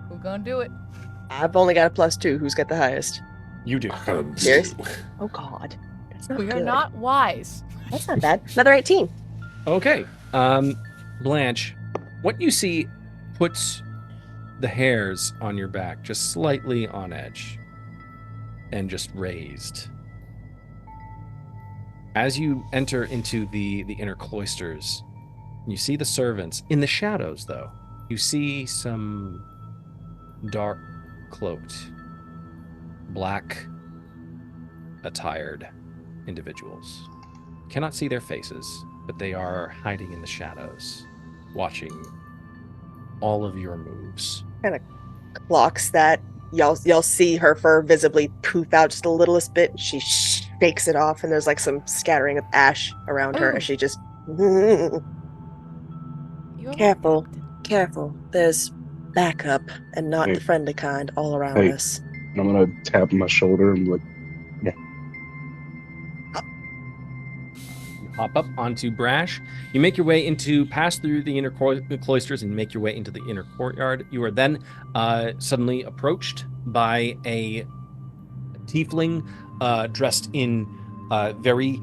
We're gonna do it. I've only got a +2. Who's got the highest? You do. I got a Serious? Oh God, that's not We good. are not wise. That's not bad. Another 18. Okay. Blanche, what you see puts the hairs on your back just slightly on edge and just raised. As you enter into the inner cloisters, you see the servants. In the shadows, though, you see some dark cloaked, black attired individuals. Cannot see their faces, but they are hiding in the shadows, watching all of your moves. Kind of clocks that. Y'all see her fur visibly poof out just the littlest bit. She shakes it off, and there's like some scattering of ash around her as she just. Careful, careful. There's backup, and not the friendly kind, all around us. And I'm gonna tap my shoulder and be like, yeah. You hop up onto Brash. You make your way pass through the inner cloisters and make your way into the inner courtyard. You are then suddenly approached by a tiefling dressed in very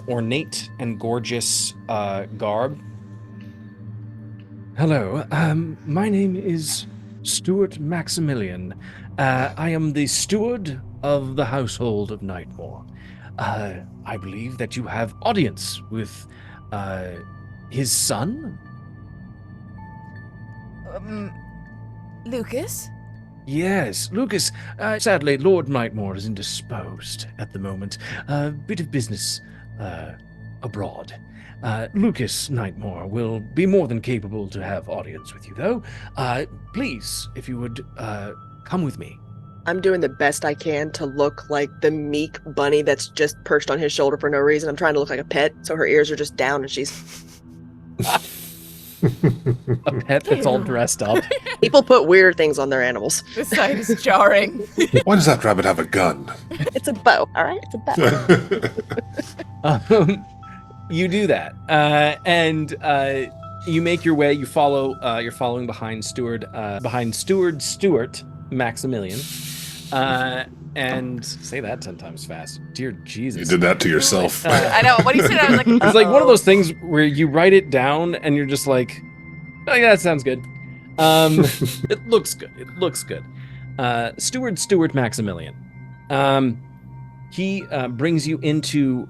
ornate and gorgeous garb. Hello, my name is Stuart Maximilian. I am the steward of the household of Nightmore. I believe that you have audience with his son? Lucas? Yes, Lucas. Sadly, Lord Nightmore is indisposed at the moment. A bit of business abroad. Lucas Nightmore will be more than capable to have audience with you, though. Please, if you would come with me. I'm doing the best I can to look like the meek bunny that's just perched on his shoulder for no reason. I'm trying to look like a pet, so her ears are just down and she's... A pet that's all dressed up. People put weird things on their animals. This sight is jarring. Why does that rabbit have a gun? It's a bow, all right? It's a bow. You do that, and you make your way. You follow. You're following behind Stuart Maximilian, and say that 10 times fast. Dear Jesus, You did that to yourself. I know. When you said that, I was like, it's like one of those things where you write it down and you're just like, oh yeah, that sounds good. It looks good. It looks good. Stuart Maximilian. He brings you into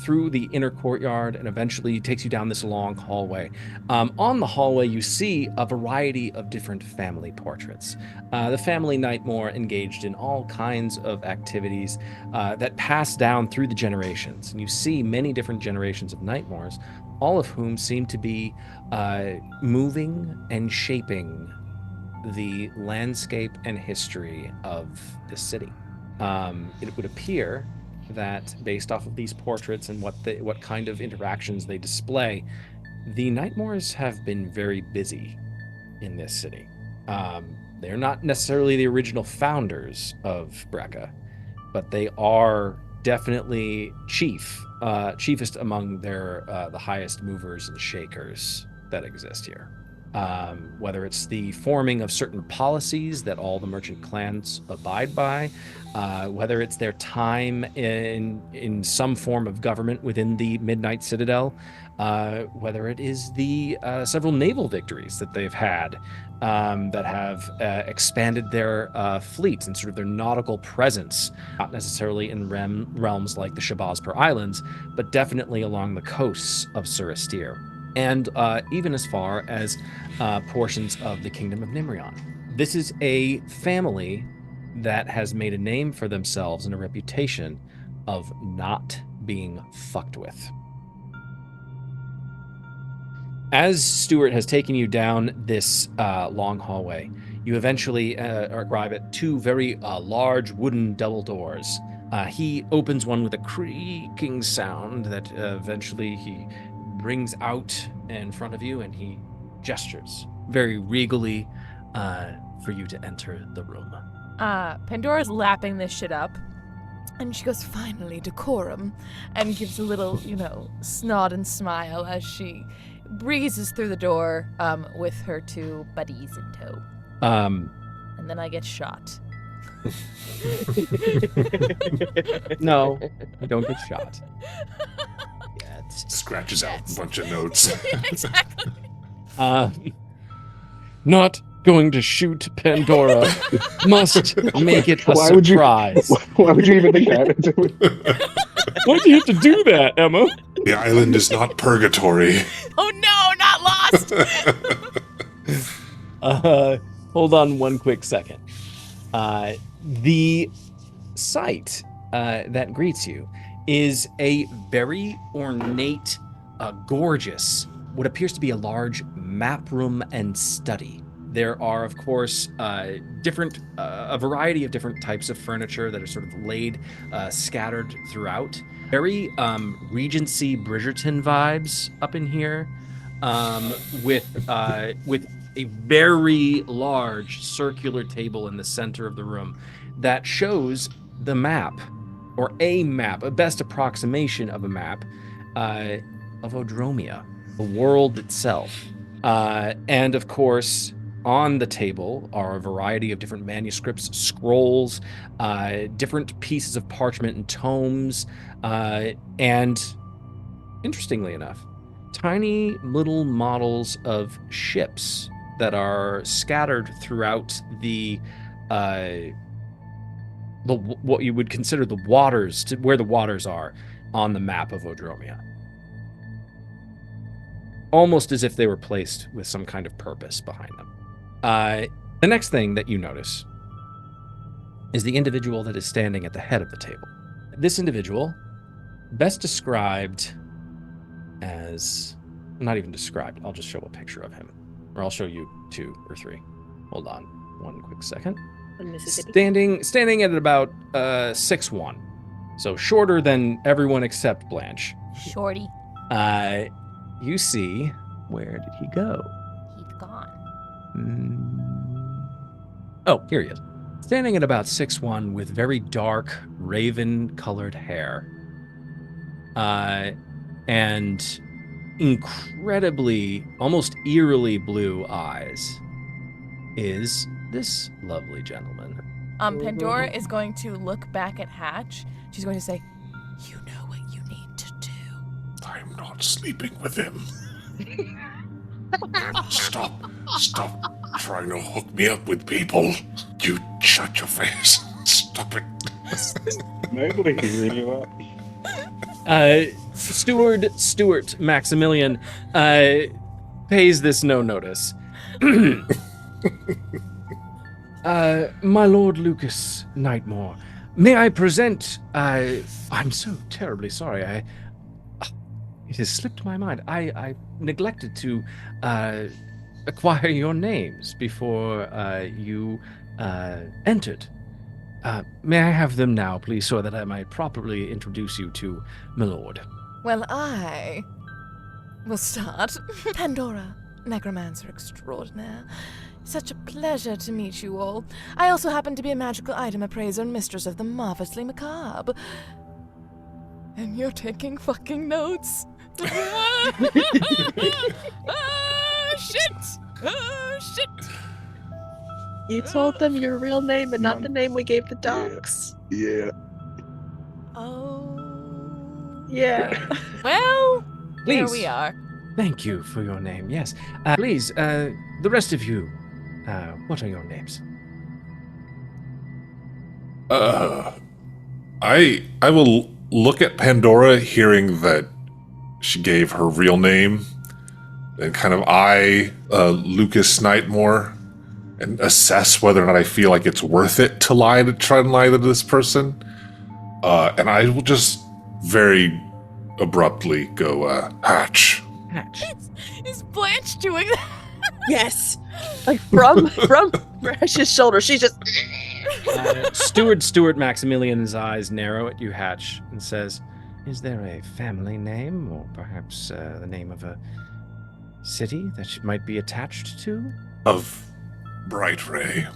through the inner courtyard and eventually takes you down this long hallway. On the hallway, you see a variety of different family portraits. The family Nightmore engaged in all kinds of activities that pass down through the generations. And you see many different generations of Nightmores, all of whom seem to be moving and shaping the landscape and history of the city. It would appear that based off of these portraits and what kind of interactions they display, the Nightmores have been very busy in this city. They're not necessarily the original founders of Brecca, but they are definitely chiefest among the highest movers and shakers that exist here. Whether it's the forming of certain policies that all the merchant clans abide by, whether it's their time in some form of government within the Midnight Citadel, whether it is the several naval victories that they've had that have expanded their fleets and sort of their nautical presence, not necessarily in realms like the Shabazpur Islands, but definitely along the coasts of Surastir. And even as far as portions of the Kingdom of Nimrion. This is a family that has made a name for themselves and a reputation of not being fucked with. As Stuart has taken you down this long hallway, you eventually arrive at two very large wooden double doors. He opens one with a creaking sound that eventually he brings out in front of you, and he gestures very regally for you to enter the room. Pandora's lapping this shit up, and she goes, finally, decorum, and gives a little, snod and smile as she breezes through the door with her two buddies in tow. And then I get shot. No, you don't get shot. Scratches out a bunch of notes. Exactly. Not going to shoot Pandora. Must make it a surprise. Why would you even think that? Why'd you have to do that, Emma? The island is not purgatory. Oh no, not lost! Hold on one quick second. The sight that greets you is a very ornate, gorgeous, what appears to be a large map room and study. There are, of course, a variety of different types of furniture that are sort of laid, scattered throughout. Very Regency Bridgerton vibes up in here, with a very large circular table in the center of the room that shows the map, or a map, a best approximation of a map of Odromia, the world itself. And of course, on the table are a variety of different manuscripts, scrolls, different pieces of parchment and tomes, and interestingly enough, tiny little models of ships that are scattered throughout the what you would consider the waters, to where the waters are on the map of Odromia. Almost as if they were placed with some kind of purpose behind them. The next thing that you notice is the individual that is standing at the head of the table. This individual, best described as, not even described, I'll just show a picture of him. Or I'll show you 2 or 3. Hold on one quick second. Standing at about 6'1", so shorter than everyone except Blanche. Shorty. You see, where did he go? He's gone. Oh, here he is. Standing at about 6'1", with very dark raven-colored hair, and incredibly, almost eerily blue eyes, is this lovely gentleman. Pandora is going to look back at Hatch. She's going to say, "You know what you need to do." I'm not sleeping with him. Stop trying to hook me up with people. You shut your face. Stop it. Nobody can hear you Stuart Maximilian pays this no notice. My Lord Lucas Nightmore, may I present, I'm so terribly sorry, it has slipped my mind. I neglected to acquire your names before you entered. May I have them now, please, so that I might properly introduce you to my lord? Well, I will start. Pandora, Necromancer Extraordinaire. Such a pleasure to meet you all. I also happen to be a magical item appraiser and mistress of the marvelously macabre. And you're taking fucking notes. Shit! You told them your real name and not the name we gave the dogs. Yeah. Oh. Yeah. Well, there Please. we are. Thank you for your name, yes. Please, the rest of you, what are your names? I will look at Pandora, hearing that she gave her real name, and kind of eye Lucas Nightmore, and assess whether or not I feel like it's worth it to try and lie to this person. And I will just very abruptly go, Hatch. Hatch. Is Blanche doing that? Yes. Like from Brash's shoulder, she just. Stuart Maximilian's eyes narrow at you, Hatch, and says, "Is there a family name, or perhaps the name of a city that she might be attached to?" Of Brightray.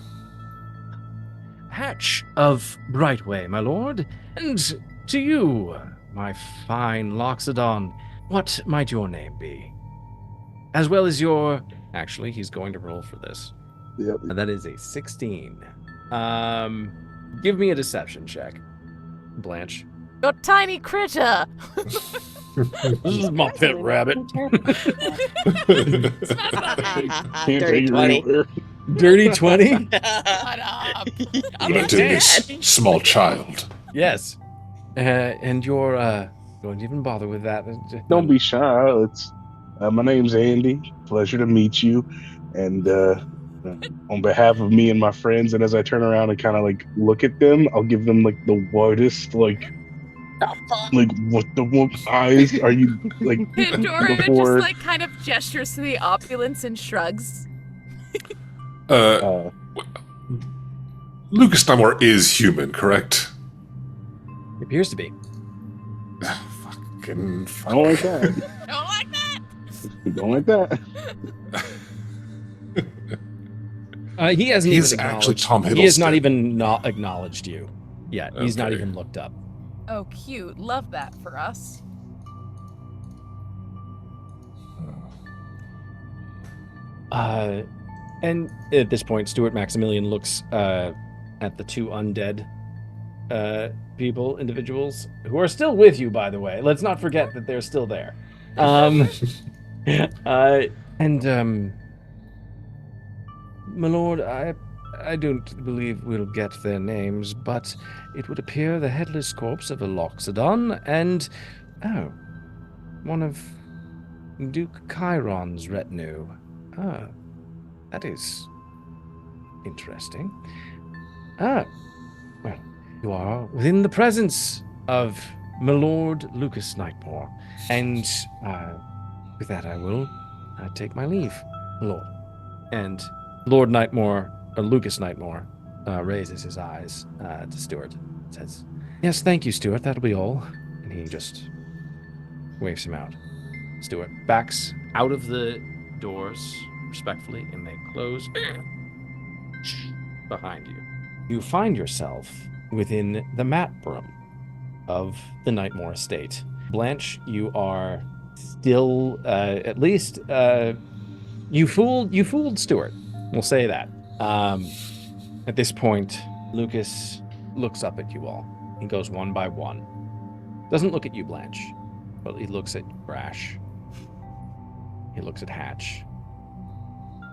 Hatch of Brightway, my lord. And to you, my fine Loxodon, what might your name be? As well as your... Actually, he's going to roll for this. Yep. And that is a 16. Give me a deception check, Blanche. Your tiny critter. This is my pet rabbit. Dirty 20. Dirty 20? Shut up. But to this small child. Yes. And you're don't even bother with that. Don't be shy. My name's Andy. Pleasure to meet you. And on behalf of me and my friends, and as I turn around and kind of like look at them, I'll give them like the widest like what the whoop eyes are you like Pandora before just like kind of gestures to the opulence and shrugs. Lucas Nightmore is human, correct? It appears to be. Fucking I don't like that. Don't like that. Don't like that. He hasn't He's even actually acknowledged. Tom Hiddleston. He has not even not acknowledged you yet. He's not Okay. even looked up. Oh, cute. Love that for us. And at this point, Stuart Maximilian looks at the two undead individuals who are still with you, by the way. Let's not forget that they're still there. My lord, I don't believe we'll get their names, but it would appear the headless corpse of a Loxodon and, one of Duke Chiron's retinue. That is interesting. Well, you are within the presence of my lord Lucas Nightmore, and with that I will take my leave, lord. And Lord Nightmore, or Lucas Nightmore, raises his eyes to Stuart, says, "Yes, thank you, Stuart, that'll be all." And he just waves him out. Stuart backs out of the doors respectfully, and they close behind you. You find yourself within the map room of the Nightmore estate. Blanche, you are still, at least, you fooled Stuart. We'll say that. At this point, Lucas looks up at you all. He goes one by one. Doesn't look at you, Blanche, but he looks at Brash. He looks at Hatch.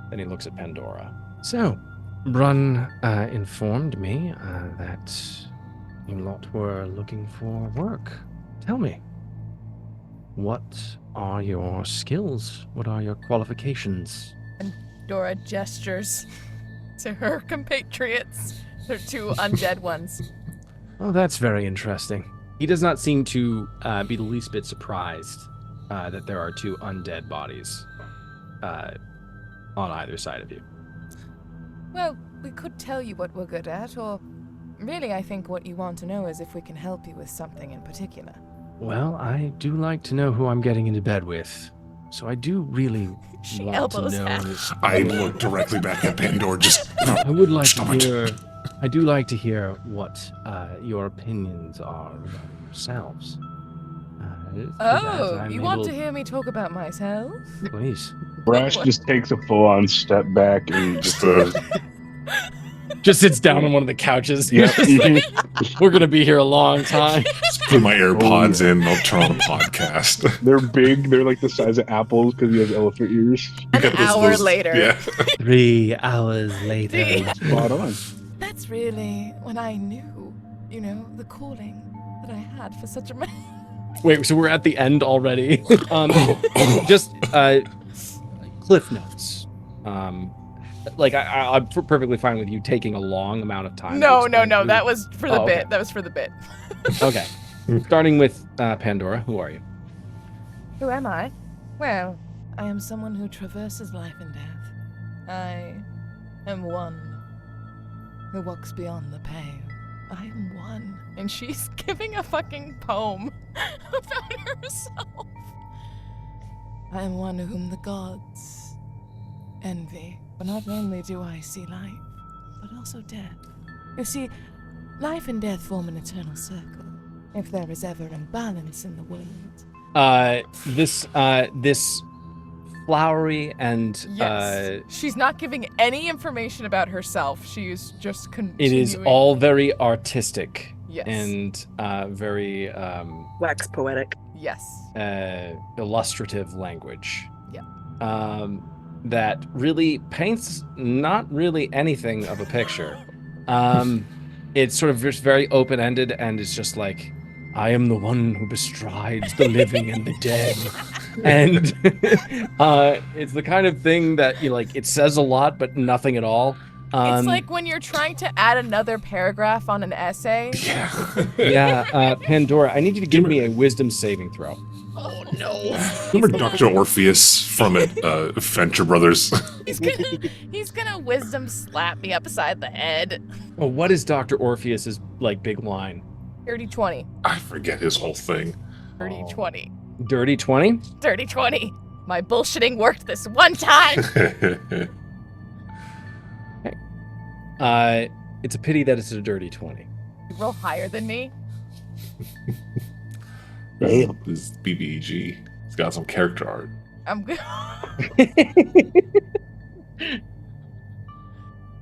Then he looks at Pandora. So, Brun informed me that you lot were looking for work. Tell me, what are your skills? What are your qualifications? Dora gestures to her compatriots. They're two undead ones. Oh, that's very interesting. He does not seem to be the least bit surprised that there are two undead bodies on either side of you. Well, we could tell you what we're good at, or really I think what you want to know is if we can help you with something in particular. Well, I do like to know who I'm getting into bed with. So I do really She want to elbows know. Hatch. I look directly back at Pandora, just... I would like Stop to it. hear. I do like to hear what your opinions are about yourselves. Oh, you want to hear me talk about myself? Please. Brash just takes a full-on step back and just Just sits down on one of the couches. yeah. We're gonna be here a long time. Just put my AirPods in, I'll turn on the podcast. They're big. They're like the size of apples because he has elephant ears. An Got hour later. Yeah. 3 hours later. Spot on. That's really when I knew, the calling that I had for such a man. Wait, so we're at the end already. Just cliff notes. I'm perfectly fine with you taking a long amount of time. No. to explain That was for the Oh, bit. okay. That was for the bit. Okay. Starting with Pandora, who are you? Who am I? Well, I am someone who traverses life and death. I am one who walks beyond the pale. I am one. And she's giving a fucking poem about herself. I am one whom the gods envy. But not only do I see life, but also death. You see, life and death form an eternal circle. If there is ever imbalance in the world. This flowery and Yes. She's not giving any information about herself. She is just it continuing. is all very artistic Yes. and very Wax poetic. Yes. illustrative language. Yeah. That really paints not really anything of a picture. It's sort of just very open-ended, and it's just like, I am the one who bestrides the living and the dead. And it's the kind of thing that you like. It says a lot, but nothing at all. It's like when you're trying to add another paragraph on an essay. Yeah, Pandora, I need you to give me a wisdom saving throw. Oh no! Remember Dr. Orpheus from Venture Brothers? He's gonna wisdom slap me upside the head. Oh, what is Dr. Orpheus's like big line? Dirty 20. I forget his whole thing. Dirty 20. Dirty 20? Dirty 20. My bullshitting worked this one time. It's a pity that it's a dirty 20. You roll higher than me. Damn. This is BBG. It's got some character art. I'm good.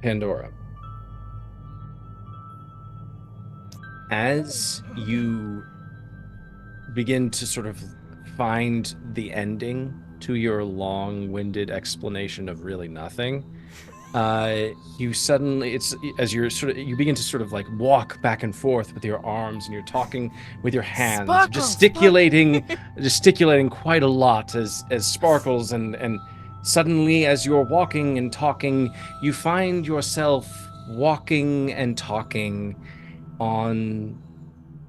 Pandora. As you begin to sort of find the ending to your long-winded explanation of really nothing, you suddenly, you begin to sort of like walk back and forth with your arms, and you're talking with your hands, gesticulating quite a lot as sparkles, and suddenly as you're walking and talking, you find yourself walking and talking on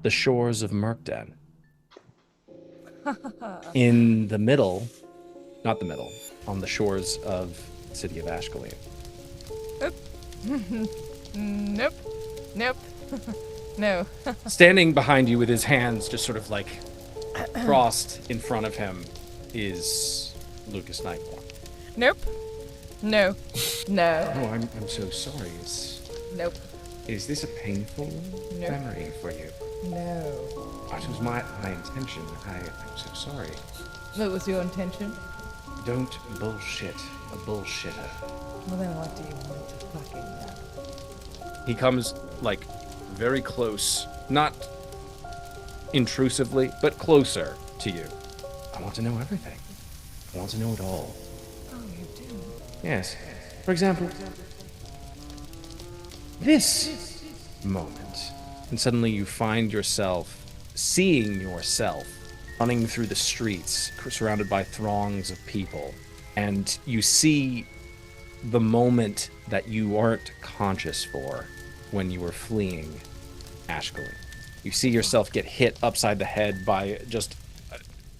the shores of Murkden. In the middle, not the middle, on the shores of the city of Ashkelon. Nope. Nope. No. Standing behind you with his hands just sort of like crossed in front of him is Lucas Nightmore. Nope. No. No. Oh, I'm so sorry. Nope. Is this a painful memory for you? No. What was my intention? I'm so sorry. What was your intention? Don't bullshit a bullshitter. Well, then what do you want to fucking know? He comes, like, very close. Not intrusively, but closer to you. I want to know everything. I want to know it all. Oh, you do? Yes. For example, this moment. And suddenly you find yourself seeing yourself running through the streets, surrounded by throngs of people. And you see the moment that you weren't conscious for when you were fleeing Ashkelon. You see yourself get hit upside the head by just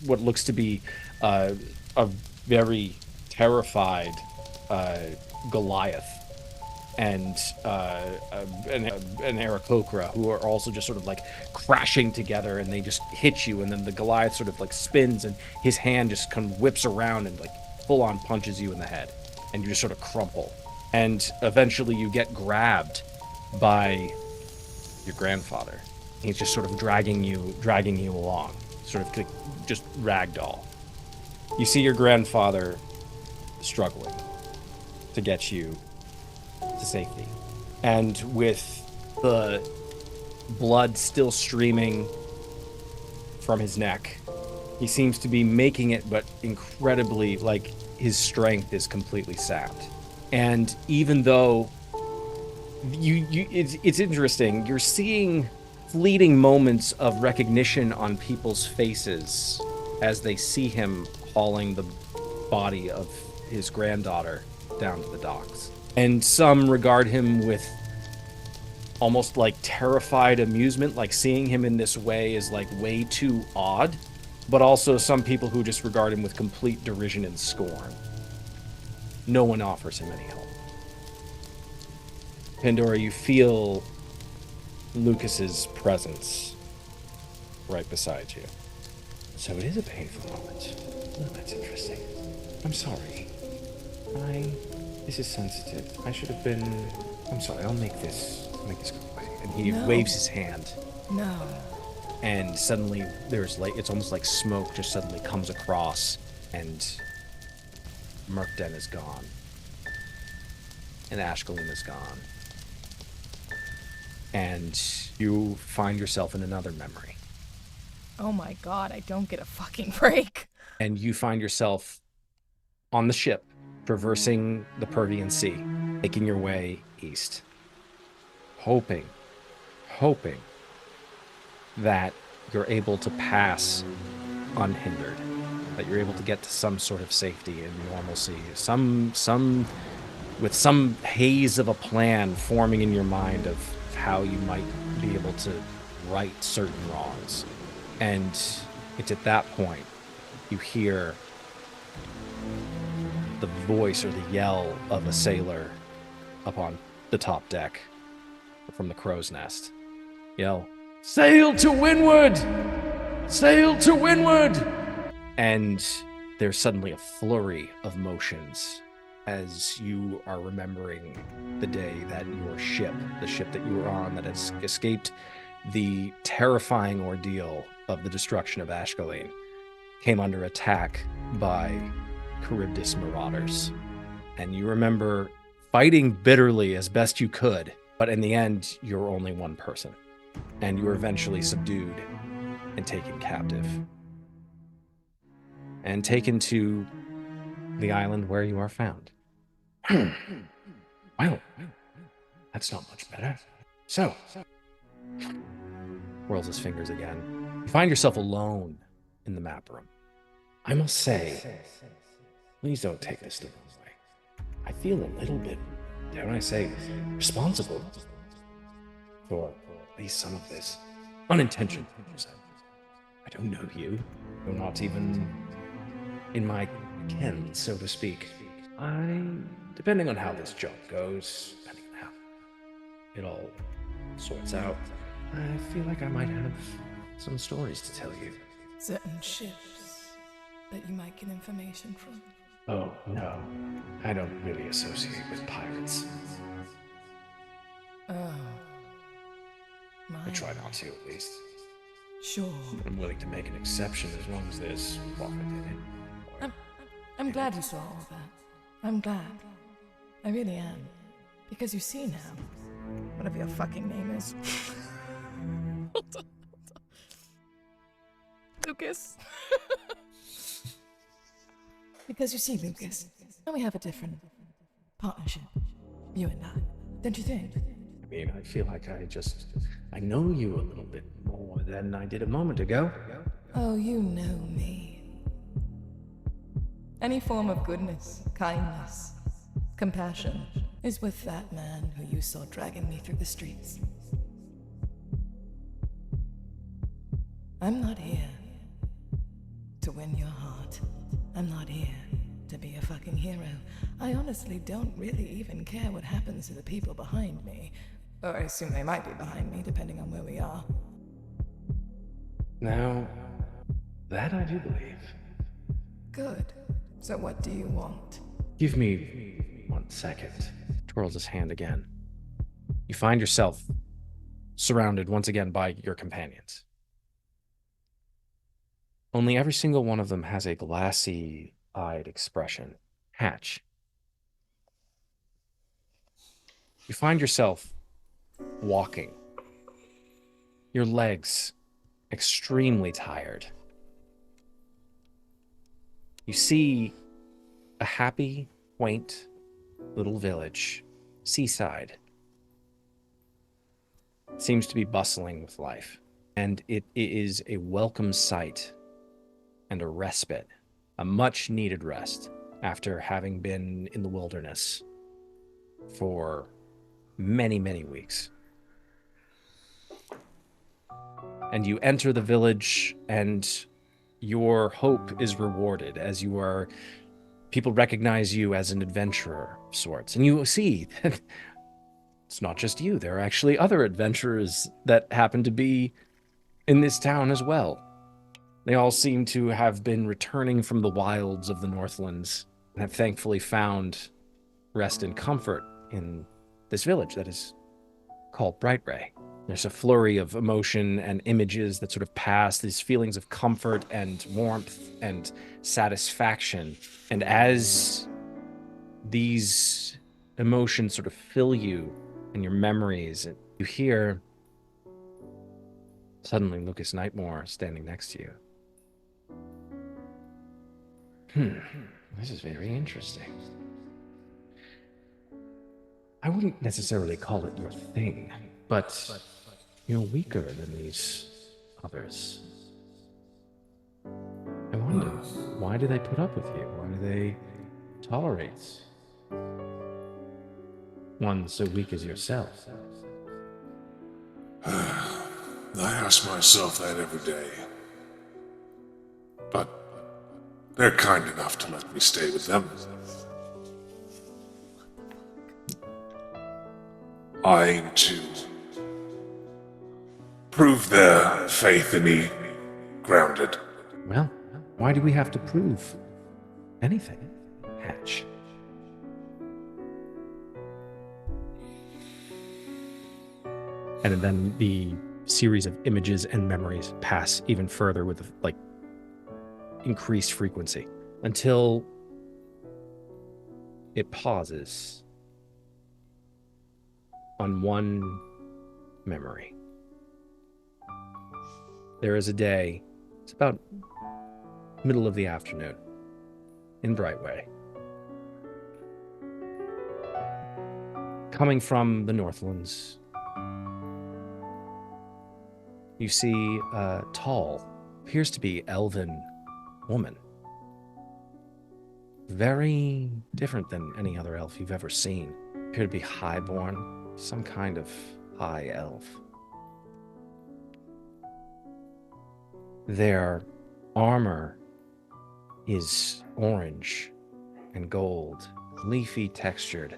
what looks to be a very terrified Goliath and an Aarakocra, who are also just sort of like crashing together, and they just hit you, and then the Goliath sort of like spins, and his hand just kind of whips around and like full on punches you in the head, and you just sort of crumple. And eventually you get grabbed by your grandfather. He's just sort of dragging you along, sort of like just ragdoll. You see your grandfather struggling to get you to safety. And with the blood still streaming from his neck, he seems to be making it, but incredibly, like, his strength is completely sapped. And even though it's interesting, you're seeing fleeting moments of recognition on people's faces as they see him hauling the body of his granddaughter down to the docks. And some regard him with almost like terrified amusement, like seeing him in this way is like way too odd. But also some people who just regard him with complete derision and scorn. No one offers him any help. Pandora, you feel Lucas's presence right beside you. So it is a painful moment. Oh, that's interesting. I'm sorry. This is sensitive. I should have been... I'm sorry, I'll make this go away. And he waves his hand. No. And suddenly there's like, it's almost like smoke just suddenly comes across, and Murkden is gone. And Ashkelon is gone. And you find yourself in another memory. Oh my god, I don't get a fucking break. And you find yourself on the ship, traversing the Pervian Sea, making your way east. Hoping that you're able to pass unhindered, that you're able to get to some sort of safety and normalcy, with some haze of a plan forming in your mind of how you might be able to right certain wrongs. And it's at that point you hear the voice or the yell of a sailor up on the top deck from the crow's nest. Yell, "Sail to windward! Sail to windward!" And there's suddenly a flurry of motions as you are remembering the day that your ship, the ship that you were on that has escaped the terrifying ordeal of the destruction of Ashkelon, came under attack by Charybdis marauders. And you remember fighting bitterly as best you could, but in the end, you're only one person. And you were eventually subdued and taken captive. And taken to the island where you are found. Well, that's not much better. So, whirls his fingers again. You find yourself alone in the map room. I must say, please don't take this the wrong way. I feel a little bit, dare I say, responsible for at least some of this. Unintentional. I don't know you. You're not even in my ken, so to speak. Depending on how this job goes, depending on how it all sorts out, I feel like I might have some stories to tell you. Certain ships that you might get information from. Oh, no. I don't really associate with pirates. Oh. I try not to, at least. Sure. I'm willing to make an exception as long as there's profit in it. I'm glad you saw all that. I'm glad. I really am. Because you see now, whatever your fucking name is. Hold on. Lucas. Because you see, Lucas, now we have a different partnership. You and I. Don't you think? I mean, I feel like I know you a little bit more than I did a moment ago. Oh, you know me. Any form of goodness, kindness, compassion is with that man who you saw dragging me through the streets. I'm not here to win your heart. I'm not here to be a fucking hero. I honestly don't really even care what happens to the people behind me. Or I assume they might be behind me, depending on where we are. Now, that I do believe. Good. So what do you want? Give me 1 second. Twirls his hand again. You find yourself surrounded once again by your companions. Only every single one of them has a glassy-eyed expression. Hatch. You find yourself walking. Your legs extremely tired. You see a happy, quaint little village, seaside. It seems to be bustling with life, and it is a welcome sight and a respite, a much-needed rest after having been in the wilderness for many, many weeks. And you enter the village, and your hope is rewarded as people recognize you as an adventurer of sorts. And you see that it's not just you. There are actually other adventurers that happen to be in this town as well. They all seem to have been returning from the wilds of the Northlands and have thankfully found rest and comfort in this village that is called Brightray. There's a flurry of emotion and images that sort of pass, these feelings of comfort and warmth and satisfaction. And as these emotions sort of fill you and your memories, you hear suddenly Lucas Nightmore standing next to you. This is very interesting. I wouldn't necessarily call it your thing, but you're weaker than these others. I wonder, why do they put up with you? Why do they tolerate one so weak as yourself? I ask myself that every day. But they're kind enough to let me stay with them. I aim to prove their faith in me grounded. Well, why do we have to prove anything, Hatch? And then the series of images and memories pass even further with like increased frequency until it pauses on one memory. There is a day, it's about middle of the afternoon in Brightway. Coming from the Northlands, you see a tall, appears to be elven woman. Very different than any other elf you've ever seen. Appear to be highborn, some kind of high elf. Their armor is orange and gold, leafy textured.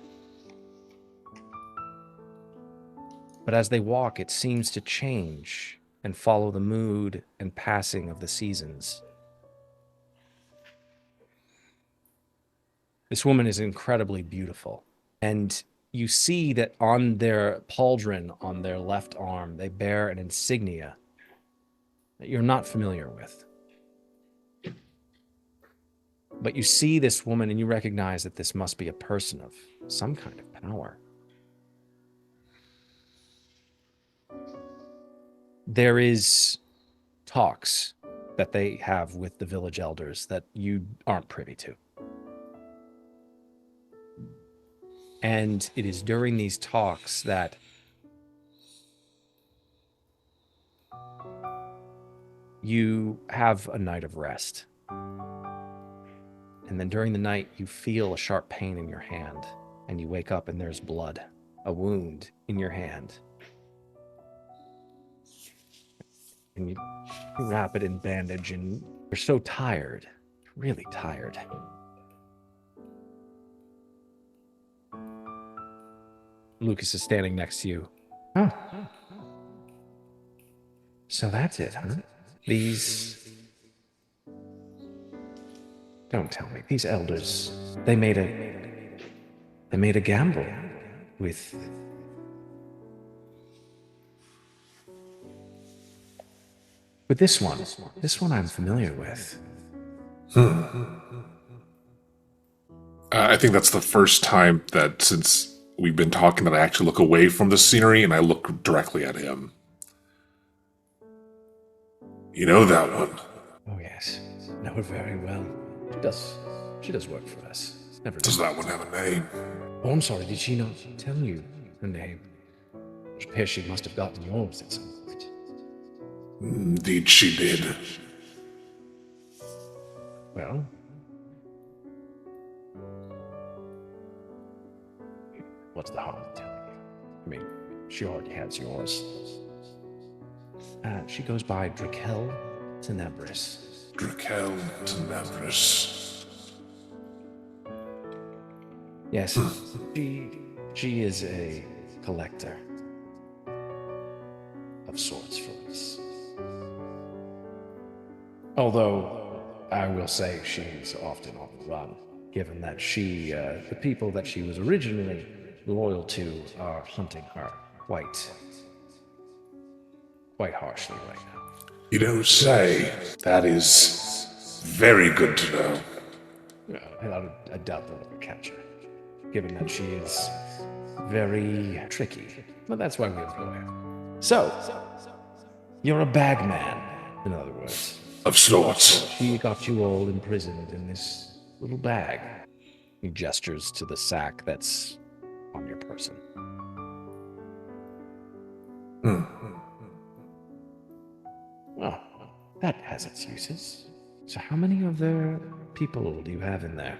But as they walk, it seems to change and follow the mood and passing of the seasons. This woman is incredibly beautiful, and you see that on their pauldron on their left arm, they bear an insignia that you're not familiar with. But you see this woman and you recognize that this must be a person of some kind of power. There is talks that they have with the village elders that you aren't privy to. And it is during these talks that you have a night of rest. And then during the night, you feel a sharp pain in your hand, and you wake up and there's blood, a wound in your hand. And you wrap it in bandage, and you're so tired, really tired. Lucas is standing next to you. Oh. So that's it, huh? These... Don't tell me. These elders, they made a gamble with... With this one. This one I'm familiar with. I think that's the first time that since we've been talking that I actually look away from the scenery and I look directly at him. You know that one? Oh yes, know her very well. She does work for us. Never Does that one have a name? Oh, I'm sorry, did she not tell you her name? It appears she must have gotten yours at some point. Indeed she did. Well... what's the harm in telling you? I mean, she already has yours. She goes by Draquelle Tenebris. Draquelle Tenebris. Yes, she is a collector of sorts for us. Although, I will say she's often on the run, given that the people that she was originally loyal to are hunting her quite harshly right now. You don't say. That is very good to know. I doubt they'll ever catch her, given that she is very tricky. But that's why we have her. So, you're a bagman, in other words. Of sorts. She got you all imprisoned in this little bag. He gestures to the sack that's on your person. That has its uses. So how many of their people do you have in there?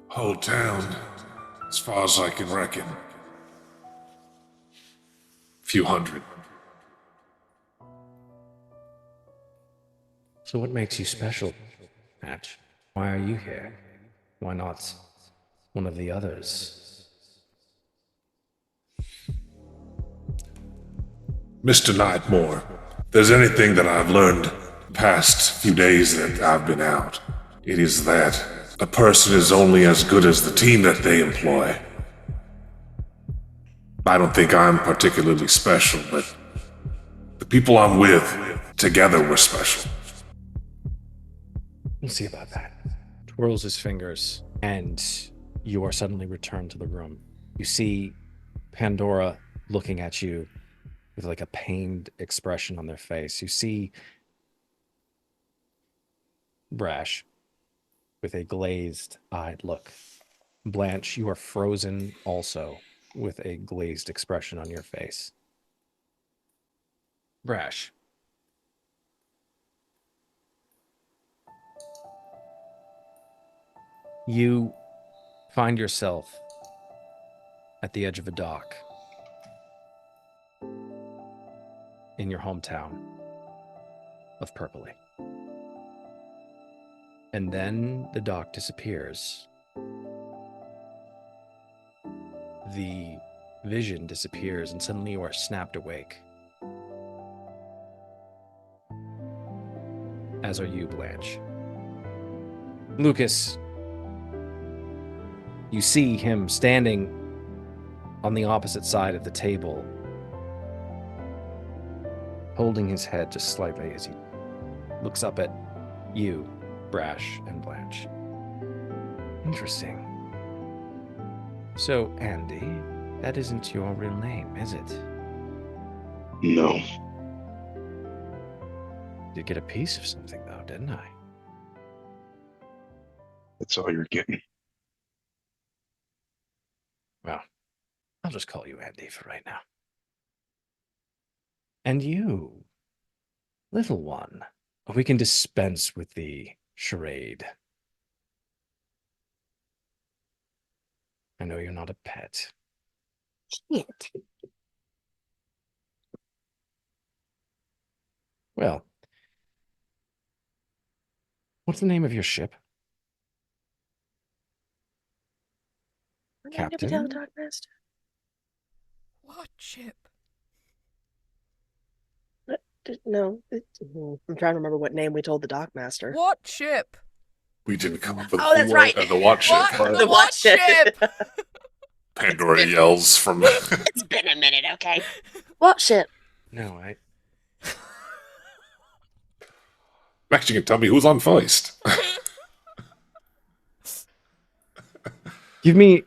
Whole town, as far as I can reckon. Few hundred. So what makes you special, Hatch? Why are you here? Why not one of the others? Mr. Nightmore, if there's anything that I've learned the past few days that I've been out, it is that a person is only as good as the team that they employ. I don't think I'm particularly special, but the people I'm with, together we're special. We'll see about that. Twirls his fingers, and you are suddenly returned to the room. You see Pandora looking at you with like a pained expression on their face. You see Brash with a glazed-eyed look. Blanche, you are frozen also with a glazed expression on your face. Brash. You find yourself at the edge of a dock in your hometown of Purpley. And then the dock disappears. The vision disappears, and suddenly you are snapped awake. As are you, Blanche. Lucas, you see him standing on the opposite side of the table, holding his head just slightly as he looks up at you, Brash and Blanche. Interesting. So, Andy, that isn't your real name, is it? No. Did get a piece of something, though, didn't I? That's all you're getting. Well, I'll just call you Andy for right now. And you, little one, we can dispense with the charade. I know you're not a pet. Shit. Well, what's the name of your ship? Captain? Tell Dark Master. What ship? No, I'm trying to remember what name we told the Dock Master. What ship? We didn't come up with Oh, that's right. the watch ship. What? The watch ship. Pandora yells from... It's been a minute, okay? What ship? No, Max, you can tell me who's on first. Give me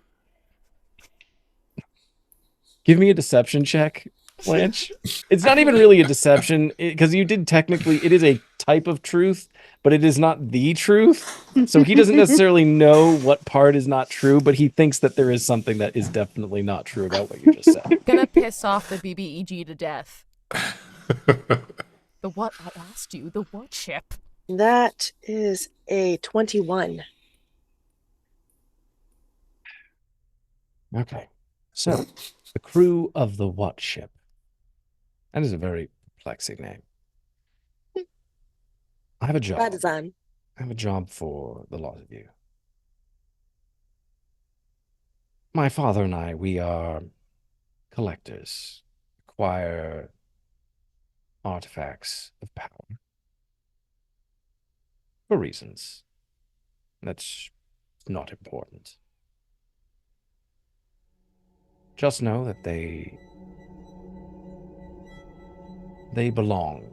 a deception check, Blanche. It's not even really a deception because you did technically, it is a type of truth, but it is not the truth. So he doesn't necessarily know what part is not true, but he thinks that there is something that is definitely not true about what you just said. Gonna piss off the BBEG to death. The what? I asked you. The what ship? That is a 21. Okay. So, the crew of the what ship? That is a very perplexing name. I have a job. By design. I have a job for the lot of you. My father and I, we are collectors, acquire artifacts of power for reasons. That's not important. Just know that they belong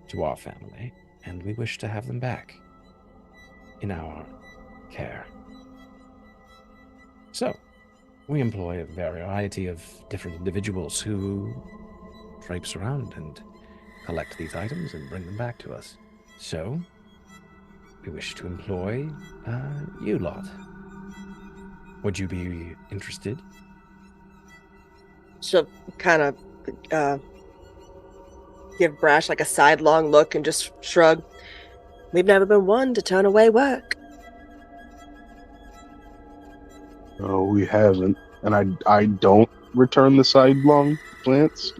to our family, and we wish to have them back in our care. So, we employ a variety of different individuals who traipse around and collect these items and bring them back to us. So, we wish to employ you lot. Would you be interested? She'll kind of give Brash like a sidelong look and just shrug. We've never been one to turn away work. No, we haven't. And I don't return the sidelong glance.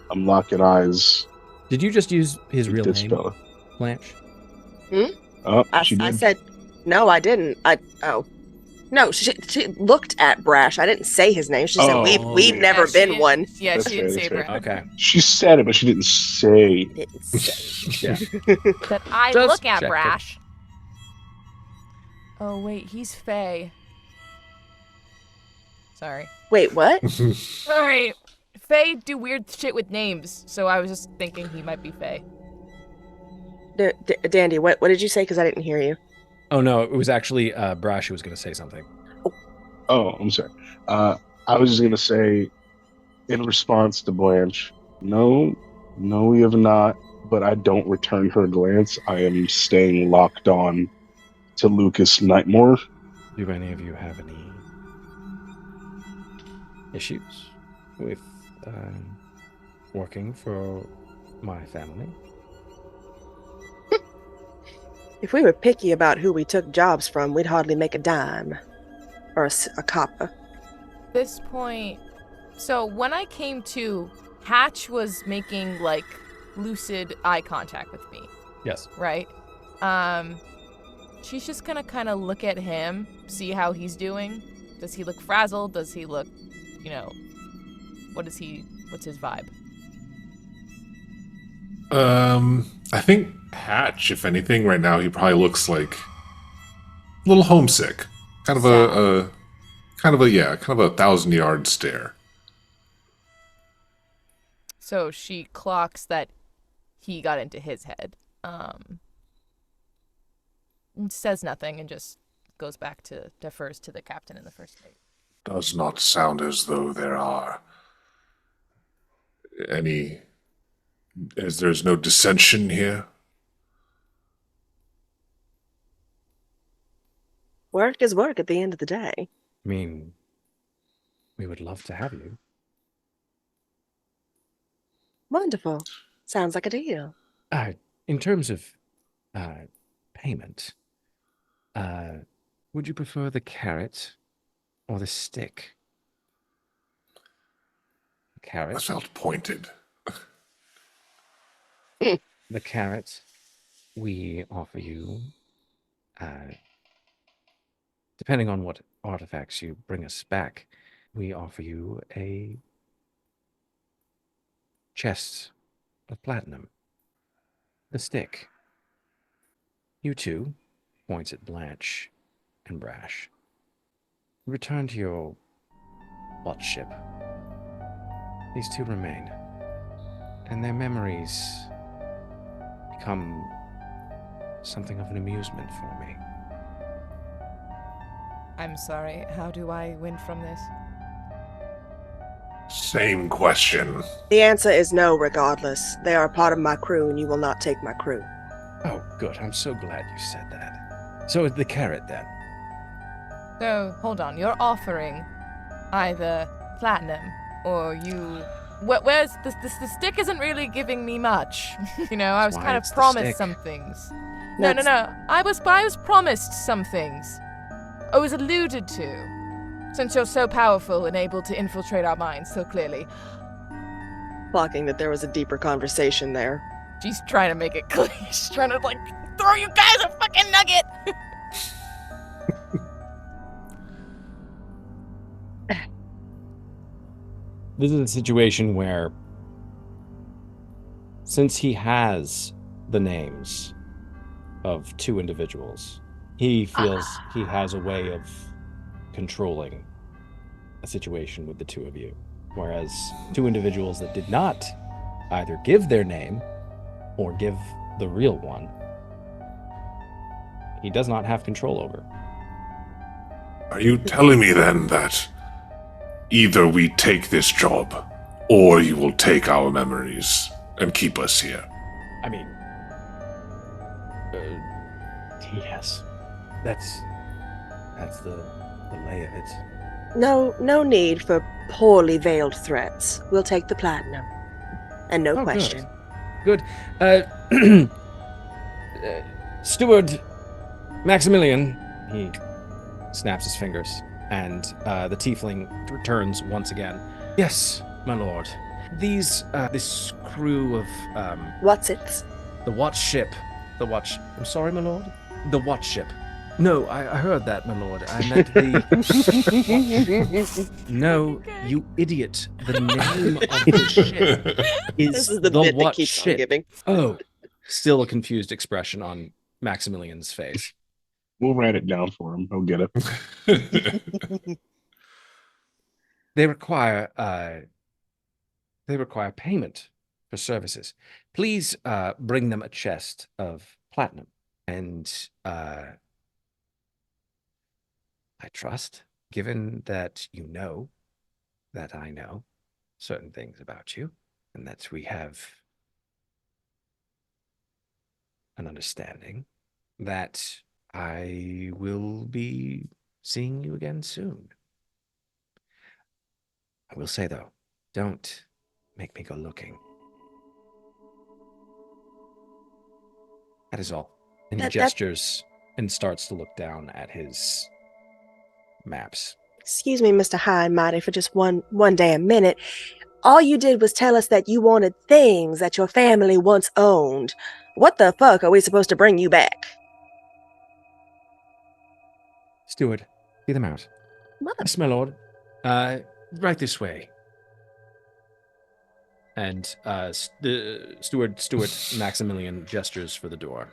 I'm locking eyes Did you just use his with real this name, fella. Blanche? Oh, I she did. said, no, I didn't. No, she looked at Brash. I didn't say his name. She said, we've never she been didn't- one. Yeah, That's she didn't fair, say that's fair. Brash. Okay. She said it, but she didn't say. Didn't say. Yeah. That I Just look at checking. Brash. Oh wait, he's Faye. Sorry. Wait, what? Sorry. Faye do weird shit with names, so I was just thinking he might be Faye. Dandy, what did you say? Because I didn't hear you. Oh no, it was actually Brash who was going to say something. Oh, I'm sorry. I was just gonna say, in response to Blanche, no, we have not. But I don't return her glance. I am staying locked on to Lucas Nightmore. Do any of you have any issues with working for my family? If we were picky about who we took jobs from, we'd hardly make a dime. Or a copper. This point, so when I came to, Hatch was making like lucid eye contact with me, Yes. right? She's just gonna kind of look at him, see how he's doing. Does he look frazzled? Does he look, what's his vibe? I think Hatch, if anything, right now he probably looks like a little homesick. Kind of a 1,000-yard stare. So she clocks that he got into his head. And says nothing and just goes back to defers to the captain in the first mate. Does not sound as though there are there's no dissension here. Work is work at the end of the day. I mean, we would love to have you. Wonderful. Sounds like a deal. In terms of payment, would you prefer the carrot or the stick? I Carrot. felt pointed. The carrot, we offer you, depending on what artifacts you bring us back, we offer you a chest of platinum. The stick. You two, points at Blanche and Brash, return to your watch ship. These two remain, and their memories become something of an amusement for me. I'm sorry, how do I win from this? Same question. The answer is no, regardless. They are part of my crew, and you will not take my crew. Oh, good. I'm so glad you said that. So the carrot, then. So, hold on, you're offering either platinum or you... Where's... The stick isn't really giving me much. I was Why kind of it's the promised stick. some things. That's- No. I was promised some things. I was alluded to. Since you're so powerful and able to infiltrate our minds so clearly. Clocking that there was a deeper conversation there. She's trying to make it clear. She's trying to, throw you guys a fucking nugget! This is a situation where, since he has the names of two individuals, he feels he has a way of controlling a situation with the two of you. Whereas two individuals that did not either give their name or give the real one, he does not have control over. Are you telling me then that either we take this job or you will take our memories and keep us here? I mean, yes, that's the lay of it. No need for poorly veiled threats. We'll take the platinum. And no Oh, question. Good. Steward Maximilian. He snaps his fingers, and the tiefling returns once again. Yes, my lord. This crew of What's it? the watch ship. I'm sorry, my lord. The watch ship. No, I heard that, my lord. I meant the. No, you idiot. The name of the ship This is the the bit that watch keeps on ship. giving. Oh, still a confused expression on Maximilian's face. We'll write it down for him. He'll get it. They require payment for services. Please bring them a chest of platinum. And I trust, given that you know that I know certain things about you, and that we have an understanding, that I will be seeing you again soon. I will say, though, don't make me go looking. That is all. And he gestures and starts to look down at his maps. Excuse me, Mr. High and Mighty, for just one damn minute. All you did was tell us that you wanted things that your family once owned. What the fuck are we supposed to bring you back? Steward, see them out. Mother. Yes, my lord. Right this way. And the steward Maximilian gestures for the door.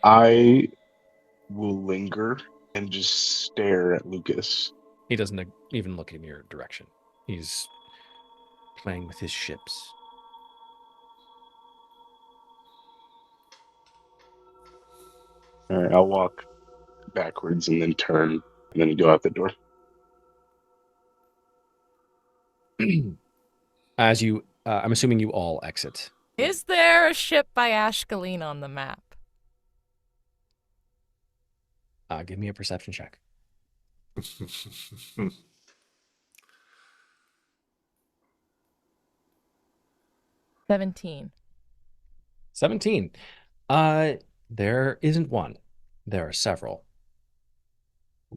I will linger and just stare at Lucas. He doesn't even look in your direction. He's playing with his ships. All right, I'll walk backwards and then turn and then go out the door. As you, I'm assuming you all exit. Is there a ship by Ashkelon on the map? Give me a perception check. 17. 17. There isn't one. There are several.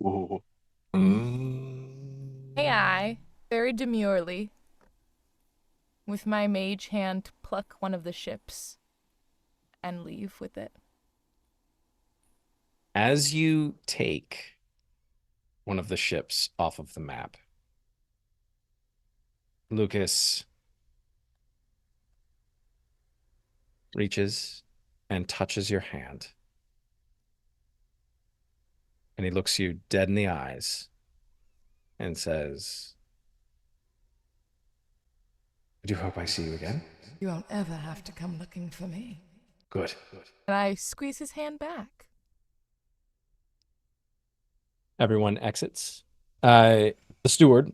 Ooh. May I, very demurely, with my mage hand, pluck one of the ships and leave with it? As you take one of the ships off of the map, Lucas reaches and touches your hand. And he looks you dead in the eyes and says, I do hope I see you again. You won't ever have to come looking for me. Good. And I squeeze his hand back. Everyone exits. The steward,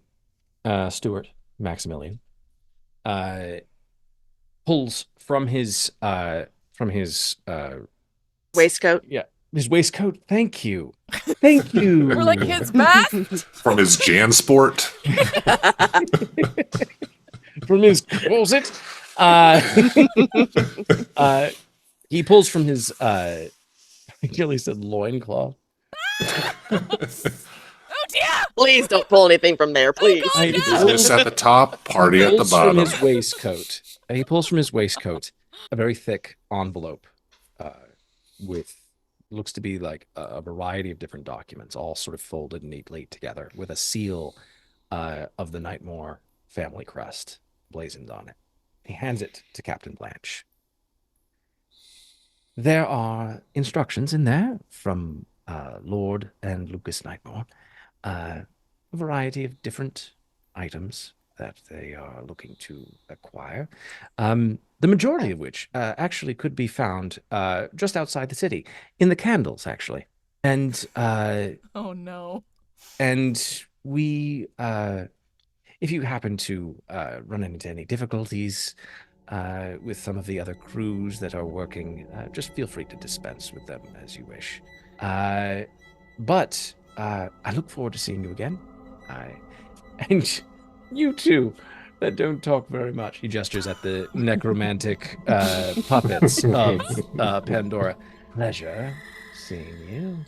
Maximilian, pulls from his waistcoat. Yeah, his waistcoat. Thank you. Thank you. We're like kids back. From his Jansport. From his closet. He pulls from his I nearly said loincloth. Oh dear! Please don't pull anything from there, please. God, no. Business at the top, party at the bottom. From his waistcoat. He pulls from his waistcoat a very thick envelope with looks to be like a variety of different documents, all sort of folded neatly together with a seal of the Nightmore family crest blazoned on it. He hands it to Captain Blanche. There are instructions in there from Lord and Lucas Nightmore. A variety of different items that they are looking to acquire. The majority of which actually could be found just outside the city, in the candles, actually. And oh no. And we, if you happen to run into any difficulties with some of the other crews that are working, just feel free to dispense with them as you wish. But I look forward to seeing you again. And you too, that don't talk very much. He gestures at the necromantic puppets of Pandora. Pleasure seeing you.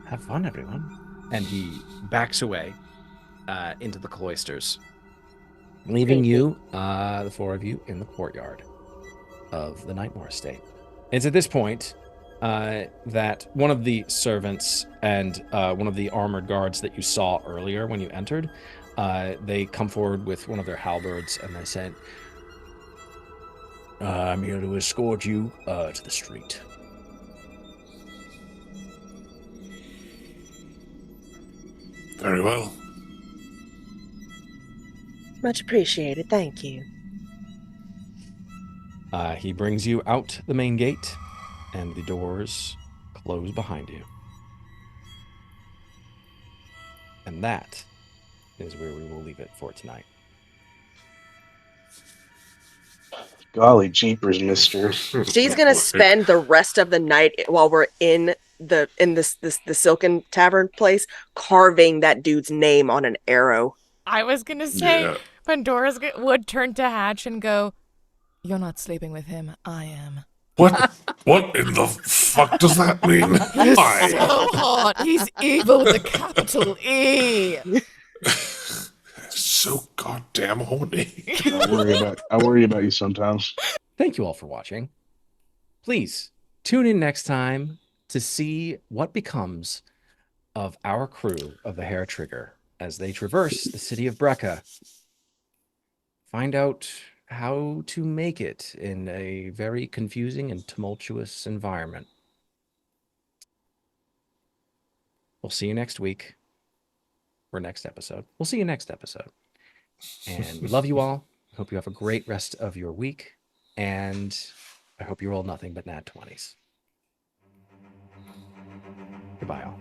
Have fun, everyone. And he backs away into the cloisters, leaving you, the four of you, in the courtyard of the Nightmore estate. It's at this point that one of the servants and one of the armored guards that you saw earlier when you entered, they come forward with one of their halberds and they said, I'm here to escort you to the street. Very well. Much appreciated. Thank you. He brings you out the main gate, and the doors close behind you. And that is where we will leave it for tonight. Golly jeepers, mister. She's gonna spend the rest of the night while we're in the Silken Tavern place, carving that dude's name on an arrow. I was gonna say Pandora's would turn to Hatch and go, "You're not sleeping with him. I am." What? What in the fuck does that mean? He's Why? so hot. He's evil with a capital E. So goddamn horny. I worry about you sometimes. Thank you all for watching. Please tune in next time to see what becomes of our crew of the Hair Trigger as they traverse the city of Brecca. Find out how to make it in a very confusing and tumultuous environment. We'll see you next week. Or next episode. We'll see you next episode. And we love you all. Hope you have a great rest of your week. And I hope you roll nothing but nat 20s. Goodbye, all.